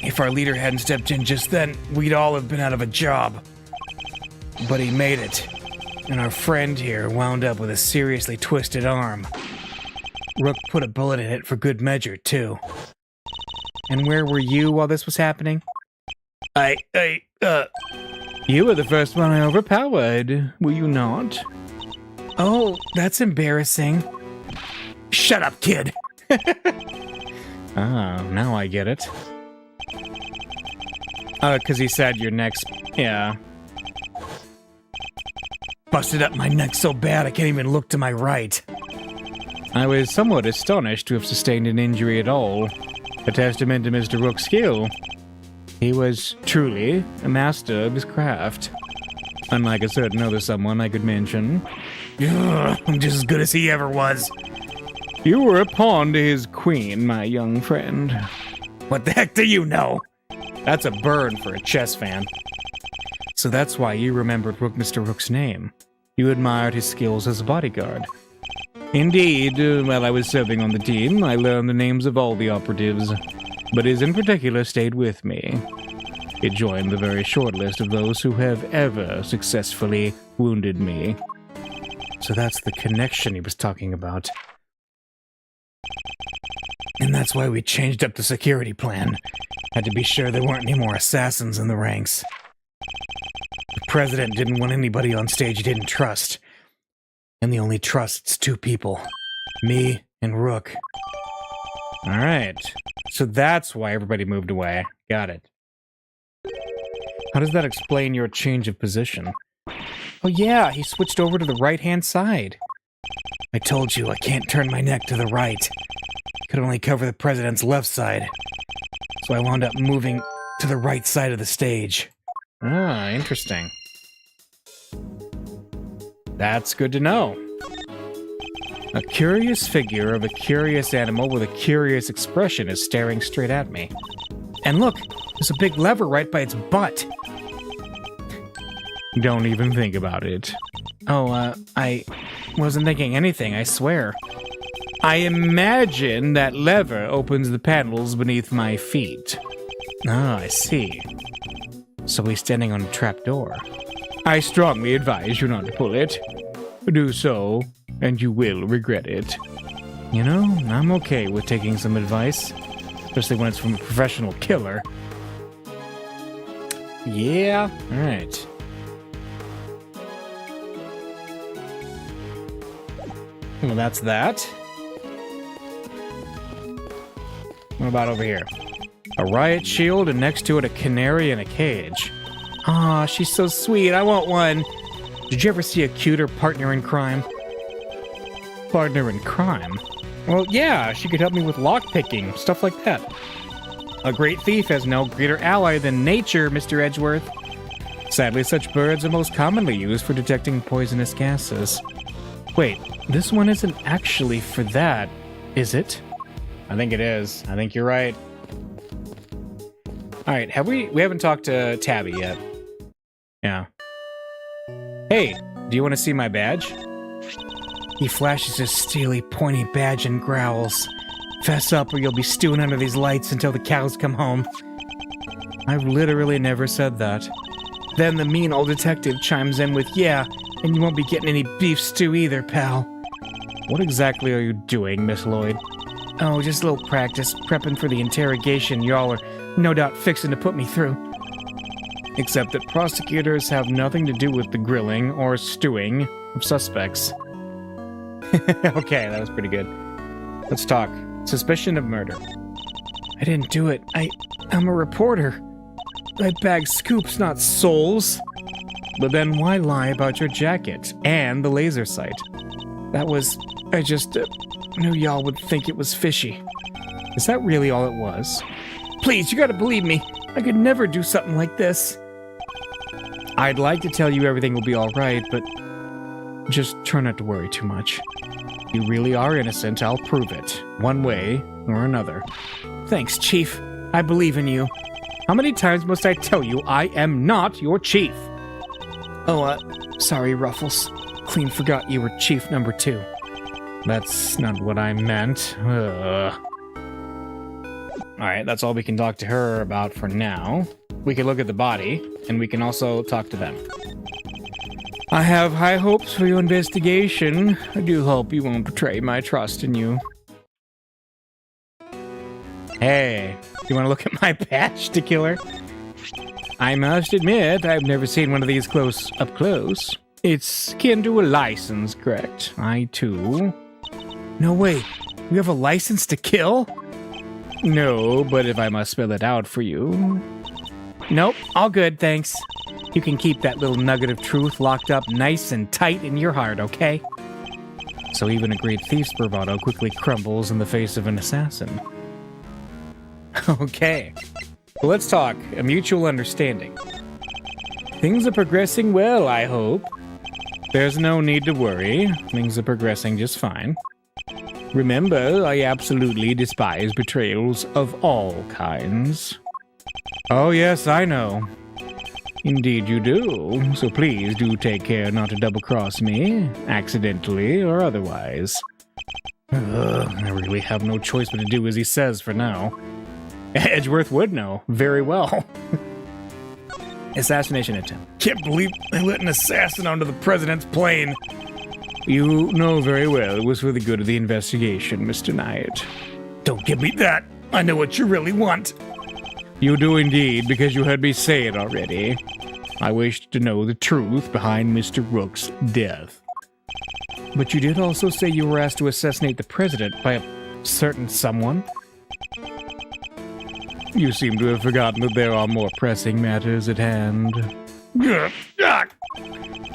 If our leader hadn't stepped in just then, we'd all have been out of a job. But he made it. And our friend here wound up with a seriously twisted arm. Rook put a bullet in it for good measure, too. And where were you while this was happening? You were the first one I overpowered, were you not? Oh, that's embarrassing. Shut up, kid! Ah, now I get it. Because he said your next... Yeah. Busted up my neck so bad I can't even look to my right. I was somewhat astonished to have sustained an injury at all. A testament to Mr. Rook's skill. He was truly a master of his craft. Unlike a certain other someone I could mention. Ugh, I'm just as good as he ever was. You were a pawn to his queen, my young friend. What the heck do you know? That's a burn for a chess fan. So that's why you remembered Mr. Rook's name. You admired his skills as a bodyguard. Indeed, while I was serving on the team, I learned the names of all the operatives, but his in particular stayed with me. It joined the very short list of those who have ever successfully wounded me. So that's the connection he was talking about. And that's why we changed up the security plan. Had to be sure there weren't any more assassins in the ranks. The president didn't want anybody on stage he didn't trust. And he only trusts 2 people. Me and Rook. Alright. So that's why everybody moved away. Got it. How does that explain your change of position? Oh yeah, he switched over to the right-hand side. I told you, I can't turn my neck to the right. Could only cover the president's left side. So I wound up moving to the right side of the stage. Ah, interesting. That's good to know. A curious figure of a curious animal with a curious expression is staring straight at me. And look, there's a big lever right by its butt. Don't even think about it. Oh, I wasn't thinking anything, I swear. I imagine that lever opens the panels beneath my feet. Ah, I see. So he's standing on a trapdoor. I strongly advise you not to pull it. Do so, and you will regret it. You know, I'm okay with taking some advice, especially when it's from a professional killer. Yeah, alright. Well, that's that. What about over here? A riot shield, and next to it a canary in a cage. Ah, she's so sweet. I want one. Did you ever see a cuter partner in crime? Partner in crime? Well, yeah, she could help me with lockpicking, stuff like that. A great thief has no greater ally than nature, Mr. Edgeworth. Sadly, such birds are most commonly used for detecting poisonous gases. Wait, this one isn't actually for that, is it? I think it is. I think you're right. Alright, we haven't talked to Tabby yet. Yeah. Hey, do you want to see my badge? He flashes his steely, pointy badge and growls. Fess up or you'll be stewing under these lights until the cows come home. I've literally never said that. Then the mean old detective chimes in with, yeah, and you won't be getting any beef stew either, pal. What exactly are you doing, Miss Lloyd? Oh, just a little practice, prepping for the interrogation y'all are no doubt fixing to put me through. Except that prosecutors have nothing to do with the grilling or stewing of suspects. Okay, that was pretty good. Let's talk. Suspicion of murder. I didn't do it. I'm a reporter. I bag scoops, not souls. But then why lie about your jacket and the laser sight? I just knew y'all would think it was fishy. Is that really all it was? Please, you gotta believe me. I could never do something like this. I'd like to tell you everything will be alright, but just try not to worry too much. If you really are innocent, I'll prove it, one way or another. Thanks, Chief. I believe in you. How many times must I tell you I am not your chief? Oh, sorry, Ruffles. Clean forgot you were Chief number 2. That's not what I meant. Alright, that's all we can talk to her about for now. We can look at the body, and we can also talk to them. I have high hopes for your investigation. I do hope you won't betray my trust in you. Hey, you want to look at my badge to kill her? I must admit, I've never seen one of these up close. It's akin to a license, correct? I, too. No way. You have a license to kill? No, but if I must spell it out for you... Nope, all good, thanks. You can keep that little nugget of truth locked up nice and tight in your heart, okay? So even a great thief's bravado quickly crumbles in the face of an assassin. Okay. Well, let's talk. A mutual understanding. Things are progressing well, I hope. There's no need to worry. Things are progressing just fine. Remember, I absolutely despise betrayals of all kinds. Oh yes, I know. Indeed you do, so please do take care not to double-cross me, accidentally or otherwise. I really have no choice but to do as he says for now. Edgeworth would know very well. Assassination attempt. Can't believe they let an assassin onto the president's plane. You know very well it was for the good of the investigation, Mr. Knight. Don't give me that. I know what you really want. You do indeed, because you heard me say it already. I wish to know the truth behind Mr. Rook's death. But you did also say you were asked to assassinate the president by a certain someone? You seem to have forgotten that there are more pressing matters at hand.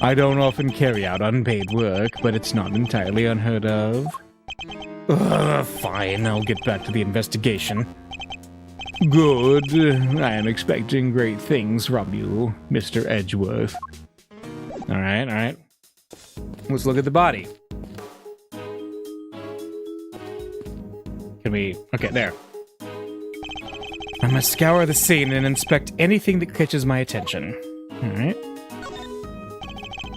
I don't often carry out unpaid work, but it's not entirely unheard of. Fine, I'll get back to the investigation. Good. I am expecting great things from you, Mr. Edgeworth. Alright. Let's look at the body. Can we... Okay, there. I must scour the scene and inspect anything that catches my attention. Alright.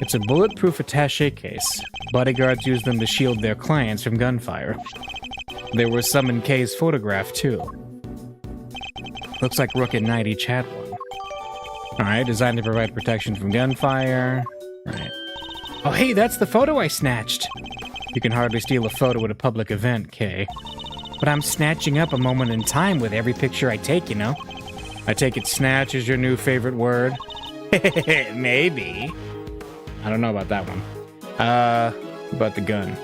It's a bulletproof attaché case. Bodyguards use them to shield their clients from gunfire. There were some in Kay's photograph, too. Looks like Rook and Knight each had one. Alright, designed to provide protection from gunfire. Right. Oh, hey, that's the photo I snatched! You can hardly steal a photo at a public event, Kay. But I'm snatching up a moment in time with every picture I take, you know? I take it snatch is your new favorite word? Maybe. I don't know about that one. About the gun.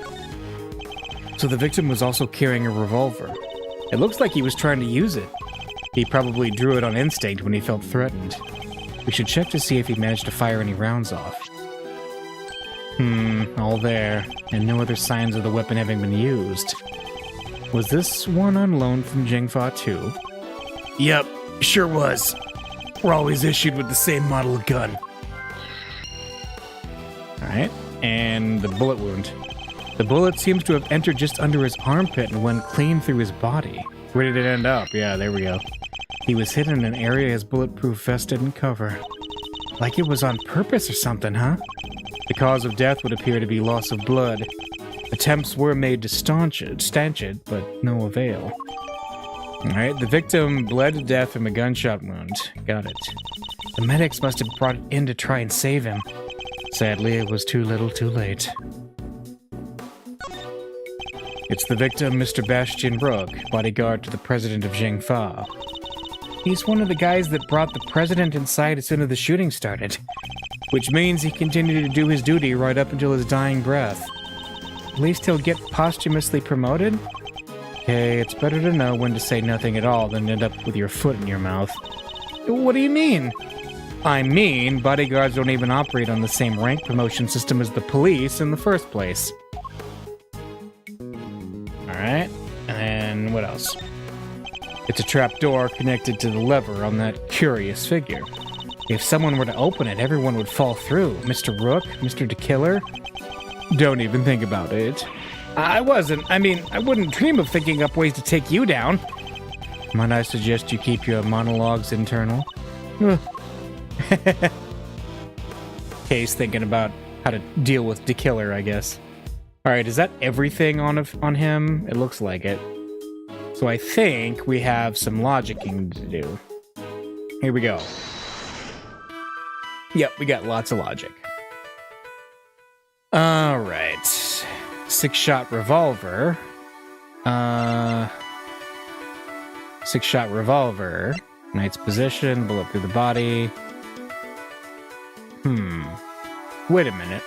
So the victim was also carrying a revolver. It looks like he was trying to use it. He probably drew it on instinct when he felt threatened. We should check to see if he managed to fire any rounds off. All there, and no other signs of the weapon having been used. Was this one on loan from Jingfa too? Yep, sure was. We're always issued with the same model of gun. Alright, and the bullet wound. The bullet seems to have entered just under his armpit and went clean through his body. Where did it end up? Yeah, there we go. He was hit in an area his bulletproof vest didn't cover. Like it was on purpose or something, huh? The cause of death would appear to be loss of blood. Attempts were made to stanch it, but no avail. Alright, the victim bled to death from a gunshot wound. Got it. The medics must have brought it in to try and save him. Sadly, it was too little too late. It's the victim, Mr. Bastian Rook, bodyguard to the president of Jingfa. He's one of the guys that brought the president inside as soon as the shooting started. Which means he continued to do his duty right up until his dying breath. At least he'll get posthumously promoted? Okay, it's better to know when to say nothing at all than end up with your foot in your mouth. What do you mean? I mean, bodyguards don't even operate on the same rank promotion system as the police in the first place. Alright, and what else? It's a trapdoor connected to the lever on that curious figure. If someone were to open it, everyone would fall through. Mr. Rook, Mr. DeKiller. Don't even think about it. I wouldn't dream of thinking up ways to take you down. Might I suggest you keep your monologues internal? Kay's thinking about how to deal with DeKiller, I guess. Alright, is that everything on him? It looks like it. So I think we have some logicking to do. Here we go. Yep, we got lots of logic. Alright. 6-shot revolver. 6-shot revolver. Knight's position, bullet through the body. Wait a minute.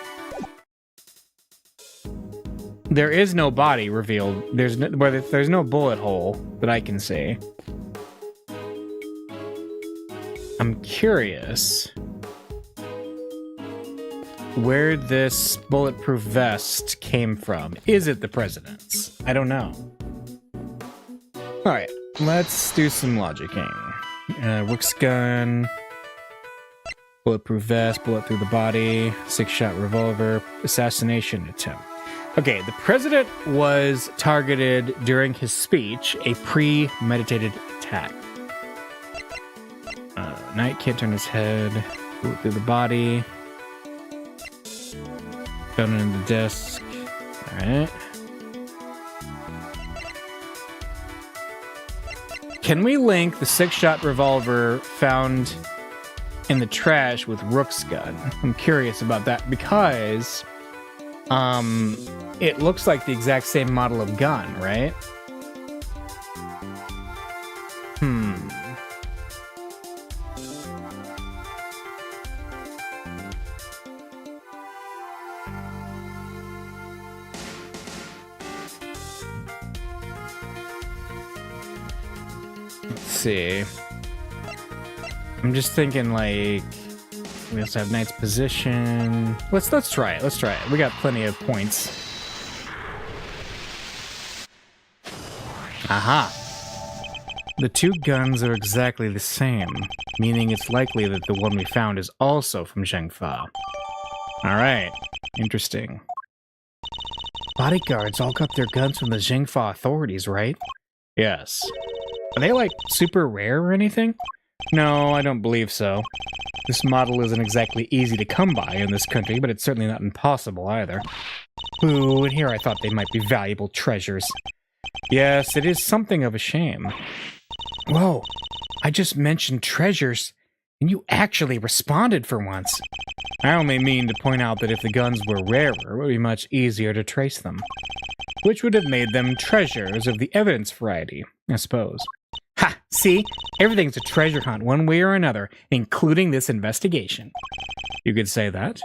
There is no body revealed. There's no bullet hole that I can see. I'm curious where this bulletproof vest came from. Is it the president's? I don't know. Alright, let's do some logicking. Rook's gun, bulletproof vest, bullet through the body, 6-shot revolver, assassination attempt. Okay, the president was targeted during his speech, a premeditated attack. Knight can't turn his head, bullet through the body. Found it in the desk. Alright. Can we link the 6-shot revolver found in the trash with Rook's gun? I'm curious about that because it looks like the exact same model of gun, right? Let's see. I'm just thinking like we also have Knight's position. Let's try it. Let's try it. We got plenty of points. Aha. The two guns are exactly the same, meaning it's likely that the one we found is also from Zhengfa. All right. Interesting. Bodyguards all got their guns from the Jingfa authorities, right? Yes. Are they, like, super rare or anything? No, I don't believe so. This model isn't exactly easy to come by in this country, but it's certainly not impossible either. Ooh, and here I thought they might be valuable treasures. Yes, it is something of a shame. Whoa, I just mentioned treasures, and you actually responded for once. I only mean to point out that if the guns were rarer, it would be much easier to trace them. Which would have made them treasures of the evidence variety, I suppose. Ha! See? Everything's a treasure hunt one way or another, including this investigation. You could say that.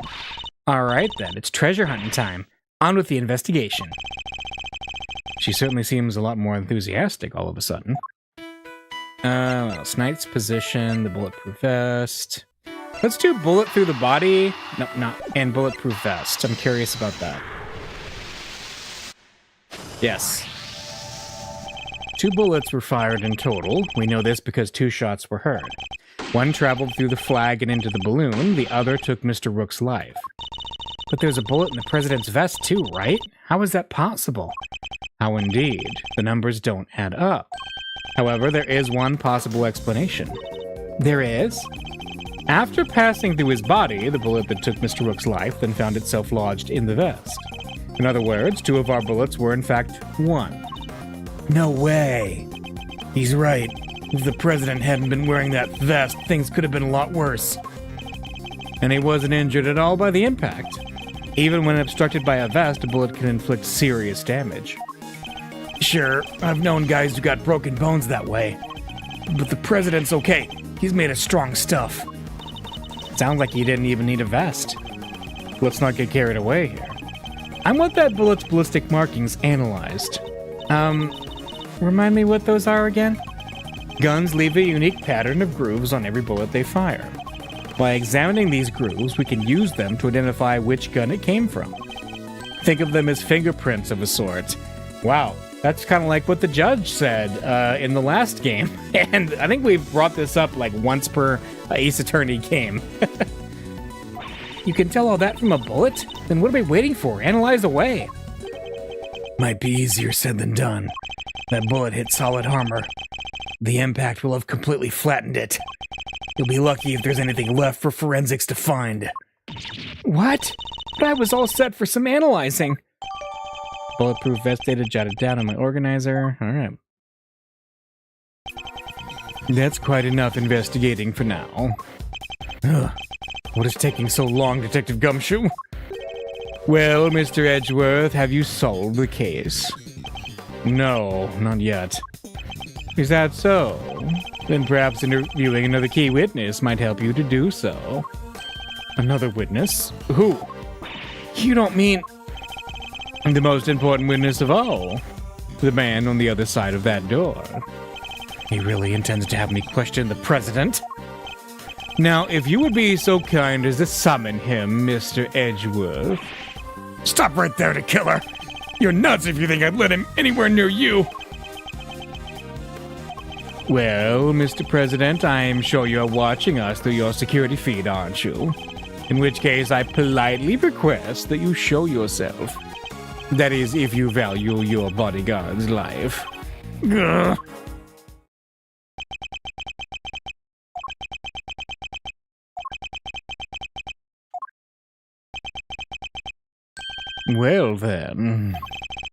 Alright then, it's treasure hunting time. On with the investigation. She certainly seems a lot more enthusiastic all of a sudden. What else? Knight's position, the bulletproof vest. Let's do bullet through the body. No, not. And bulletproof vest. I'm curious about that. Yes. 2 bullets were fired in total. We know this because 2 shots were heard. One traveled through the flag and into the balloon. The other took Mr. Rook's life. But there's a bullet in the president's vest too, right? How is that possible? How indeed. The numbers don't add up. However, there is one possible explanation. There is? After passing through his body, the bullet that took Mr. Rook's life then found itself lodged in the vest. In other words, 2 of our bullets were in fact 1. No way. He's right. If the president hadn't been wearing that vest, things could have been a lot worse. And he wasn't injured at all by the impact. Even when obstructed by a vest, a bullet can inflict serious damage. Sure, I've known guys who got broken bones that way. But the president's okay. He's made of strong stuff. Sounds like he didn't even need a vest. Let's not get carried away here. I want that bullet's ballistic markings analyzed. Remind me what those are again? Guns leave a unique pattern of grooves on every bullet they fire. By examining these grooves, we can use them to identify which gun it came from. Think of them as fingerprints of a sort. Wow, that's kind of like what the judge said in the last game. And I think we've brought this up like once per Ace Attorney game. You can tell all that from a bullet? Then what are we waiting for? Analyze away. Might be easier said than done. That bullet hit solid armor. The impact will have completely flattened it. You'll be lucky if there's anything left for forensics to find. What? But I was all set for some analyzing. Bulletproof vest data jotted down on my organizer. All right. That's quite enough investigating for now. Ugh. What is taking so long, Detective Gumshoe? Well, Mr. Edgeworth, have you solved the case? No, not yet. Is that so? Then perhaps interviewing another key witness might help you to do so. Another witness? Who? You don't mean... The most important witness of all. The man on the other side of that door. He really intends to have me question the president? Now, if you would be so kind as to summon him, Mr. Edgeworth. Stop right there, the killer! You're nuts if you think I'd let him anywhere near you! Well, Mr. President, I'm sure you're watching us through your security feed, aren't you? In which case, I politely request that you show yourself. That is, if you value your bodyguard's life. Gah. Well then,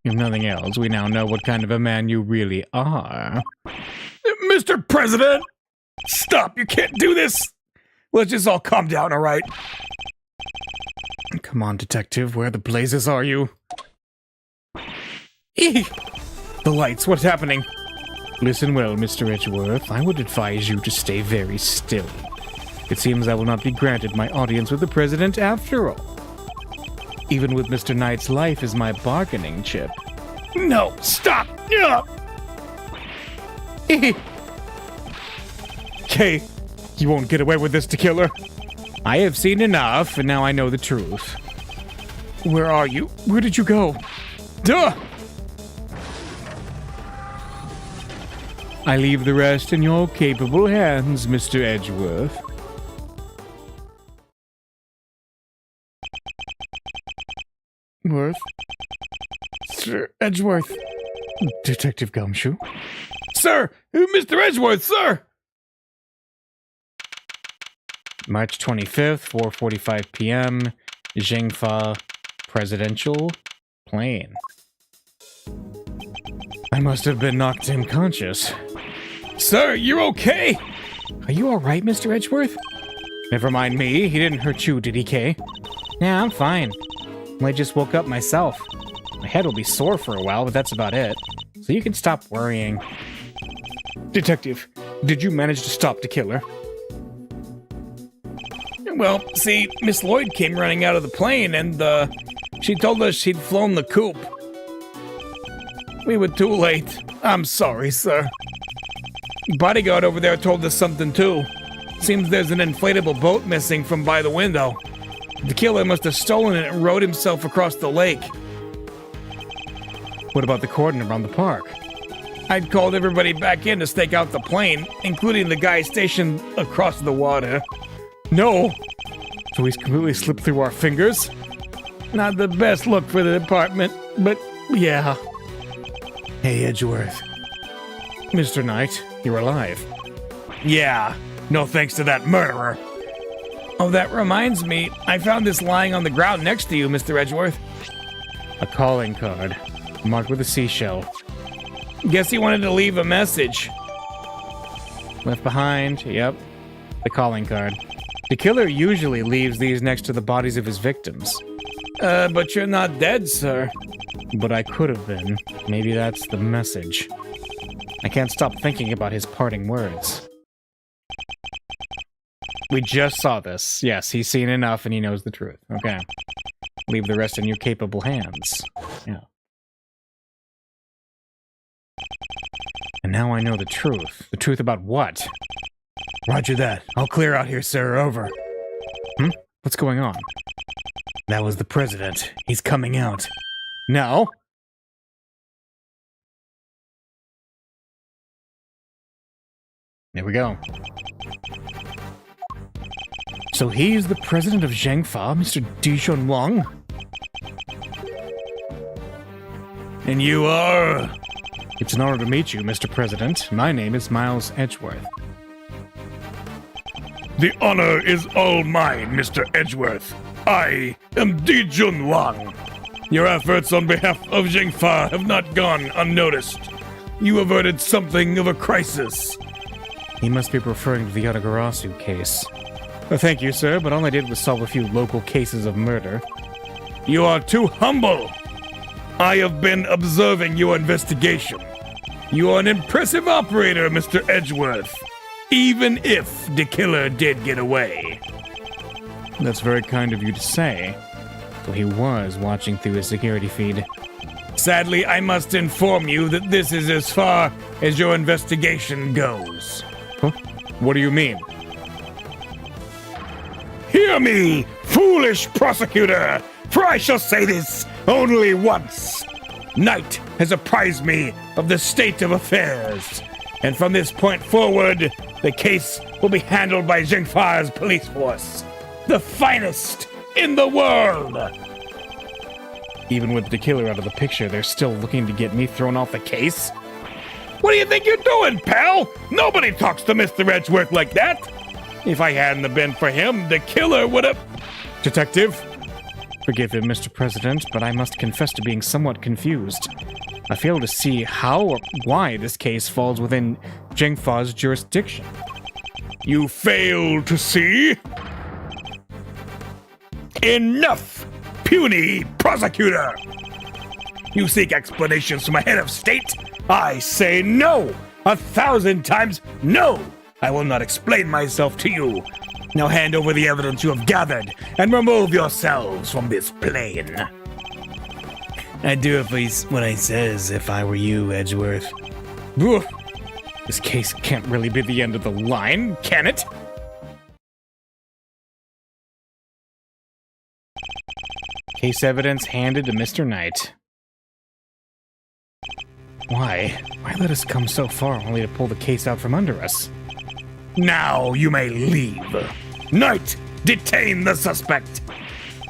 if nothing else, we now know what kind of a man you really are. Mr. President! Stop! You can't do this! Let's just all calm down, alright? Come on, detective, where the blazes are you? Eek! The lights, what's happening? Listen well, Mr. Edgeworth. I would advise you to stay very still. It seems I will not be granted my audience with the president after all. Even with Mr. Knight's life as my bargaining chip. No, stop! Okay, you won't get away with this, to killer. I have seen enough, and now I know the truth. Where are you? Where did you go? Duh! I leave the rest in your capable hands, Mr. Edgeworth. Worth? Sir Edgeworth. Detective Gumshoe? Sir! Mr. Edgeworth, sir! March 25th, 4:45 p.m., Zhengfa Presidential Plane. I must have been knocked unconscious. Sir, you're okay? Are you alright, Mr. Edgeworth? Never mind me, he didn't hurt you, did he, Kay? Yeah, I'm fine. I just woke up myself. My head will be sore for a while, but that's about it. So you can stop worrying. Detective, did you manage to stop the killer? Well, see, Miss Lloyd came running out of the plane and, she told us she'd flown the coop. We were too late. I'm sorry, sir. Bodyguard over there told us something too. Seems there's an inflatable boat missing from by the window. The killer must have stolen it and rowed himself across the lake. What about the cordon around the park? I'd called everybody back in to stake out the plane, including the guy stationed across the water. No! So he's completely slipped through our fingers? Not the best look for the department, but yeah. Hey, Edgeworth. Mr. Knight, you're alive. Yeah, no thanks to that murderer. Oh, that reminds me, I found this lying on the ground next to you, Mr. Edgeworth. A calling card, marked with a seashell. Guess he wanted to leave a message. Left behind, yep. The calling card. The killer usually leaves these next to the bodies of his victims. But you're not dead, sir. But I could have been. Maybe that's the message. I can't stop thinking about his parting words. We just saw this. Yes, he's seen enough and he knows the truth. Okay. Leave the rest in your capable hands. Yeah. And now I know the truth. The truth about what? Roger that. I'll clear out here, sir. Over. What's going on? That was the president. He's coming out. No. There we go. So he's the president of Zhengfa, Mr. Dijun Wang? And you are? It's an honor to meet you, Mr. President. My name is Miles Edgeworth. The honor is all mine, Mr. Edgeworth. I am Dijun Wang. Your efforts on behalf of Zhengfa have not gone unnoticed. You averted something of a crisis. He must be referring to the Yatagarasu case. Thank you, sir, but all I did was solve a few local cases of murder. You are too humble. I have been observing your investigation. You are an impressive operator, Mr. Edgeworth. Even if the killer did get away. That's very kind of you to say. So he was watching through his security feed. Sadly, I must inform you that this is as far as your investigation goes. Huh? What do you mean? Hear me, foolish prosecutor, for I shall say this only once. Knight has apprised me of the state of affairs, and from this point forward, the case will be handled by Zhengfa's police force, the finest in the world. Even with the killer out of the picture, they're still looking to get me thrown off the case? What do you think you're doing, pal? Nobody talks to Mr. Edgeworth like that. If I hadn't been for him, the killer would have... Detective? Forgive him, Mr. President, but I must confess to being somewhat confused. I fail to see how or why this case falls within Zhengfa's jurisdiction. You fail to see? Enough, puny prosecutor! You seek explanations from a head of state? I say no! 1,000 times no! I will not explain myself to you. Now hand over the evidence you have gathered and remove yourselves from this plane. I'd do what I says if I were you, Edgeworth. Ugh. This case can't really be the end of the line, can it? Case evidence handed to Mr. Knight. Why? Why let us come so far only to pull the case out from under us? Now you may leave. Knight, detain the suspect.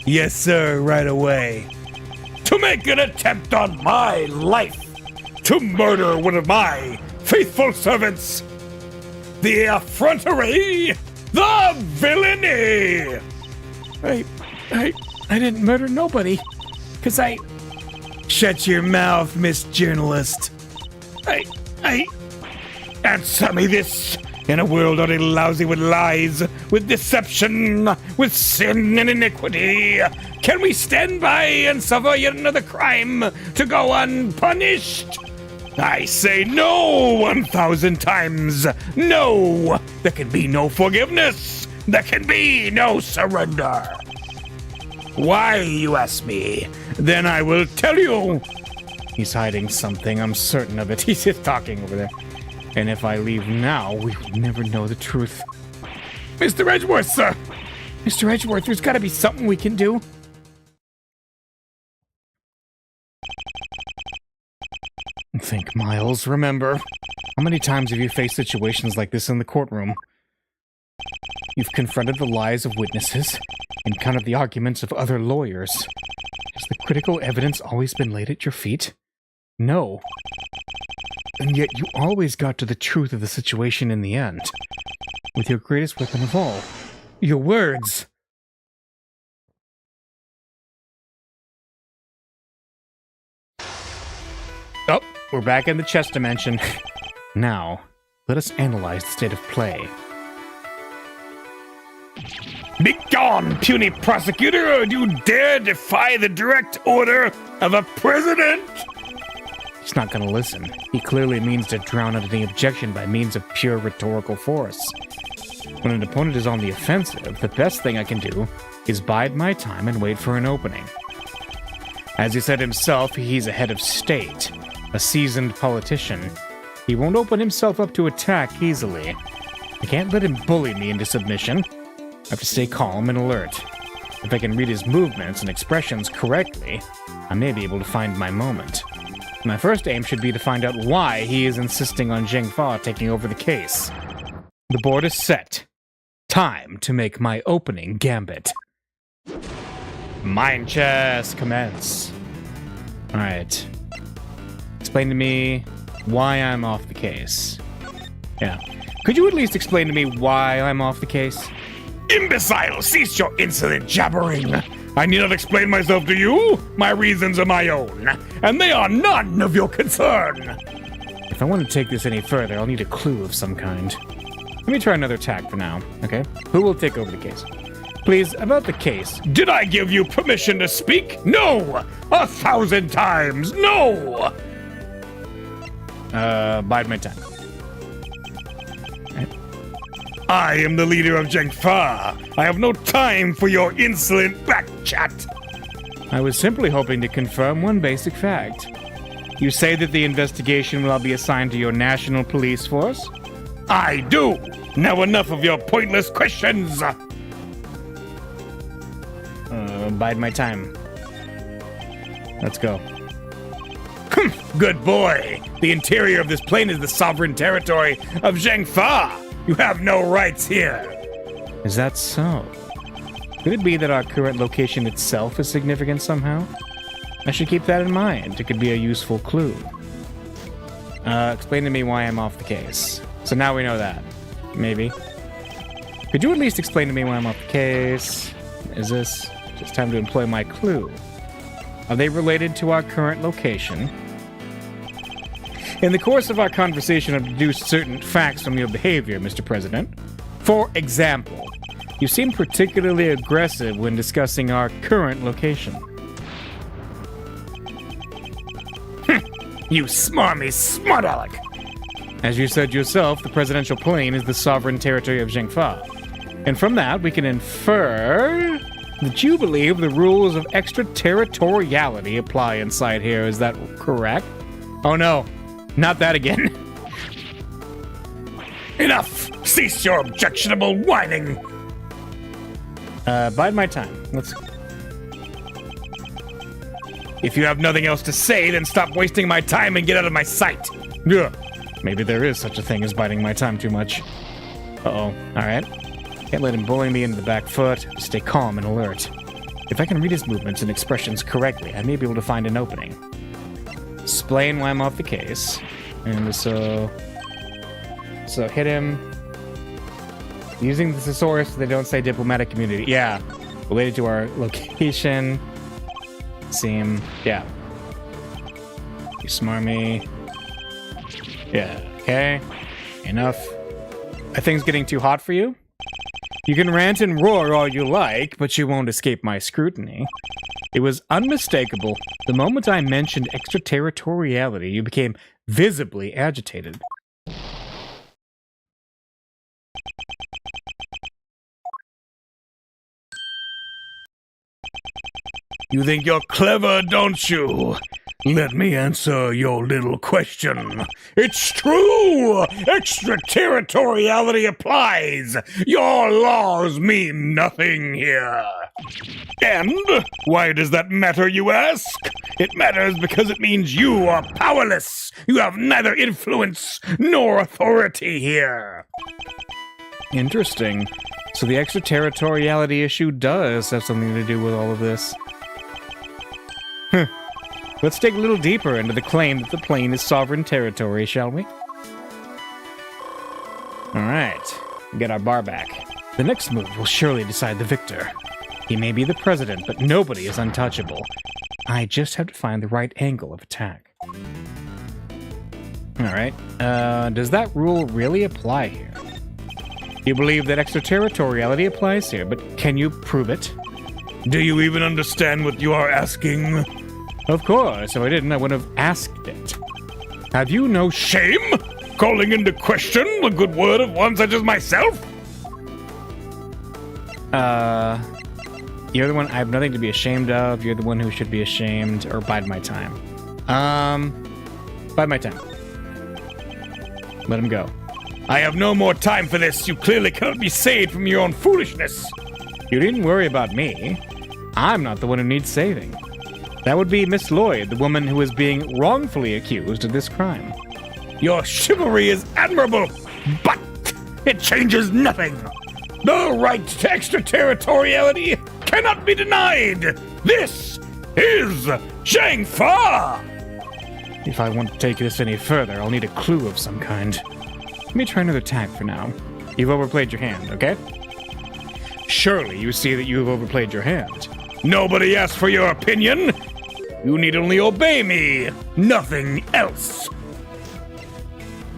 Yes, sir, right away. to make an attempt on my life, to murder one of my faithful servants. The effrontery, the villainy. I didn't murder nobody. Cause I... Shut your mouth, Miss Journalist. Answer me this. In a world already lousy with lies, with deception, with sin and iniquity, can we stand by and suffer yet another crime to go unpunished? I say no 1,000 times. No! There can be no forgiveness. There can be no surrender. Why, you ask me? Then I will tell you. He's hiding something, I'm certain of it. He's just talking over there. And if I leave now, we will never know the truth. Mr. Edgeworth, sir. Mr. Edgeworth, there's gotta be something we can do. Think, Miles. Remember, how many times have you faced situations like this in the courtroom? You've confronted the lies of witnesses, encountered the arguments of other lawyers. Has the critical evidence always been laid at your feet? No. And yet you always got to the truth of the situation in the end. With your greatest weapon of all, your words. Oh, we're back in the chess dimension. Now, let us analyze the state of play. Begone, puny prosecutor, or do you dare defy the direct order of a president? He's not going to listen. He clearly means to drown out any objection by means of pure rhetorical force. When an opponent is on the offensive, the best thing I can do is bide my time and wait for an opening. As he said himself, he's a head of state, a seasoned politician. He won't open himself up to attack easily. I can't let him bully me into submission. I have to stay calm and alert. If I can read his movements and expressions correctly, I may be able to find my moment. My first aim should be to find out why he is insisting on Zheng Fa taking over the case. The board is set. Time to make my opening gambit. Mind chess, commence. Alright. Explain to me why I'm off the case. Yeah. Could you at least explain to me why I'm off the case? Imbecile, cease your insolent jabbering. I need not explain myself to you. My reasons are my own, and they are none of your concern. If I want to take this any further, I'll need a clue of some kind. Let me try another tack for now, okay? Who will take over the case? Please, about the case. Did I give you permission to speak? No! 1,000 times, no! Bide my time. I am the leader of Zheng Fa. I have no time for your insolent backchat. I was simply hoping to confirm one basic fact. You say that the investigation will be assigned to your national police force? I do. Now enough of your pointless questions. Bide my time. Let's go. Good boy. The interior of this plane is the sovereign territory of Zheng Fa. You have no rights here. Is that so? Could it be that our current location itself is significant somehow? I should keep that in mind. It could be a useful clue. Explain to me why I'm off the case. So now we know that. Maybe. Could you at least explain to me why I'm off the case? Is this just time to employ my clue? Are they related to our current location? In the course of our conversation, I've deduced certain facts from your behavior, Mr. President. For example, you seem particularly aggressive when discussing our current location. You smarmy smart aleck. As you said yourself, the presidential plane is the sovereign territory of Zheng Fa. And from that, we can infer that you believe the rules of extraterritoriality apply inside here. Is that correct? Oh no. Not that again. Enough! Cease your objectionable whining! Bide my time. Let's... If you have nothing else to say, then stop wasting my time and get out of my sight. Ugh. Maybe there is such a thing as biding my time too much. Uh-oh. Alright. Can't let him bully me into the back foot. Stay calm and alert. If I can read his movements and expressions correctly, I may be able to find an opening. Explain why I'm off the case. And so hit him. Using the thesaurus, they don't say diplomatic community. Yeah. Related to our location. Seem. Yeah. You smarmy. Yeah. Okay. Enough. Are things getting too hot for you? You can rant and roar all you like, but you won't escape my scrutiny. It was unmistakable. The moment I mentioned extraterritoriality, you became visibly agitated. You think you're clever, don't you? Let me answer your little question. It's true! Extraterritoriality applies! Your laws mean nothing here. And why does that matter, you ask? It matters because it means you are powerless. You have neither influence nor authority here. Interesting. So the extraterritoriality issue does have something to do with all of this. Let's dig a little deeper into the claim that the plane is sovereign territory, shall we? Alright, get our bar back. The next move will surely decide the victor. He may be the president, but nobody is untouchable. I just have to find the right angle of attack. Alright, does that rule really apply here? You believe that extraterritoriality applies here, but can you prove it? Do you even understand what you are asking? Of course, if I didn't, I would have asked it. Have you no Shame? Calling into question the good word of one such as myself? You're the one I have nothing to be ashamed of. You're the one who should be ashamed, or bide my time. Bide my time. Let him go. I have no more time for this. You clearly cannot be saved from your own foolishness. You needn't worry about me. I'm not the one who needs saving. That would be Miss Lloyd, the woman who is being wrongfully accused of this crime. Your chivalry is admirable, but it changes nothing. The right to extraterritoriality cannot be denied. This is Shangfa. If I want to take this any further, I'll need a clue of some kind. Let me try another tack for now. You've overplayed your hand, okay? Surely you see that you have overplayed your hand. Nobody asked for your opinion. You need only obey me, nothing else.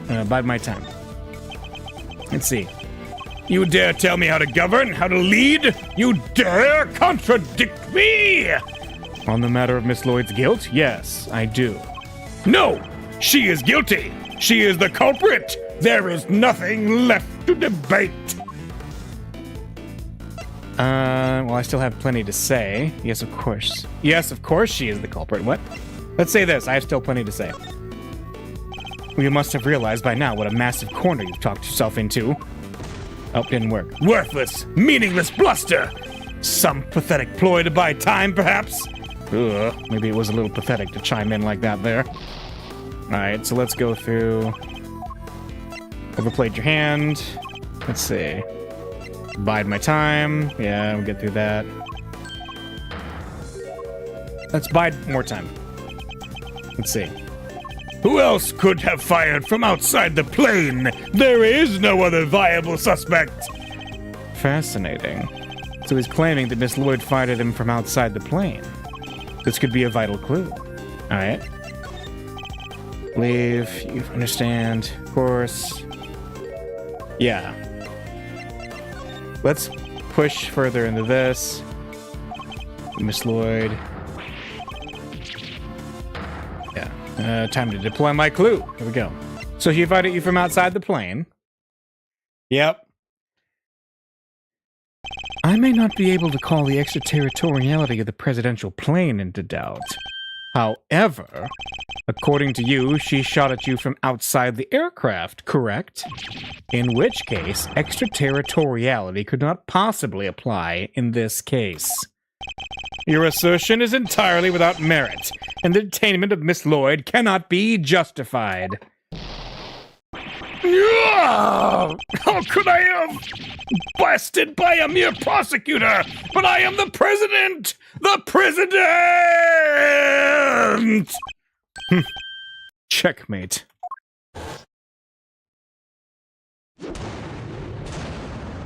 Bide my time. Let's see. You dare tell me how to govern, how to lead? You dare contradict me? On the matter of Miss Lloyd's guilt, yes, I do. No, she is guilty. She is the culprit. There is nothing left to debate. Well, I still have plenty to say. Yes, of course. Yes, of course she is the culprit. What? Let's say this. I have still plenty to say. You must have realized by now what a massive corner you've talked yourself into. Oh, didn't work. Worthless, meaningless bluster. Some pathetic ploy to buy time, perhaps? Ugh, maybe it was a little pathetic to chime in like that there. Alright, so let's go through... Overplayed your hand. Let's see. Bide my time. Yeah, we'll get through that. Let's bide more time. Let's see. Who else could have fired from outside the plane? There is no other viable suspect. Fascinating. So he's claiming that Miss Lloyd fired at him from outside the plane. This could be a vital clue. Alright. Leave. You understand. Of course. Yeah. Let's push further into this. Miss Lloyd. Yeah. Time to deploy my clue. Here we go. So he invited you from outside the plane. Yep. I may not be able to call the extraterritoriality of the presidential plane into doubt. However, according to you, she shot at you from outside the aircraft, correct? In which case, extraterritoriality could not possibly apply in this case. Your assertion is entirely without merit, and the detainment of Miss Lloyd cannot be justified. How could I have blasted by a mere prosecutor? But I am the president! The president! Checkmate.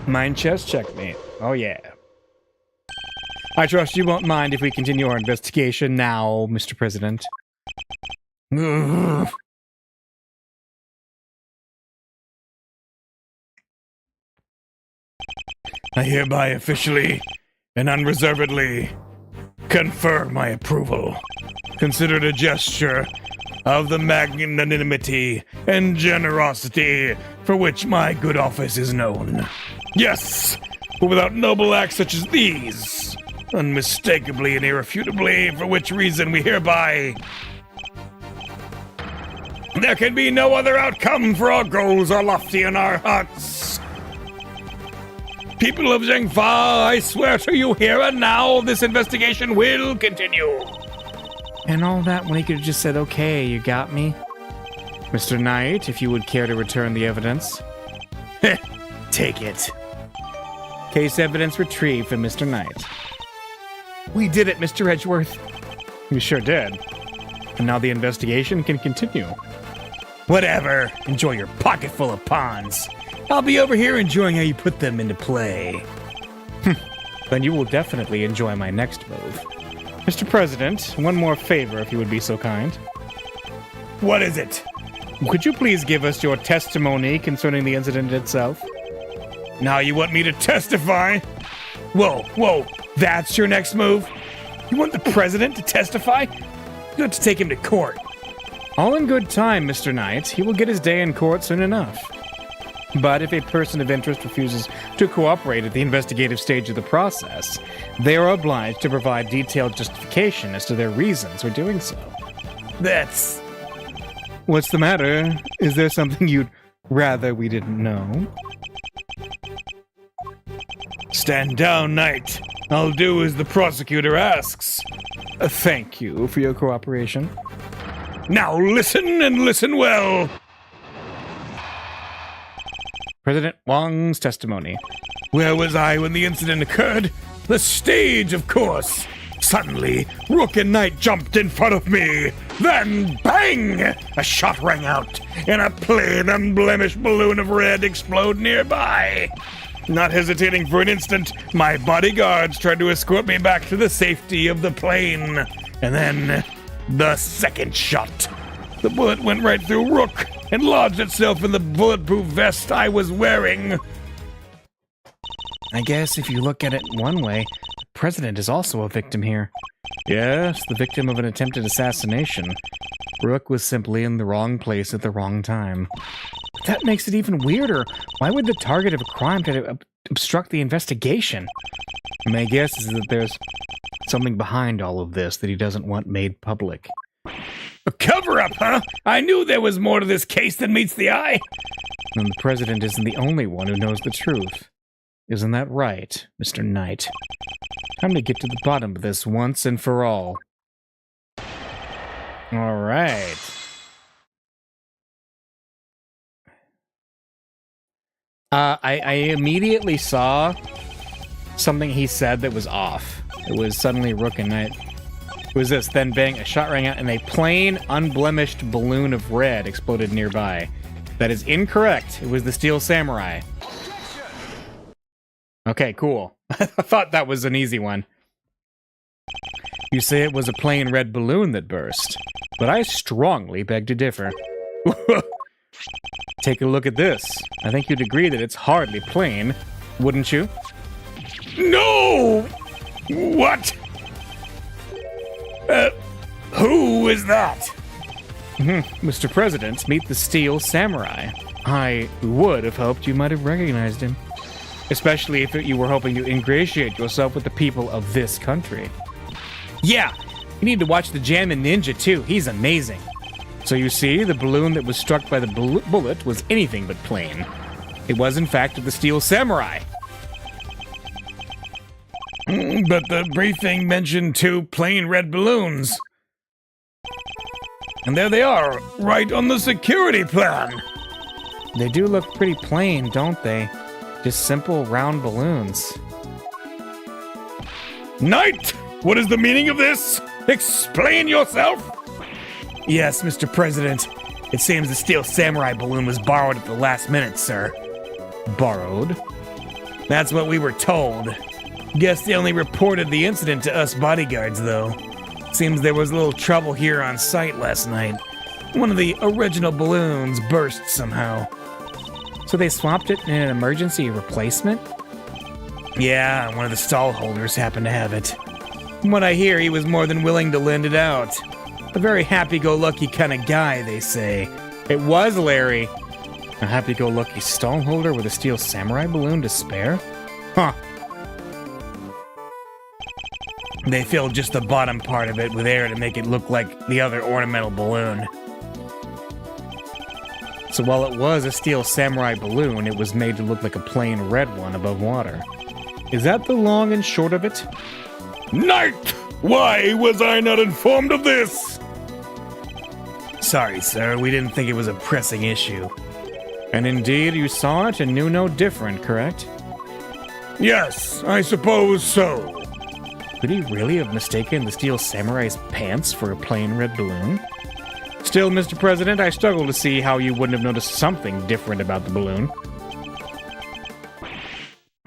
Mind chess checkmate. Oh yeah. I trust you won't mind if we continue our investigation now, Mr. President. Ugh. I hereby officially and unreservedly confer my approval. Consider it a gesture of the magnanimity and generosity for which my good office is known. Yes, but without noble acts such as these, unmistakably and irrefutably, for which reason we hereby... There can be no other outcome, for our goals are lofty in our hearts. People of Zhengfa, I swear to you here and now, this investigation will continue. And all that when he could have just said, okay, you got me. Mr. Knight, if you would care to return the evidence. Take it. Case evidence retrieved from Mr. Knight. We did it, Mr. Edgeworth. We sure did. And now the investigation can continue. Whatever. Enjoy your pocket full of pawns. I'll be over here enjoying how you put them into play. Then you will definitely enjoy my next move. Mr. President, one more favor if you would be so kind. What is it? Could you please give us your testimony concerning the incident itself? Now you want me to testify? Whoa, that's your next move? You want the president to testify? You have to take him to court. All in good time, Mr. Knight. He will get his day in court soon enough. But if a person of interest refuses to cooperate at the investigative stage of the process, they are obliged to provide detailed justification as to their reasons for doing so. That's... What's the matter? Is there something you'd rather we didn't know? Stand down, Knight. I'll do as the prosecutor asks. Thank you for your cooperation. Now listen and listen well. President Wong's testimony. Where was I when the incident occurred? The stage, of course. Suddenly, Rook and Knight jumped in front of me. Then, bang! A shot rang out, and a plain, unblemished balloon of red exploded nearby. Not hesitating for an instant, my bodyguards tried to escort me back to the safety of the plane. And then, the second shot. The bullet went right through Rook and lodged itself in the bulletproof vest I was wearing. I guess if you look at it one way, the president is also a victim here. Yes, the victim of an attempted assassination. Rook was simply in the wrong place at the wrong time. But that makes it even weirder. Why would the target of a crime try to obstruct the investigation? My guess is that there's something behind all of this that he doesn't want made public. A cover-up, huh? I knew there was more to this case than meets the eye. And the president isn't the only one who knows the truth. Isn't that right, Mr. Knight? Time to get to the bottom of this once and for all. All right. I immediately saw something he said that was off. It was suddenly Rook and Knight. It was this, then bang, a shot rang out, and a plain, unblemished balloon of red exploded nearby. That is incorrect. It was the Steel Samurai. Okay, cool. I thought that was an easy one. You say it was a plain red balloon that burst, but I strongly beg to differ. Take a look at this. I think you'd agree that it's hardly plain, wouldn't you? No! What? Who is that? Mr. President, meet the Steel Samurai. I would have hoped you might have recognized him. Especially if you were hoping to ingratiate yourself with the people of this country. Yeah, you need to watch the Jammin' Ninja too. He's amazing. So you see, the balloon that was struck by the bullet was anything but plain. It was, in fact, the Steel Samurai. But the briefing mentioned 2 plain red balloons. And there they are, right on the security plan. They do look pretty plain, don't they? Just simple round balloons. Knight! What is the meaning of this? Explain yourself! Yes, Mr. President. It seems the steel samurai balloon was borrowed at the last minute, sir. Borrowed? That's what we were told. Guess they only reported the incident to us bodyguards, though. Seems there was a little trouble here on site last night. One of the original balloons burst somehow. So they swapped it in an emergency replacement? Yeah, one of the stall holders happened to have it. From what I hear, he was more than willing to lend it out. A very happy-go-lucky kind of guy, they say. It was Larry. A happy-go-lucky stall holder with a steel samurai balloon to spare? Huh. They filled just the bottom part of it with air to make it look like the other ornamental balloon. So while it was a steel samurai balloon, it was made to look like a plain red one above water. Is that the long and short of it? Knight! Why was I not informed of this? Sorry, sir. We didn't think it was a pressing issue. And indeed, you saw it and knew no different, correct? Yes, I suppose so. Could he really have mistaken the steel samurai's pants for a plain red balloon? Still, Mr. President, I struggle to see how you wouldn't have noticed something different about the balloon.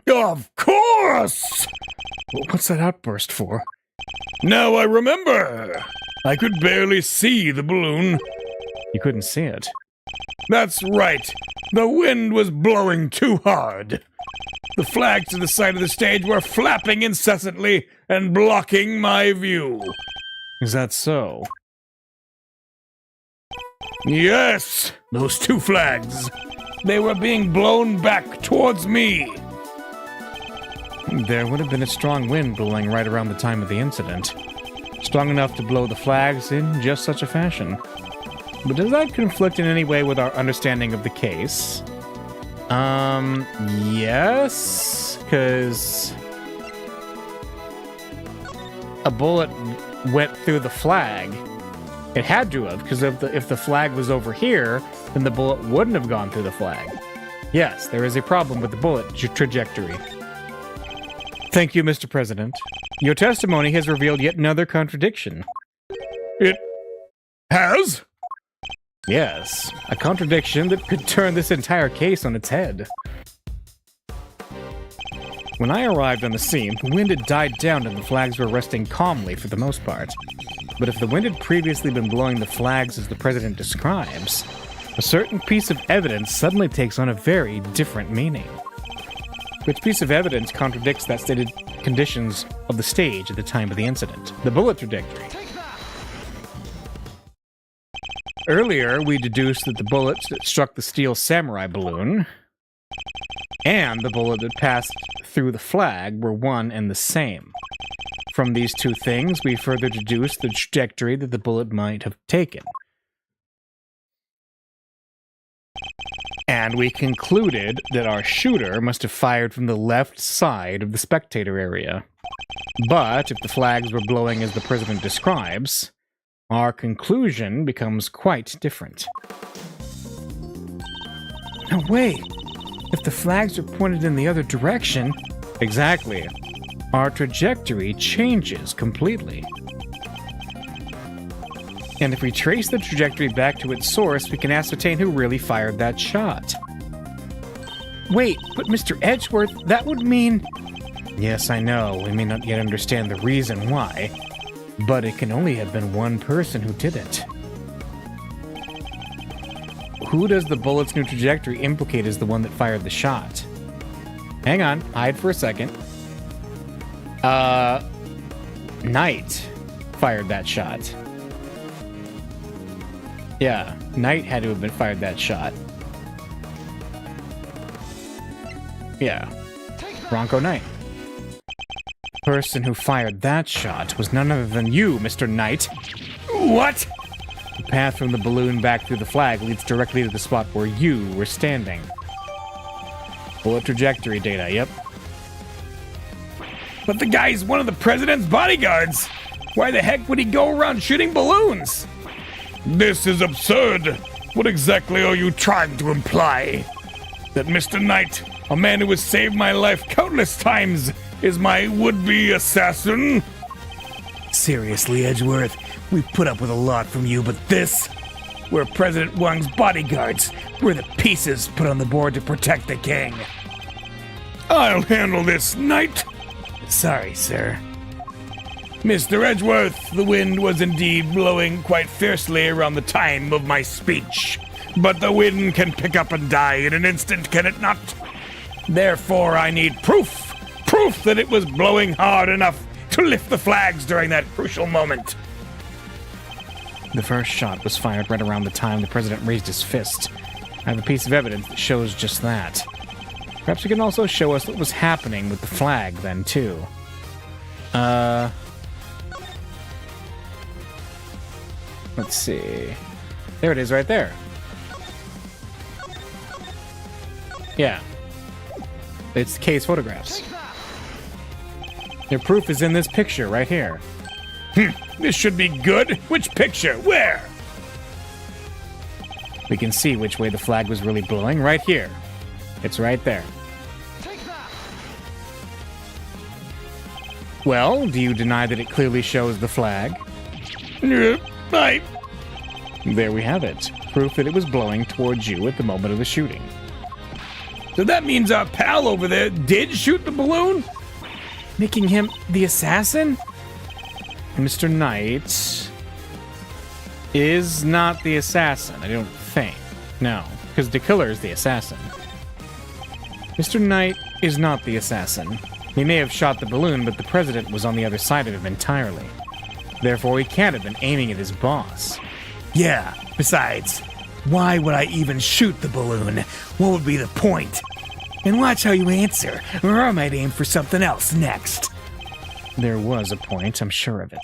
Of course! What's that outburst for? Now I remember. I could barely see the balloon. You couldn't see it. That's right. The wind was blowing too hard. The flags to the side of the stage were flapping incessantly and blocking my view. Is that so? Yes, those two flags. They were being blown back towards me. There would have been a strong wind blowing right around the time of the incident. Strong enough to blow the flags in just such a fashion. But does that conflict in any way with our understanding of the case? Yes, because a bullet went through the flag. It had to have, because if the flag was over here, then the bullet wouldn't have gone through the flag. Yes, there is a problem with the bullet trajectory. Thank you, Mr. President. Your testimony has revealed yet another contradiction. It has? Yes, a contradiction that could turn this entire case on its head. When I arrived on the scene, the wind had died down and the flags were resting calmly for the most part. But if the wind had previously been blowing the flags as the president describes, a certain piece of evidence suddenly takes on a very different meaning. Which piece of evidence contradicts that stated conditions of the stage at the time of the incident? The bullet trajectory. Earlier, we deduced that the bullets that struck the steel samurai balloon and the bullet that passed through the flag were one and the same. From these two things, we further deduced the trajectory that the bullet might have taken. And we concluded that our shooter must have fired from the left side of the spectator area. But if the flags were blowing as the president describes, our conclusion becomes quite different. No way! If the flags are pointed in the other direction... Exactly. Our trajectory changes completely. And if we trace the trajectory back to its source, we can ascertain who really fired that shot. Wait, but Mr. Edgeworth, that would mean... Yes, I know, we may not yet understand the reason why, but it can only have been one person who did it. Who does the bullet's new trajectory implicate as the one that fired the shot? Hang on, hide for a second. Knight fired that shot. Yeah, Knight had to have been fired that shot. Yeah, Bronco Knight. The person who fired that shot was none other than you, Mr. Knight. What? The path from the balloon back through the flag leads directly to the spot where you were standing. Bullet trajectory data, yep. But the guy's one of the president's bodyguards. Why the heck would he go around shooting balloons? This is absurd. What exactly are you trying to imply? That Mr. Knight, a man who has saved my life countless times, is my would-be assassin? Seriously, Edgeworth, we've put up with a lot from you, but this? We're President Wang's bodyguards. We're the pieces put on the board to protect the king. I'll handle this, Knight. Sorry, sir. Mr. Edgeworth, the wind was indeed blowing quite fiercely around the time of my speech. But the wind can pick up and die in an instant, can it not? Therefore, I need proof. Proof that it was blowing hard enough to lift the flags during that crucial moment. The first shot was fired right around the time the president raised his fist. I have a piece of evidence that shows just that. Perhaps you can also show us what was happening with the flag then, too. Let's see. There it is right there. Yeah. It's case photographs. Their proof is in this picture right here. This should be good. Which picture? Where? We can see which way the flag was really blowing right here. It's right there. Well, do you deny that it clearly shows the flag? Right. There we have it. Proof that it was blowing towards you at the moment of the shooting. So that means our pal over there did shoot the balloon? Making him the assassin? Mr. Knight is not the assassin, I don't think. No, because the killer is the assassin. Mr. Knight is not the assassin. He may have shot the balloon, but the president was on the other side of him entirely. Therefore, he can't have been aiming at his boss. Yeah, besides, why would I even shoot the balloon? What would be the point? And watch how you answer, or I might aim for something else next. There was a point, I'm sure of it.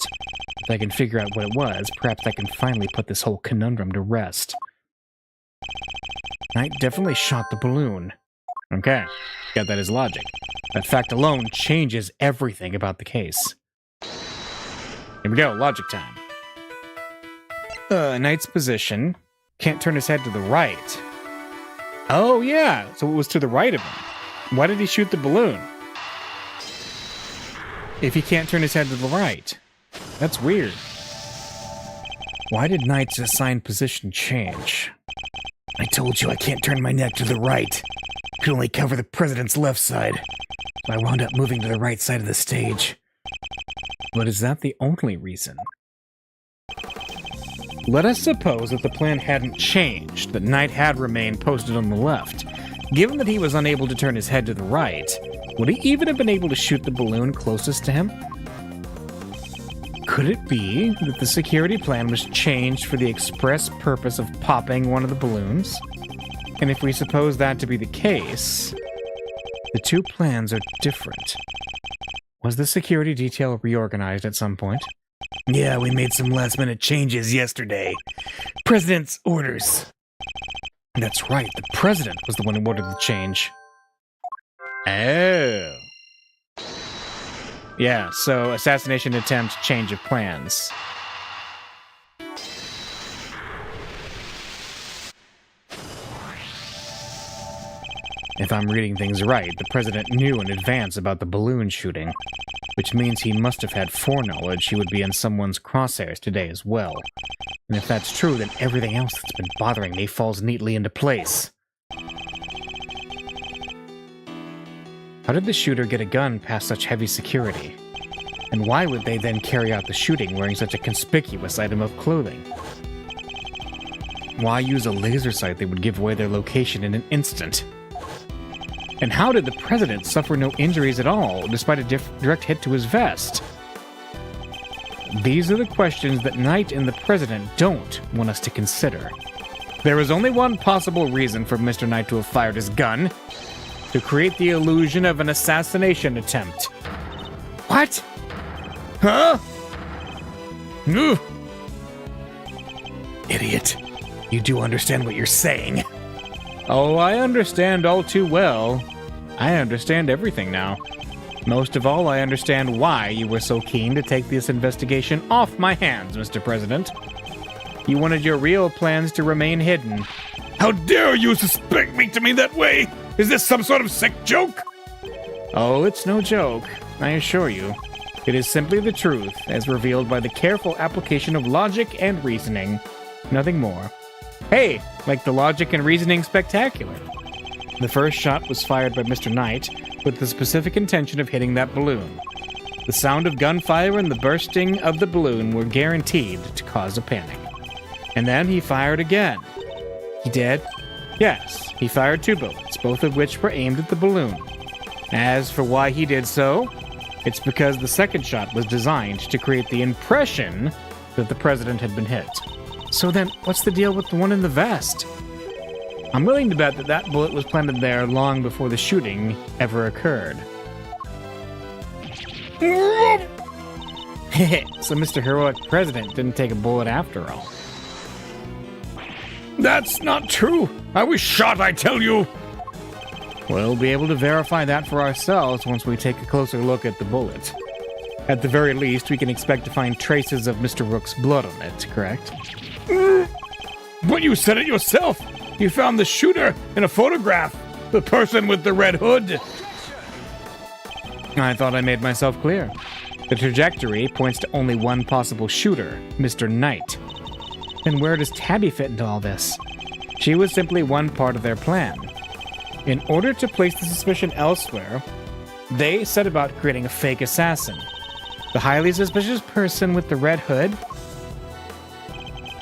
If I can figure out what it was, perhaps I can finally put this whole conundrum to rest. Knight definitely shot the balloon. Okay, got that as logic. That fact alone changes everything about the case. Here we go, logic time. Knight's position. Can't turn his head to the right. Oh, yeah, so it was to the right of him. Why did he shoot the balloon? If he can't turn his head to the right. That's weird. Why did Knight's assigned position change? I told you I can't turn my neck to the right. Could only cover the president's left side. So I wound up moving to the right side of the stage. But is that the only reason? Let us suppose that the plan hadn't changed, that Knight had remained posted on the left. Given that he was unable to turn his head to the right, would he even have been able to shoot the balloon closest to him? Could it be that the security plan was changed for the express purpose of popping one of the balloons? And if we suppose that to be the case, the two plans are different. Was the security detail reorganized at some point? Yeah, we made some last-minute changes yesterday. President's orders. That's right, the president was the one who ordered the change. Oh. Yeah, so assassination attempt, change of plans. If I'm reading things right, the president knew in advance about the balloon shooting, which means he must have had foreknowledge he would be in someone's crosshairs today as well. And if that's true, then everything else that's been bothering me falls neatly into place. How did the shooter get a gun past such heavy security? And why would they then carry out the shooting wearing such a conspicuous item of clothing? Why use a laser sight that would give away their location in an instant? And how did the president suffer no injuries at all, despite a direct hit to his vest? These are the questions that Knight and the president don't want us to consider. There is only one possible reason for Mr. Knight to have fired his gun: to create the illusion of an assassination attempt. What? Huh? Idiot. You do understand what you're saying. Oh, I understand all too well. I understand everything now. Most of all, I understand why you were so keen to take this investigation off my hands, Mr. President. You wanted your real plans to remain hidden. How dare you suspect me to me that way? Is this some sort of sick joke? Oh, it's no joke, I assure you. It is simply the truth, as revealed by the careful application of logic and reasoning. Nothing more. Hey, like the logic and reasoning spectacular. The first shot was fired by Mr. Knight with the specific intention of hitting that balloon. The sound of gunfire and the bursting of the balloon were guaranteed to cause a panic. And then he fired again. He did? Yes, he fired 2 bullets, both of which were aimed at the balloon. As for why he did so, it's because the second shot was designed to create the impression that the president had been hit. So then, what's the deal with the one in the vest? I'm willing to bet that that bullet was planted there long before the shooting ever occurred. So Mr. Heroic President didn't take a bullet after all. That's not true. I was shot, I tell you. We'll be able to verify that for ourselves once we take a closer look at the bullet. At the very least, we can expect to find traces of Mr. Rook's blood on it, correct? But you said it yourself. You found the shooter in a photograph. The person with the red hood. I thought I made myself clear. The trajectory points to only one possible shooter, Mr. Knight. Then where does Tabby fit into all this? She was simply one part of their plan. In order to place the suspicion elsewhere, they set about creating a fake assassin. The highly suspicious person with the red hood?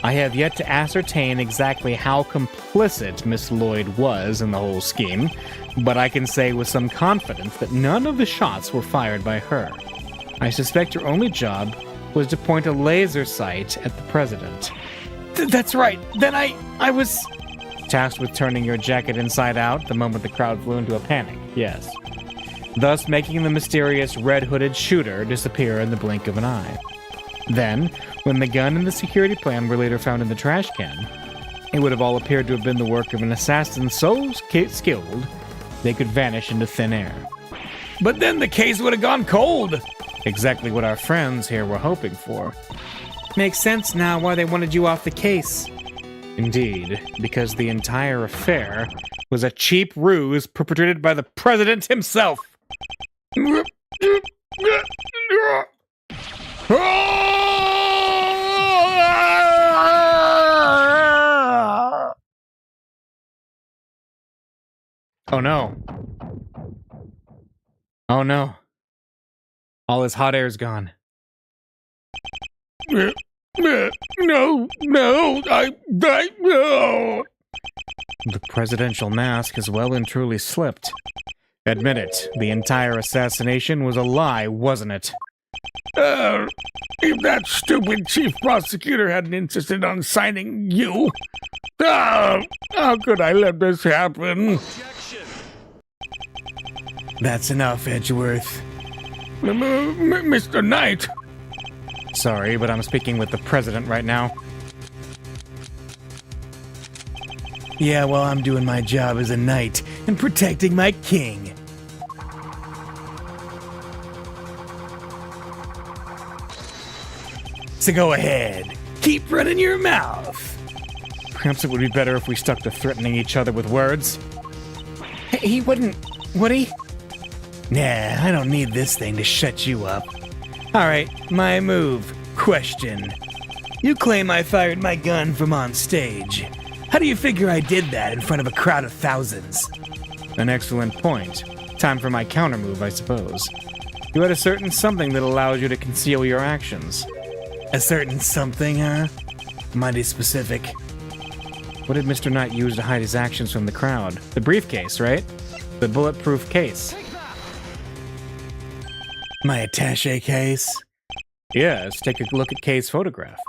I have yet to ascertain exactly how complicit Miss Lloyd was in the whole scheme, but I can say with some confidence that none of the shots were fired by her. I suspect her only job was to point a laser sight at the president. That's right. Then I was tasked with turning your jacket inside out the moment the crowd flew into a panic, yes. Thus making the mysterious red-hooded shooter disappear in the blink of an eye. Then, when the gun and the security plan were later found in the trash can, it would have all appeared to have been the work of an assassin so skilled they could vanish into thin air. But then the case would have gone cold. Exactly what our friends here were hoping for. Makes sense now why they wanted you off the case. Indeed, because the entire affair was a cheap ruse perpetrated by the president himself. Oh no. Oh no. All his hot air's gone. No, no, no. The presidential mask has well and truly slipped. Admit it, the entire assassination was a lie, wasn't it? If that stupid chief prosecutor hadn't insisted on signing you, how could I let this happen? That's enough, Edgeworth. Mr. Knight. Sorry, but I'm speaking with the president right now. Yeah, well, I'm doing my job as a knight and protecting my king. So go ahead, keep running your mouth. Perhaps it would be better if we stuck to threatening each other with words. He wouldn't, would he? Nah, I don't need this thing to shut you up. Alright, my move. Question. You claim I fired my gun from on stage. How do you figure I did that in front of a crowd of thousands? An excellent point. Time for my countermove, I suppose. You had a certain something that allows you to conceal your actions. A certain something, huh? Mighty specific. What did Mr. Knight use to hide his actions from the crowd? The briefcase, right? The bulletproof case. My attaché case? Yes, take a look at Kay's photograph.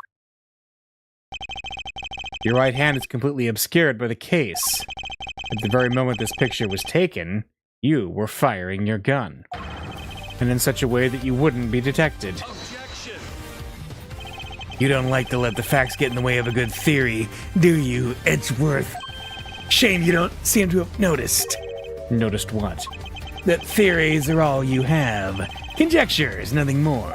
Your right hand is completely obscured by the case. At the very moment this picture was taken, you were firing your gun. And in such a way that you wouldn't be detected. You don't like to let the facts get in the way of a good theory, do you, Edgeworth? Shame you don't seem to have noticed. Noticed what? That theories are all you have. Conjectures, nothing more.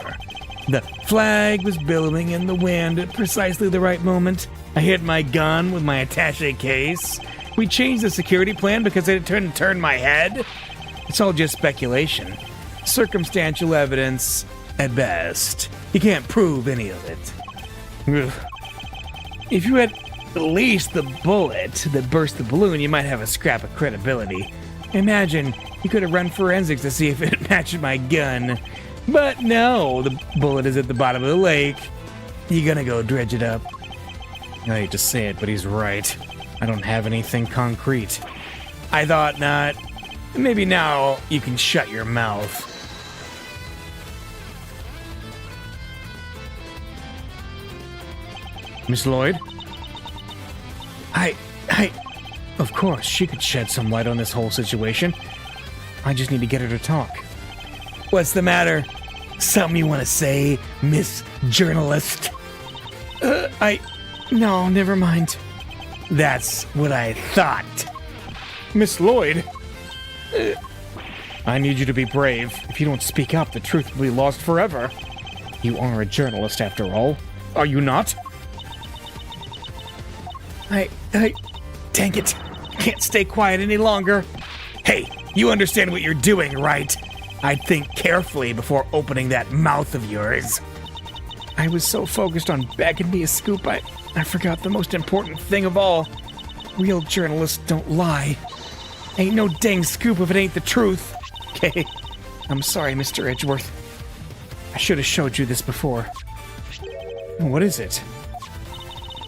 The flag was billowing in the wind at precisely the right moment. I hit my gun with my attache case. We changed the security plan because it turned my head. It's all just speculation. Circumstantial evidence at best. You can't prove any of it. Ugh. If you had at least the bullet that burst the balloon, you might have a scrap of credibility. Imagine you could have run forensics to see if it matched my gun. But no, the bullet is at the bottom of the lake. You gonna go dredge it up? I hate to say it, but he's right. I don't have anything concrete. I thought not. Maybe now you can shut your mouth. Miss Lloyd? I... Of course, she could shed some light on this whole situation. I just need to get her to talk. What's the matter? Something you want to say, Miss Journalist? No, never mind. That's what I thought. Miss Lloyd? I need you to be brave. If you don't speak up, the truth will be lost forever. You are a journalist after all, are you not? Dang it. Can't stay quiet any longer. Hey, you understand what you're doing, right? I'd think carefully before opening that mouth of yours. I was so focused on bagging me a scoop, I forgot the most important thing of all. Real journalists don't lie. Ain't no dang scoop if it ain't the truth. Okay, I'm sorry, Mr. Edgeworth. I should have showed you this before. What is it?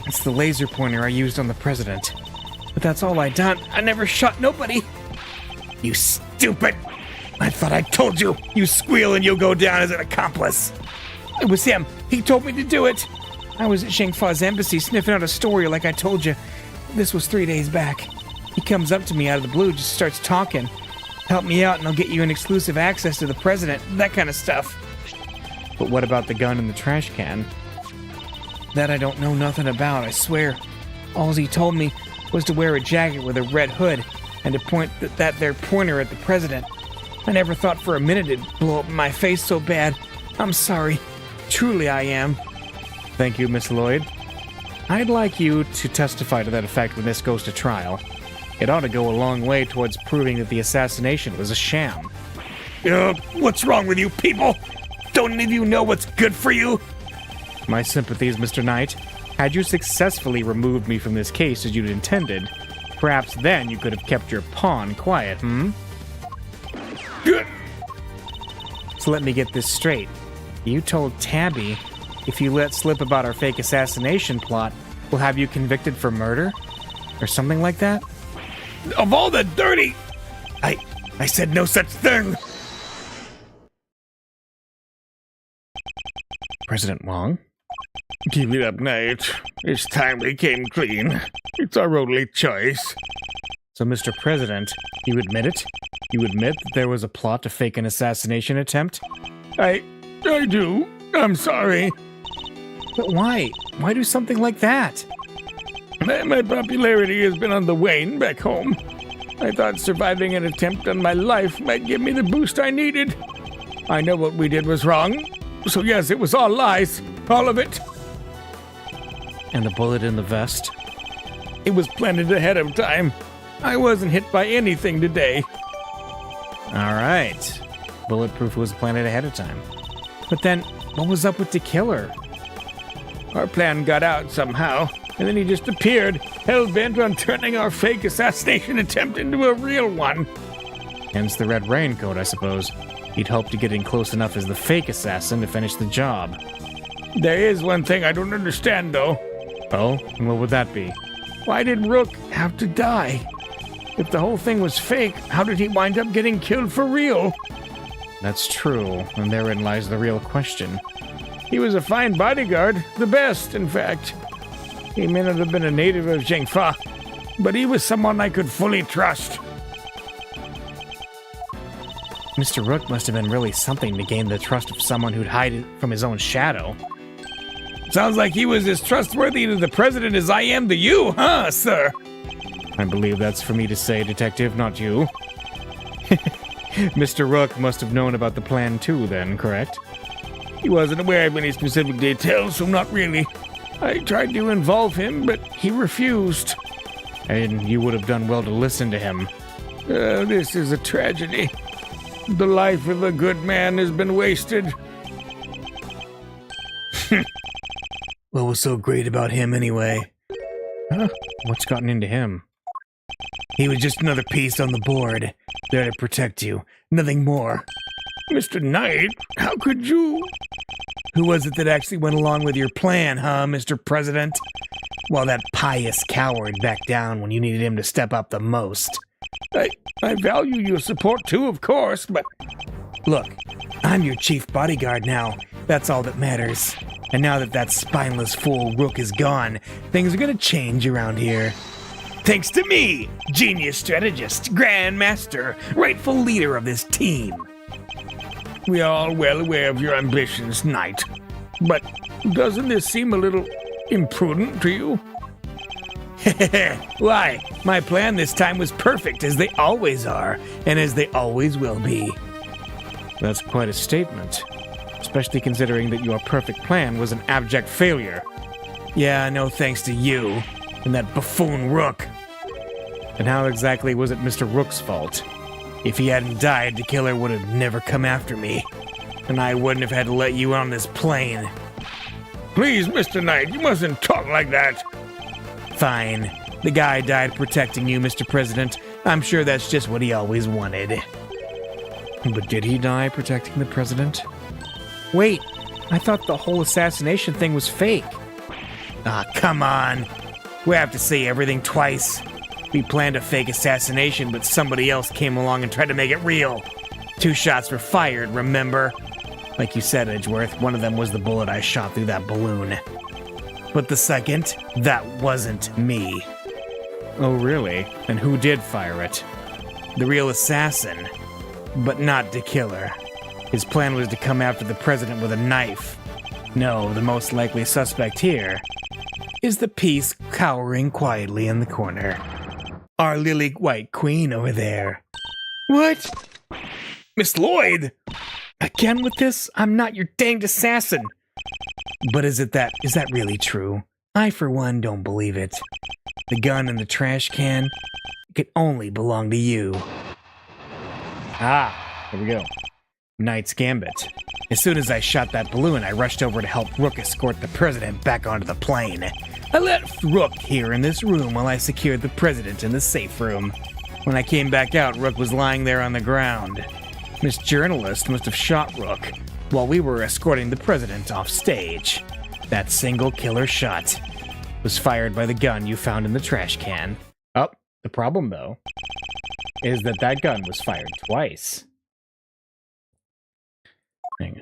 It's the laser pointer I used on the president. But that's all I done. I never shot nobody. You stupid! I thought I told you. You squeal and you'll go down as an accomplice. It was him. He told me to do it. I was at Shangfa's embassy sniffing out a story like I told you. This was 3 days back. He comes up to me out of the blue, just starts talking. Help me out and I'll get you an exclusive access to the president. That kind of stuff. But what about the gun in the trash can? That I don't know nothing about, I swear. All he told me was to wear a jacket with a red hood and to point that there pointer at the president. I never thought for a minute it'd blow up in my face so bad. I'm sorry. Truly I am. Thank you, Miss Lloyd. I'd like you to testify to that effect when this goes to trial. It ought to go a long way towards proving that the assassination was a sham. What's wrong with you people? Don't any of you know what's good for you? My sympathies, Mr. Knight. Had you successfully removed me from this case as you'd intended, perhaps then you could have kept your pawn quiet, So let me get this straight. You told Tabby if you let slip about our fake assassination plot, we'll have you convicted for murder? Or something like that? Of all the dirty... I said no such thing. President Wong? Give it up, Knight. It's time we came clean. It's our only choice. So, Mr. President, you admit it? You admit that there was a plot to fake an assassination attempt? I do. I'm sorry. But why? Why do something like that? My popularity has been on the wane back home. I thought surviving an attempt on my life might give me the boost I needed. I know what we did was wrong. So yes, it was all lies. All of it. And the bullet in the vest? It was planted ahead of time. I wasn't hit by anything today. All right. Bulletproof was planted ahead of time. But then, what was up with the killer? Our plan got out somehow, and then he just appeared, hell-bent on turning our fake assassination attempt into a real one. Hence the red raincoat, I suppose. He'd hoped to get in close enough as the fake assassin to finish the job. There is one thing I don't understand, though. Oh? And what would that be? Why did Rook have to die? If the whole thing was fake, how did he wind up getting killed for real? That's true, and therein lies the real question. He was a fine bodyguard, the best, in fact. He may not have been a native of Zhengfa, but he was someone I could fully trust. Mr. Rook must have been really something to gain the trust of someone who'd hide it from his own shadow. Sounds like he was as trustworthy to the president as I am to you, huh, sir? I believe that's for me to say, Detective, not you. Mr. Rook must have known about the plan too, then, correct? He wasn't aware of any specific details, so not really. I tried to involve him, but he refused. And you would have done well to listen to him. This is a tragedy. The life of a good man has been wasted. What was so great about him anyway? Huh? What's gotten into him? He was just another piece on the board, there to protect you, nothing more. Mr. Knight, how could you? Who was it that actually went along with your plan, huh, Mr. President? While that pious coward backed down when you needed him to step up the most. I value your support too, of course, but... Look, I'm your chief bodyguard now. That's all that matters. And now that that spineless fool Rook is gone, things are gonna change around here. Thanks to me, genius strategist, grand master, rightful leader of this team. We are all well aware of your ambitions, Knight. But doesn't this seem a little imprudent to you? Why? My plan this time was perfect, as they always are, and as they always will be. That's quite a statement. Especially considering that your perfect plan was an abject failure. Yeah, no thanks to you and that buffoon Rook. And how exactly was it Mr. Rook's fault? If he hadn't died, the killer would have never come after me. And I wouldn't have had to let you on this plane. Please, Mr. Knight, you mustn't talk like that. Fine. The guy died protecting you, Mr. President. I'm sure that's just what he always wanted. But did he die protecting the president? Wait, I thought the whole assassination thing was fake. Ah, come on. We have to say everything twice. We planned a fake assassination, but somebody else came along and tried to make it real. 2 shots were fired, remember? Like you said, Edgeworth, one of them was the bullet I shot through that balloon. But the second, that wasn't me. Oh, really? And who did fire it? The real assassin, but not the killer. His plan was to come after the president with a knife. No, the most likely suspect here is the piece cowering quietly in the corner. Our lily white queen over there. What? Miss Lloyd! Again with this? I'm not your danged assassin. But is that really true? I, for one, don't believe it. The gun and the trash can could only belong to you. Ah, here we go. Knight's Gambit. As soon as I shot that balloon, I rushed over to help Rook escort the president back onto the plane. I left Rook here in this room while I secured the president in the safe room. When I came back out, Rook was lying there on the ground. This journalist must have shot Rook while we were escorting the president off stage. That single killer shot was fired by the gun you found in the trash can. Oh, the problem, though, is that gun was fired twice. Hang on.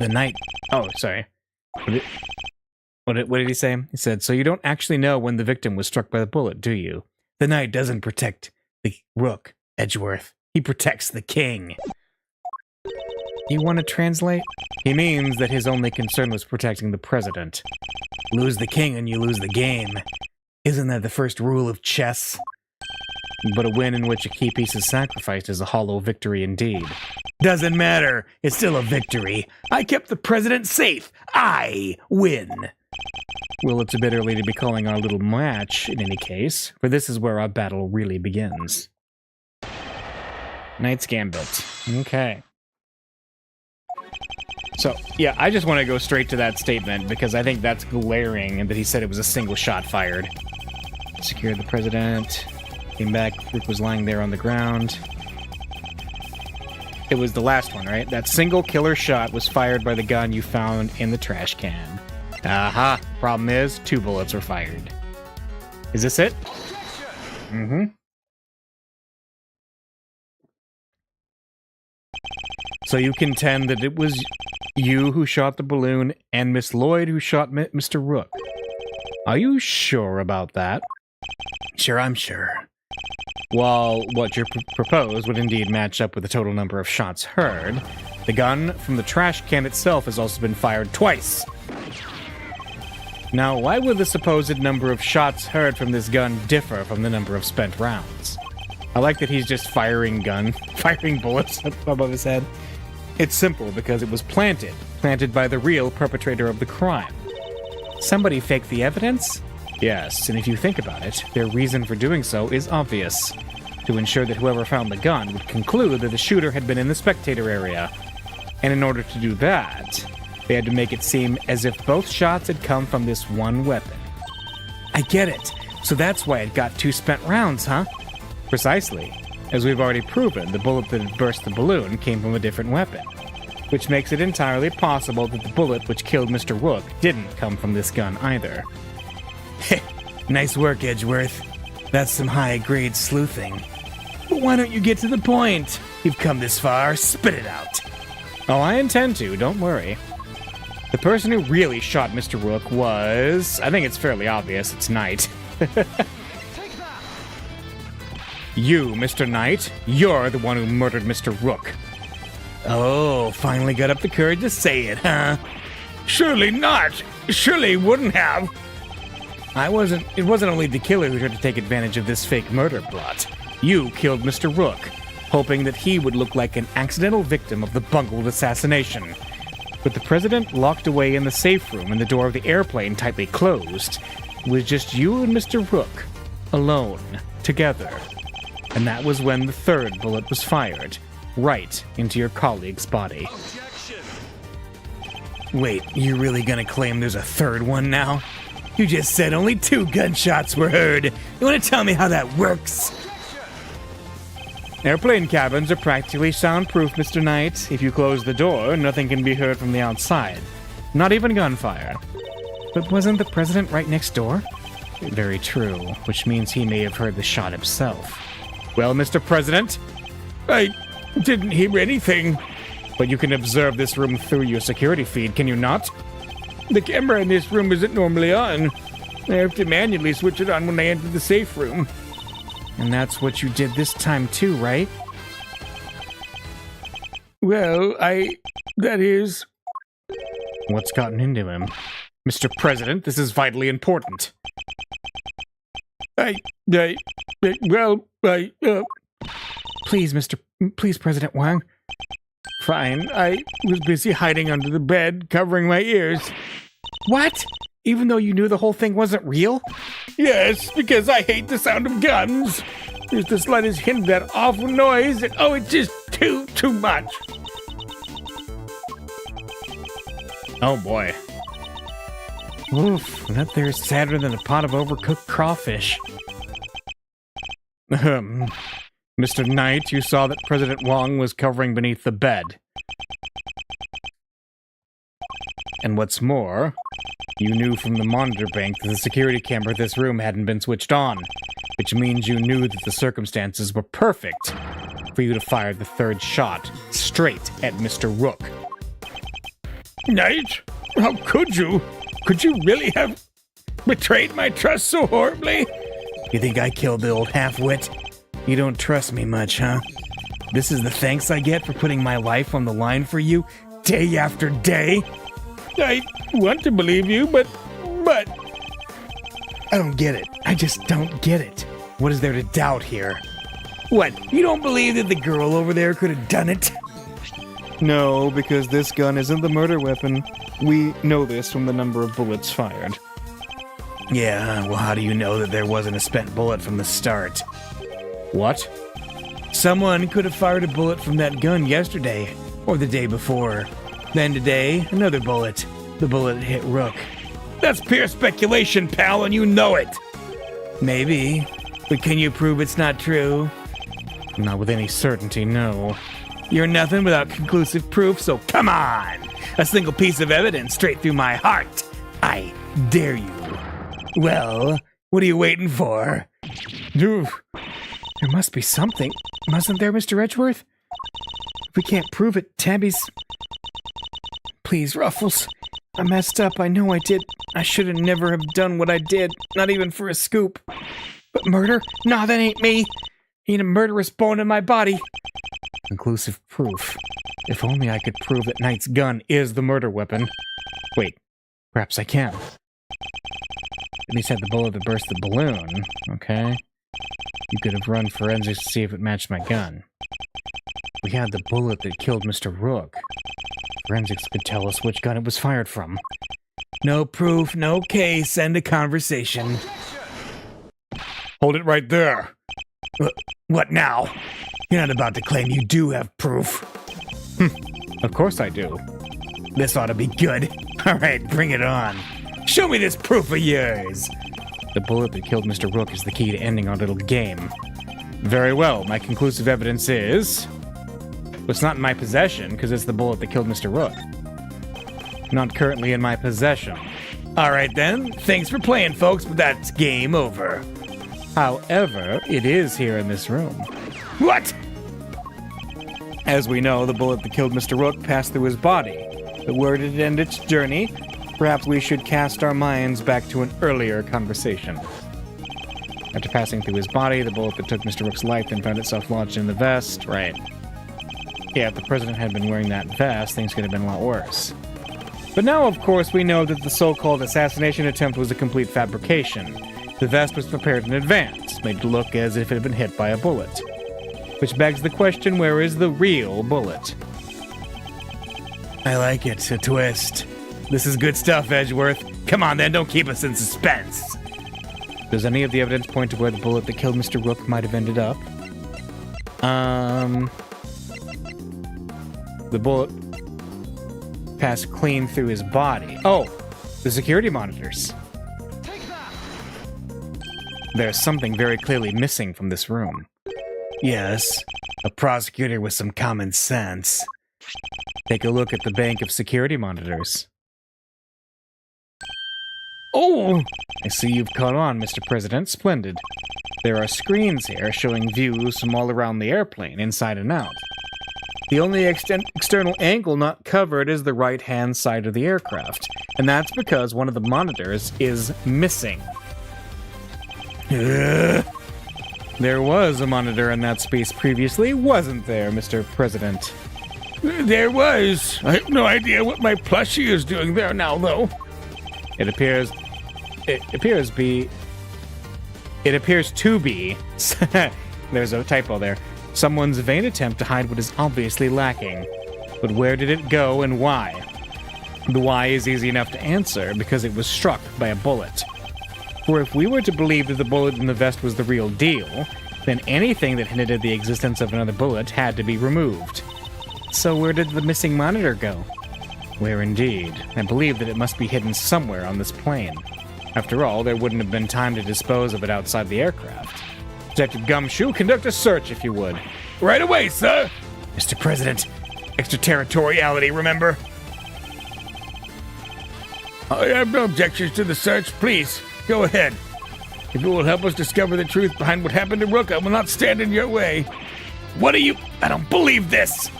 The Knight... Oh, sorry. What did he say? He said, so you don't actually know when the victim was struck by the bullet, do you? The Knight doesn't protect the Rook, Edgeworth. He protects the king. You want to translate? He means that his only concern was protecting the president. Lose the king and you lose the game. Isn't that the first rule of chess? But a win in which a key piece is sacrificed is a hollow victory indeed. Doesn't matter. It's still a victory. I kept the president safe. I win. Well, it's a bit early to be calling our little match, in any case, for this is where our battle really begins. Knight's Gambit. Okay. So, yeah, I just want to go straight to that statement, because I think that's glaring, and that he said it was a single shot fired. Secured the president. Came back, Rook was lying there on the ground. It was the last one, right? That single killer shot was fired by the gun you found in the trash can. Aha! Problem is, 2 bullets were fired. Is this it? Mm-hmm. So you contend that it was you who shot the balloon and Miss Lloyd who shot Mr. Rook. Are you sure about that? Sure, I'm sure. While what you propose would indeed match up with the total number of shots heard, the gun from the trash can itself has also been fired twice. Now, why would the supposed number of shots heard from this gun differ from the number of spent rounds? I like that he's just firing bullets above his head. It's simple because it was planted by the real perpetrator of the crime. Somebody faked the evidence? Yes, and if you think about it, their reason for doing so is obvious. To ensure that whoever found the gun would conclude that the shooter had been in the spectator area. And in order to do that, they had to make it seem as if both shots had come from this one weapon. I get it. So that's why it got 2 spent rounds, huh? Precisely. As we've already proven, the bullet that had burst the balloon came from a different weapon, which makes it entirely possible that the bullet which killed Mr. Rook didn't come from this gun either. Nice work, Edgeworth. That's some high-grade sleuthing. But why don't you get to the point? You've come this far, spit it out. Oh, I intend to, don't worry. The person who really shot Mr. Rook was... I think it's fairly obvious, it's Knight. You, Mr. Knight, you're the one who murdered Mr. Rook. Oh, finally got up the courage to say it, huh? Surely not. Surely he wouldn't have. It wasn't only the killer who tried to take advantage of this fake murder plot. You killed Mr. Rook, hoping that he would look like an accidental victim of the bungled assassination. With the president locked away in the safe room and the door of the airplane tightly closed, it was just you and Mr. Rook, alone, together. And that was when the third bullet was fired, right into your colleague's body. Wait, you really gonna claim there's a third one now? You just said only 2 gunshots were heard. You wanna tell me how that works? Airplane cabins are practically soundproof, Mr. Knight. If you close the door, nothing can be heard from the outside. Not even gunfire. But wasn't the president right next door? Very true, which means he may have heard the shot himself. Well, Mr. President, I didn't hear anything. but you can observe this room through your security feed, can you not? The camera in this room isn't normally on. I have to manually switch it on when I enter the safe room. And that's what you did this time too, right? Well, that is... What's gotten into him? Mr. President, this is vitally important. Please, President Wang. Fine, I was busy hiding under the bed, covering my ears. What? Even though you knew the whole thing wasn't real? Yes, because I hate the sound of guns. There's the slightest hint of that awful noise, and it's just too much. Oh boy. Oof, that there's sadder than a pot of overcooked crawfish. Mr. Knight, you saw that President Wong was covering beneath the bed. And what's more, you knew from the monitor bank that the security camera of this room hadn't been switched on, which means you knew that the circumstances were perfect for you to fire the third shot straight at Mr. Rook. Knight? How could you? Could you really have betrayed my trust so horribly? You think I killed the old half-wit? You don't trust me much, huh? This is the thanks I get for putting my life on the line for you day after day? I want to believe you, but... I don't get it. I just don't get it. What is there to doubt here? What, you don't believe that the girl over there could have done it? No, because this gun isn't the murder weapon. We know this from the number of bullets fired. Yeah, well, how do you know that there wasn't a spent bullet from the start? What? Someone could have fired a bullet from that gun yesterday, or the day before. Then today, another bullet. The bullet that hit Rook. That's pure speculation, pal, and you know it. Maybe, but can you prove it's not true? Not with any certainty, no. You're nothing without conclusive proof, so come on! A single piece of evidence straight through my heart. I dare you. Well, what are you waiting for? Oof. There must be something, mustn't there, Mr. Edgeworth? If we can't prove it, Tabby's... Please, Ruffles. I messed up, I know I did. I should have never have done what I did, not even for a scoop. But murder? Nah, that ain't me. Ain't a murderous bone in my body. Conclusive proof. If only I could prove that Knight's gun is the murder weapon. Wait, perhaps I can. At least had the bullet that burst the balloon. Okay. You could have run forensics to see if it matched my gun. we had the bullet that killed Mr. Rook. Forensics could tell us which gun it was fired from. No proof, no case, end of conversation. Hold it right there. What now? You're not about to claim you do have proof. Of course I do. This ought to be good. All right, bring it on. Show me this proof of yours. The bullet that killed Mr. Rook is the key to ending our little game. Very well, my conclusive evidence is... Well, it's not in my possession, because it's the bullet that killed Mr. Rook. Not currently in my possession. All right then, thanks for playing, folks, but that's game over. However, it is here in this room. What? As we know, the bullet that killed Mr. Rook passed through his body. But where did it end its journey? Perhaps we should cast our minds back to an earlier conversation. After passing through his body, the bullet that took Mr. Rook's life then found itself lodged in the vest. Right. Yeah, if the president had been wearing that vest, things could have been a lot worse. But now, of course, we know that the so-called assassination attempt was a complete fabrication. The vest was prepared in advance, made to look as if it had been hit by a bullet. Which begs the question, where is the real bullet? I like it, a twist. This is good stuff, Edgeworth. Come on then, don't keep us in suspense. Does any of the evidence point to where the bullet that killed Mr. Rook might have ended up? The bullet passed clean through his body. Oh, the security monitors. There's something very clearly missing from this room. Yes, a prosecutor with some common sense. Take a look at the bank of security monitors. Oh! I see you've caught on, Mr. President. Splendid. There are screens here showing views from all around the airplane, inside and out. The only external angle not covered is the right-hand side of the aircraft, and that's because one of the monitors is missing. There was a monitor in that space previously, wasn't there, Mr. President? There was. I have no idea what my plushie is doing there now, though. It appears to be. There's a typo there. Someone's vain attempt to hide what is obviously lacking. But where did it go and why? The why is easy enough to answer, because it was struck by a bullet. For if we were to believe that the bullet in the vest was the real deal, then anything that hinted at the existence of another bullet had to be removed. So where did the missing monitor go? Where indeed? I believe that it must be hidden somewhere on this plane. After all, there wouldn't have been time to dispose of it outside the aircraft. Detective Gumshoe, conduct a search, if you would. Right away, sir. Mr. President, extraterritoriality, remember? I have no objections to the search. Please, go ahead. If it will help us discover the truth behind what happened to Rook, I will not stand in your way. What are you? I don't believe this.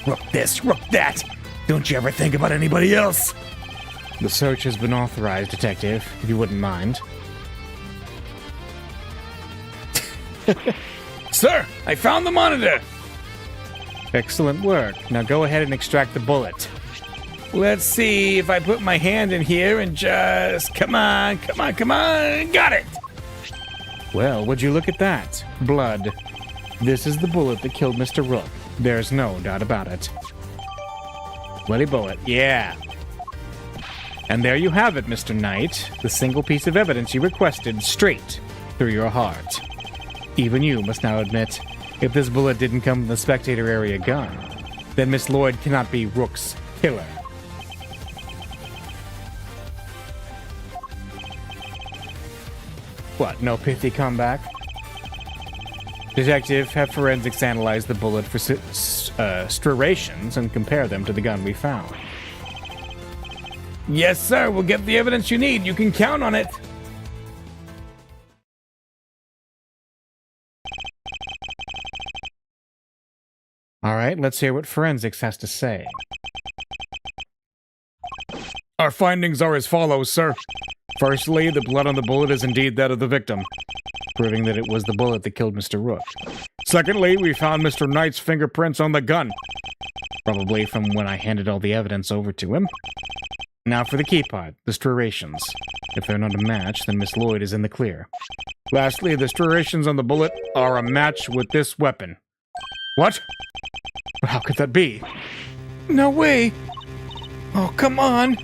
Rook this, Rook that. Don't you ever think about anybody else? The search has been authorized, Detective, if you wouldn't mind. Sir, I found the monitor. Excellent work. Now go ahead and extract the bullet. Let's see if I put my hand in here and just... Come on. Got it. Well, would you look at that? Blood. This is the bullet that killed Mr. Rook. There's no doubt about it. Bloody bullet, yeah. And there you have it, Mr. Knight. The single piece of evidence you requested straight through your heart. Even you must now admit, if this bullet didn't come from the spectator area gun, then Miss Lloyd cannot be Rook's killer. What, no pithy comeback? Detective, have forensics analyze the bullet for striations and compare them to the gun we found. Yes, sir. We'll get the evidence you need. You can count on it. All right, let's hear what forensics has to say. Our findings are as follows, sir. Firstly, the blood on the bullet is indeed that of the victim, Proving that it was the bullet that killed Mr. Rook. Secondly, we found Mr. Knight's fingerprints on the gun. Probably from when I handed all the evidence over to him. Now for the key part, the striations. If they're not a match, then Miss Lloyd is in the clear. Lastly, the striations on the bullet are a match with this weapon. What? How could that be? No way. Oh, come on.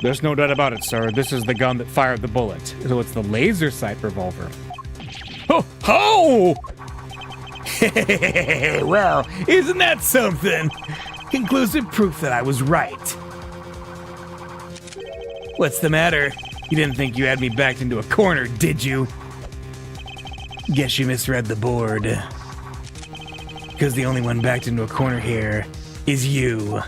There's no doubt about it, sir. This is the gun that fired the bullet. So it's the laser sight revolver. Oh, oh! Well, isn't that something? Conclusive proof that I was right. What's the matter? You didn't think you had me backed into a corner, did you? Guess you misread the board. Because the only one backed into a corner here is you.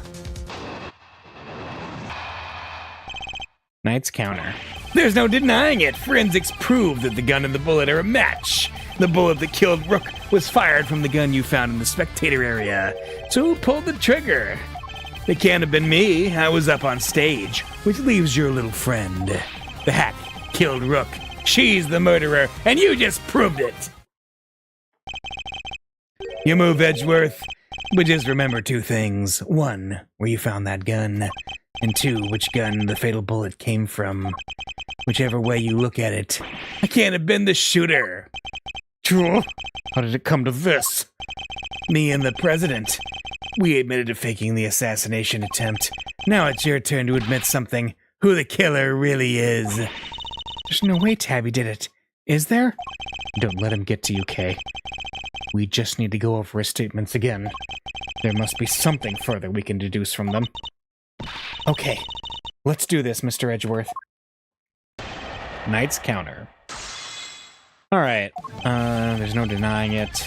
Knight's counter. There's no denying it. Forensics proved that the gun and the bullet are a match. The bullet that killed Rook was fired from the gun you found in the spectator area. So who pulled the trigger? It can't have been me. I was up on stage, which leaves your little friend. The hack killed Rook. She's the murderer, and you just proved it. You move, Edgeworth. But just remember two things. One, where you found that gun. And two, which gun the fatal bullet came from. Whichever way you look at it, I can't have been the shooter. How did it come to this? Me and the president. We admitted to faking the assassination attempt. Now it's your turn to admit something. Who the killer really is. There's no way Tabby did it. Is there? Don't let him get to you, Kay. We just need to go over his statements again. There must be something further we can deduce from them. Okay, let's do this, Mr. Edgeworth. Knight's counter. Alright, there's no denying it.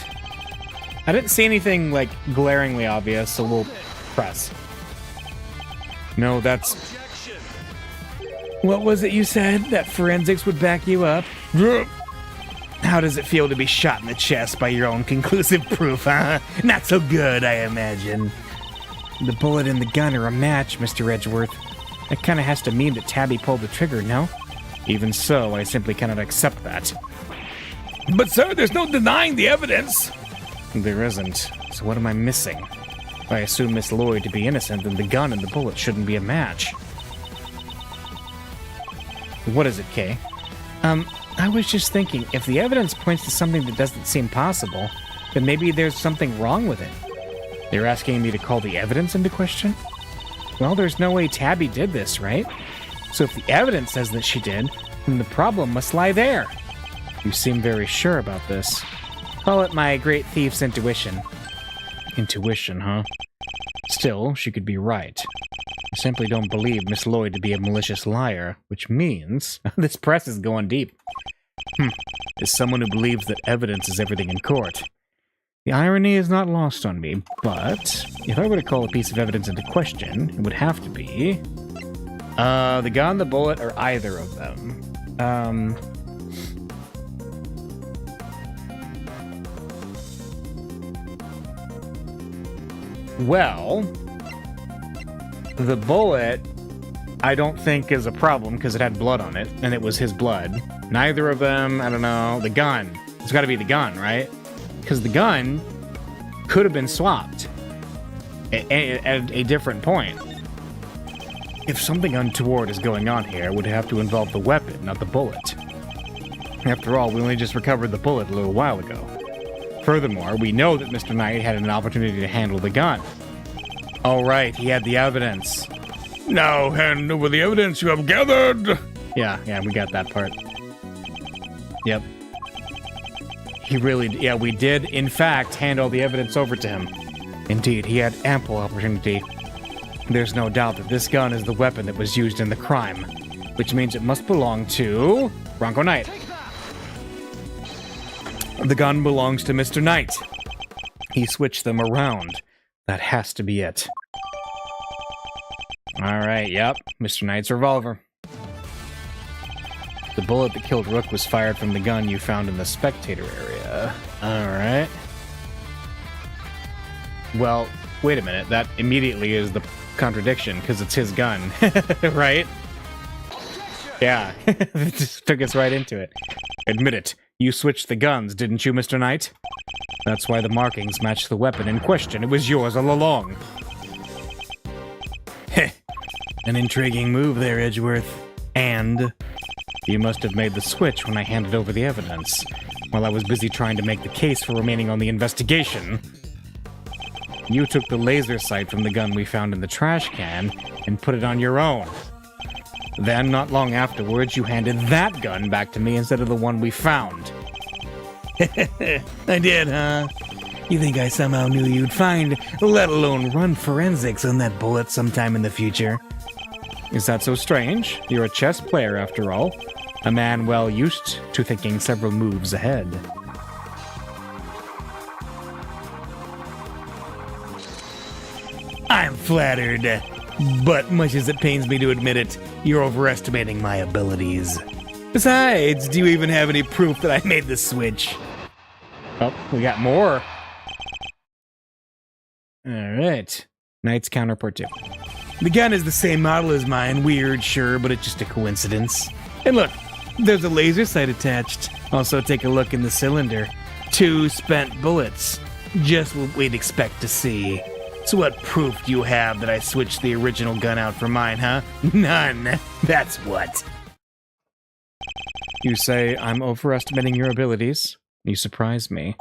I didn't see anything, like, glaringly obvious, so we'll press. No, that's... What was it you said? That forensics would back you up? How does it feel to be shot in the chest by your own conclusive proof, huh? Not so good, I imagine. The bullet and the gun are a match, Mr. Edgeworth. That kind of has to mean that Tabby pulled the trigger, no? Even so, I simply cannot accept that. But sir, there's no denying the evidence. There isn't. So what am I missing? If I assume Miss Lloyd to be innocent, then the gun and the bullet shouldn't be a match. What is it, Kay? I was just thinking, if the evidence points to something that doesn't seem possible, then maybe there's something wrong with it. You're asking me to call the evidence into question? Well, there's no way Tabby did this, right? So if the evidence says that she did, then the problem must lie there. You seem very sure about this. Call it my great thief's intuition. Intuition, huh? Still, she could be right. I simply don't believe Miss Lloyd to be a malicious liar, which means... this press is going deep. As someone who believes that evidence is everything in court. The irony is not lost on me, but if I were to call a piece of evidence into question, it would have to be... the gun, the bullet, or either of them. Well, the bullet, I don't think is a problem because it had blood on it, and it was his blood. Neither of them, I don't know. The gun. It's got to be the gun, right? Because the gun could have been swapped at a different point. If something untoward is going on here, it would have to involve the weapon, not the bullet. After all, we only just recovered the bullet a little while ago. Furthermore, we know that Mr. Knight had an opportunity to handle the gun. Oh, right, he had the evidence. Now hand over the evidence you have gathered. Yeah, we got that part. Yep. We did, in fact, hand all the evidence over to him. Indeed, he had ample opportunity. There's no doubt that this gun is the weapon that was used in the crime, which means it must belong to Bronco Knight. The gun belongs to Mr. Knight. He switched them around. That has to be it. Alright, yep. Mr. Knight's revolver. The bullet that killed Rook was fired from the gun you found in the spectator area. Alright. Well, wait a minute. That immediately is the contradiction, because it's his gun. Right? Yeah. It just took us right into it. Admit it. You switched the guns, didn't you, Mr. Knight? That's why the markings match the weapon in question. It was yours all along. Heh. An intriguing move there, Edgeworth. And you must have made the switch when I handed over the evidence, while I was busy trying to make the case for remaining on the investigation. You took the laser sight from the gun we found in the trash can and put it on your own. Then, not long afterwards, you handed that gun back to me instead of the one we found. I did, huh? You think I somehow knew you'd find, let alone run forensics on that bullet sometime in the future? Is that so strange? You're a chess player, after all. A man well used to thinking several moves ahead. I'm flattered, but much as it pains me to admit it, you're overestimating my abilities. Besides, do you even have any proof that I made the switch? Oh, we got more. Alright. Knight's Counterpart 2. The gun is the same model as mine, weird, sure, but it's just a coincidence. And look, there's a laser sight attached. Also, take a look in the cylinder. 2 spent bullets. Just what we'd expect to see. So what proof do you have that I switched the original gun out for mine, huh? None. That's what. You say I'm overestimating your abilities. You surprise me.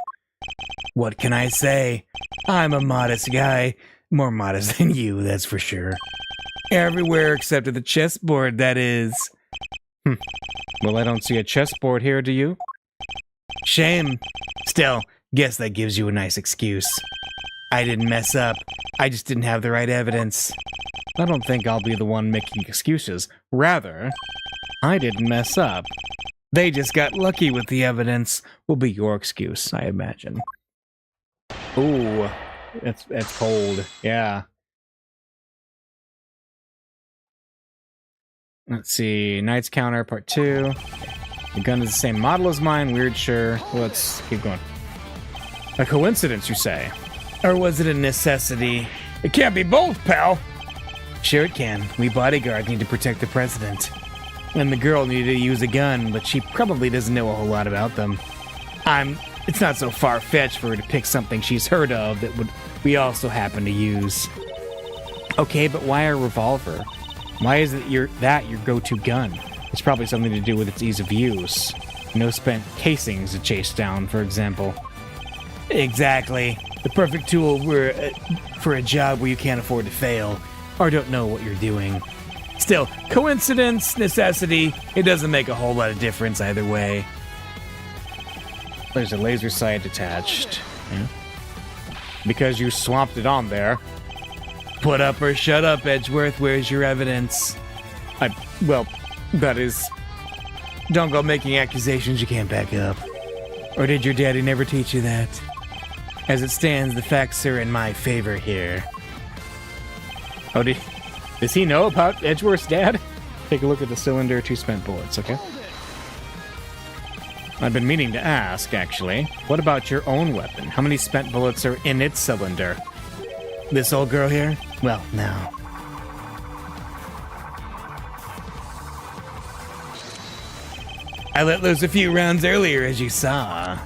What can I say? I'm a modest guy. More modest than you, that's for sure. Everywhere except at the chessboard, that is. Well, I don't see a chessboard here, do you? Shame. Still, guess that gives you a nice excuse. I didn't mess up. I just didn't have the right evidence. I don't think I'll be the one making excuses. Rather, I didn't mess up. They just got lucky with the evidence, will be your excuse, I imagine. Ooh, it's cold. Yeah. Let's see. Knight's Counter, Part 2. The gun is the same model as mine. Weird, sure. Let's keep going. A coincidence, you say? Or was it a necessity? It can't be both, pal. Sure it can. We bodyguards need to protect the president. And the girl needed to use a gun, but she probably doesn't know a whole lot about them. It's not so far-fetched for her to pick something she's heard of that we also happen to use. Okay, but why a revolver? Why is it your go-to gun? It's probably something to do with its ease of use. No spent casings to chase down, for example. Exactly. The perfect tool for a job where you can't afford to fail, or don't know what you're doing. Still, coincidence, necessity, it doesn't make a whole lot of difference either way. There's a laser sight attached. Yeah. Because you swapped it on there. Put up or shut up, Edgeworth. Where's your evidence? Well, that is... Don't go making accusations you can't back up. Or did your daddy never teach you that? As it stands, the facts are in my favor here. Oh, does he know about Edgeworth's dad? Take a look at the cylinder, 2 spent bullets, okay? I've been meaning to ask, actually. What about your own weapon? How many spent bullets are in its cylinder? This old girl here? Well, no. I let loose a few rounds earlier, as you saw.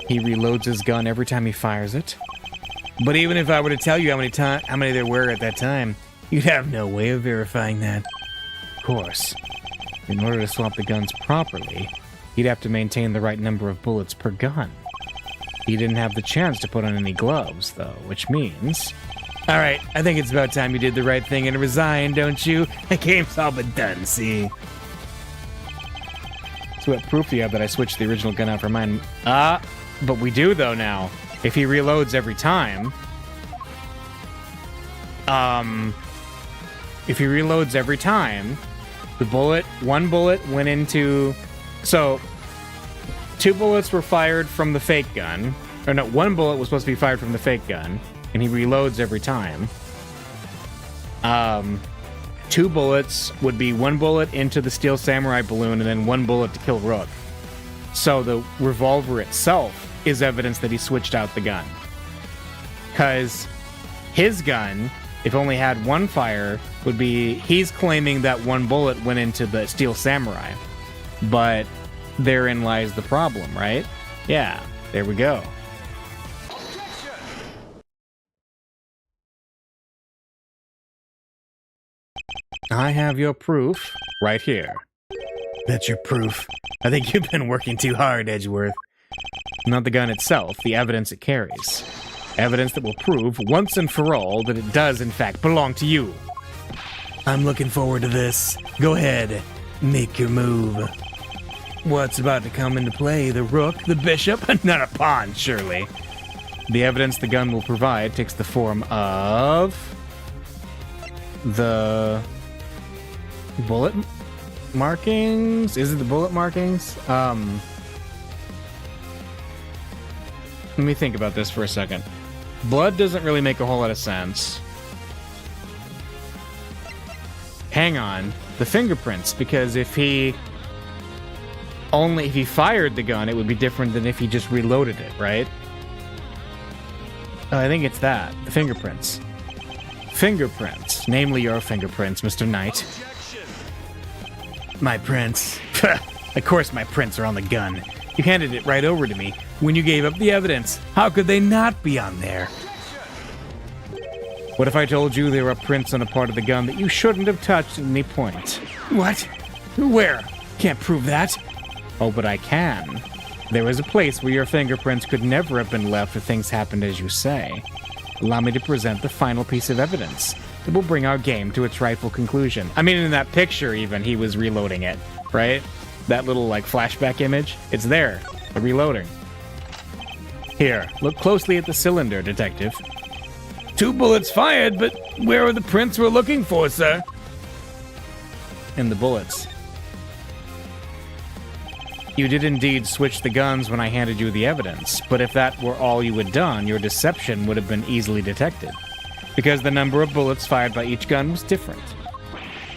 He reloads his gun every time he fires it. But even if I were to tell you how many there were at that time, you'd have no way of verifying that. Of course. In order to swap the guns properly, he'd have to maintain the right number of bullets per gun. He didn't have the chance to put on any gloves, though, which means... Alright, I think it's about time you did the right thing and resigned, don't you? The game's all but done, see? So what proof do you have that I switched the original gun out for mine? But we do, though, now. If he reloads every time... If he reloads every time, one bullet went into... So, 2 bullets were fired from the fake gun. Or no, 1 bullet was supposed to be fired from the fake gun. And he reloads every time. 2 bullets would be 1 bullet into the Steel Samurai balloon and then 1 bullet to kill Rook. So the revolver itself is evidence that he switched out the gun. Because his gun, if only had 1 fire, would be... He's claiming that 1 bullet went into the Steel Samurai. But therein lies the problem, right? Yeah, there we go. I have your proof right here. That's your proof. I think you've been working too hard, Edgeworth. Not the gun itself, the evidence it carries. Evidence that will prove, once and for all, that it does, in fact, belong to you. I'm looking forward to this. Go ahead, make your move. What's about to come into play? The rook, the bishop? Not a pawn, surely. The evidence the gun will provide takes the form of the bullet markings. Is it the bullet markings? Let me think about this for a second. Blood doesn't really make a whole lot of sense. Hang on. The fingerprints, because if he fired the gun, it would be different than if he just reloaded it, right? I think it's that. The fingerprints. Fingerprints. Namely your fingerprints, Mr. Knight. My prints. Of course my prints are on the gun. You handed it right over to me when you gave up the evidence. How could they not be on there? What if I told you there were prints on a part of the gun that you shouldn't have touched at any point? What? Where? Can't prove that. Oh, but I can. There is a place where your fingerprints could never have been left if things happened as you say. Allow me to present the final piece of evidence that will bring our game to its rightful conclusion. I mean, in that picture even, he was reloading it, right? That little, flashback image? It's there. The reloading. Here, look closely at the cylinder, Detective. 2 bullets fired, but where are the prints we're looking for, sir? In the bullets. You did indeed switch the guns when I handed you the evidence, but if that were all you had done, your deception would have been easily detected, because the number of bullets fired by each gun was different.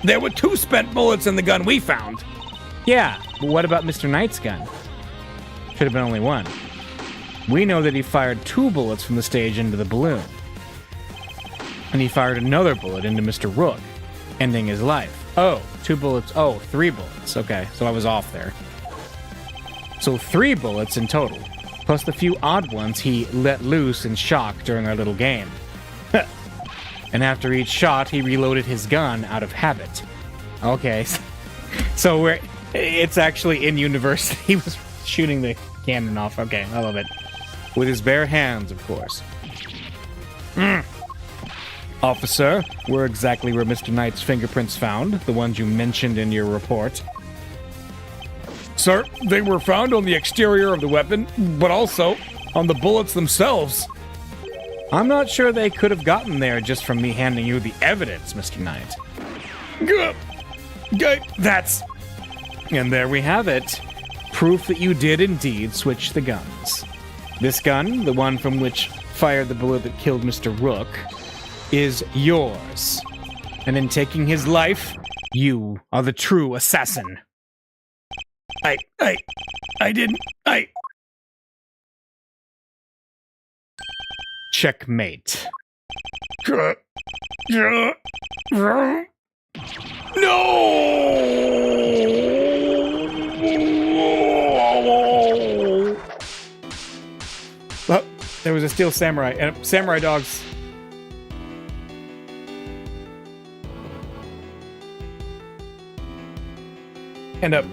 There were 2 spent bullets in the gun we found. Yeah, but what about Mr. Knight's gun? Should have been only 1. We know that he fired 2 bullets from the stage into the balloon. And he fired another bullet into Mr. Rook, ending his life. Oh, 2 bullets. Oh, 3 bullets. Okay, so I was off there. So 3 bullets in total, plus the few odd ones he let loose in shock during our little game. And after each shot, he reloaded his gun out of habit. Okay, so it's actually in universe. He was shooting the cannon off. Okay, I love it. With his bare hands, of course. Officer, where exactly were Mr. Knight's fingerprints found? The ones you mentioned in your report. Sir, they were found on the exterior of the weapon, but also on the bullets themselves. I'm not sure they could have gotten there just from me handing you the evidence, Mr. Knight. That's... And there we have it. Proof that you did indeed switch the guns. This gun, the one from which fired the bullet that killed Mr. Rook, is yours. And in taking his life, you are the true assassin. Checkmate. No! Oh, there was a steel samurai and samurai dogs. And a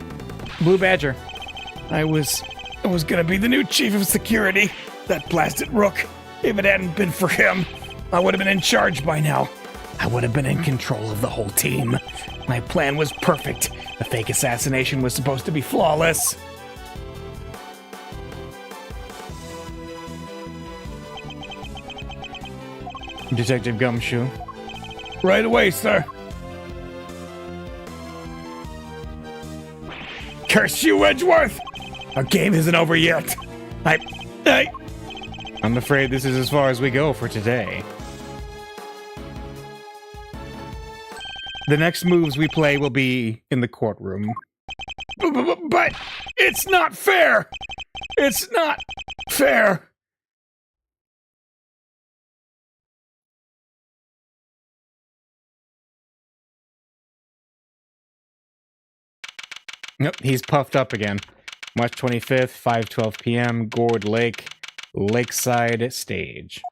blue badger. I was gonna be the new chief of security. That blasted Rook. If it hadn't been for him, I would have been in charge by now. I would have been in control of the whole team. My plan was perfect. The fake assassination was supposed to be flawless. Detective Gumshoe. Right away, sir. Curse you, Edgeworth! Our game isn't over yet. I'm afraid this is as far as we go for today. The next moves we play will be in the courtroom. But it's not fair! It's not fair! Yep, he's puffed up again. March 25th, 5:12 p.m., Gourd Lake, Lakeside Stage.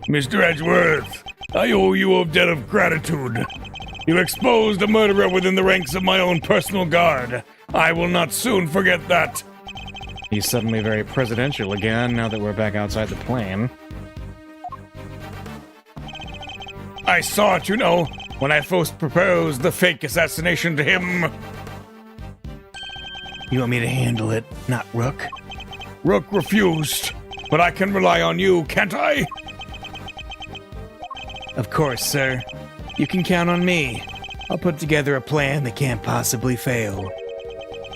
Mr. Edgeworth, I owe you a debt of gratitude. You exposed a murderer within the ranks of my own personal guard. I will not soon forget that. He's suddenly very presidential again now that we're back outside the plane. I saw it, when I first proposed the fake assassination to him. You want me to handle it, not Rook? Rook refused, but I can rely on you, can't I? Of course, sir. You can count on me. I'll put together a plan that can't possibly fail.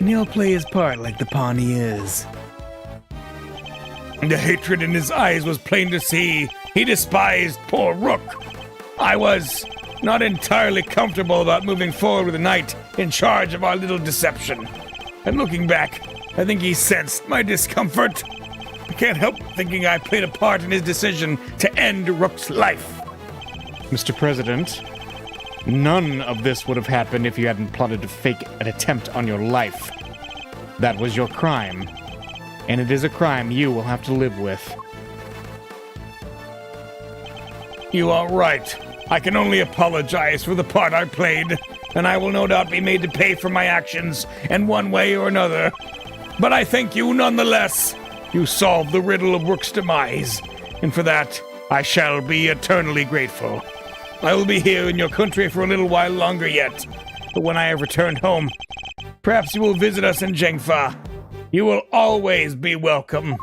And he'll play his part like the pawn he is. The hatred in his eyes was plain to see. He despised poor Rook. I was not entirely comfortable about moving forward with the knight in charge of our little deception. And looking back, I think he sensed my discomfort. I can't help thinking I played a part in his decision to end Rook's life. Mr. President, none of this would have happened if you hadn't plotted to fake an attempt on your life. That was your crime. And it is a crime you will have to live with. You are right. I can only apologize for the part I played, and I will no doubt be made to pay for my actions in one way or another. But I thank you nonetheless. You solved the riddle of Rook's demise, and for that I shall be eternally grateful. I will be here in your country for a little while longer yet, but when I have returned home, perhaps you will visit us in Zhengfa. You will always be welcome.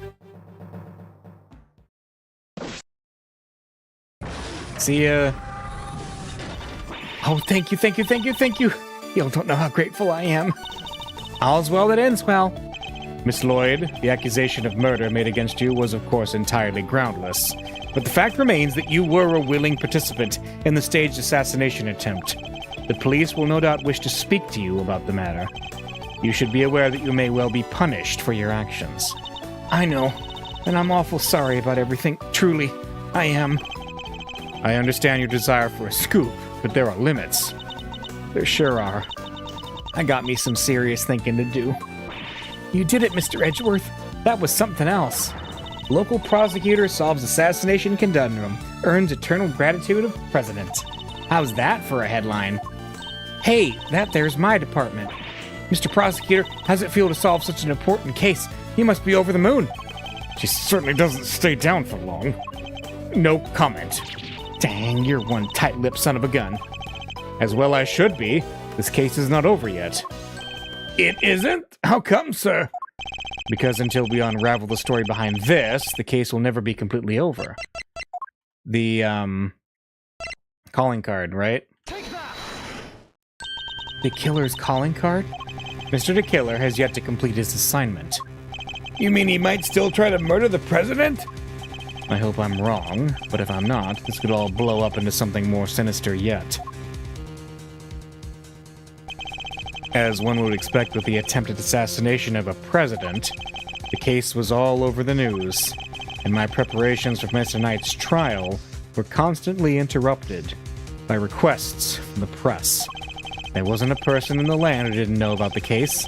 See ya. Oh, thank you, thank you, thank you, thank you. You don't know how grateful I am. All's well that ends well. Miss Lloyd, the accusation of murder made against you was, of course, entirely groundless. But the fact remains that you were a willing participant in the staged assassination attempt. The police will no doubt wish to speak to you about the matter. You should be aware that you may well be punished for your actions. I know, and I'm awful sorry about everything. Truly, I am. I understand your desire for a scoop, but there are limits. There sure are. I got me some serious thinking to do. You did it, Mr. Edgeworth. That was something else. Local prosecutor solves assassination conundrum, earns eternal gratitude of president. How's that for a headline? Hey, that there's my department. Mr. Prosecutor, how's it feel to solve such an important case? You must be over the moon. She certainly doesn't stay down for long. No comment. Dang, you're one tight-lipped son of a gun. As well I should be. This case is not over yet. It isn't? How come, sir? Because until we unravel the story behind this, the case will never be completely over. The, calling card, right? The killer's calling card? Mr. the Killer has yet to complete his assignment. You mean he might still try to murder the president? I hope I'm wrong, but if I'm not, this could all blow up into something more sinister yet. As one would expect with the attempted assassination of a president, the case was all over the news, and my preparations for Mr. Knight's trial were constantly interrupted by requests from the press. There wasn't a person in the land who didn't know about the case.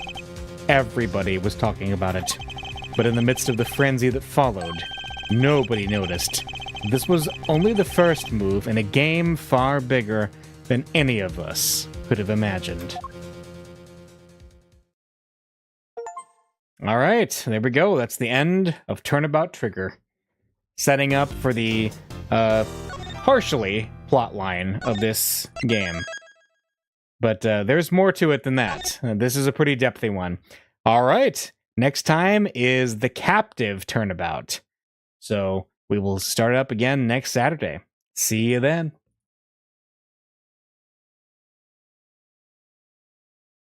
Everybody was talking about it. But in the midst of the frenzy that followed, nobody noticed. This was only the first move in a game far bigger than any of us could have imagined. All right, there we go. That's the end of Turnabout Trigger. Setting up for the partially plotline of this game. But there's more to it than that. This is a pretty depthy one. All right, next time is the Captive Turnabout. So we will start up again next Saturday. See you then.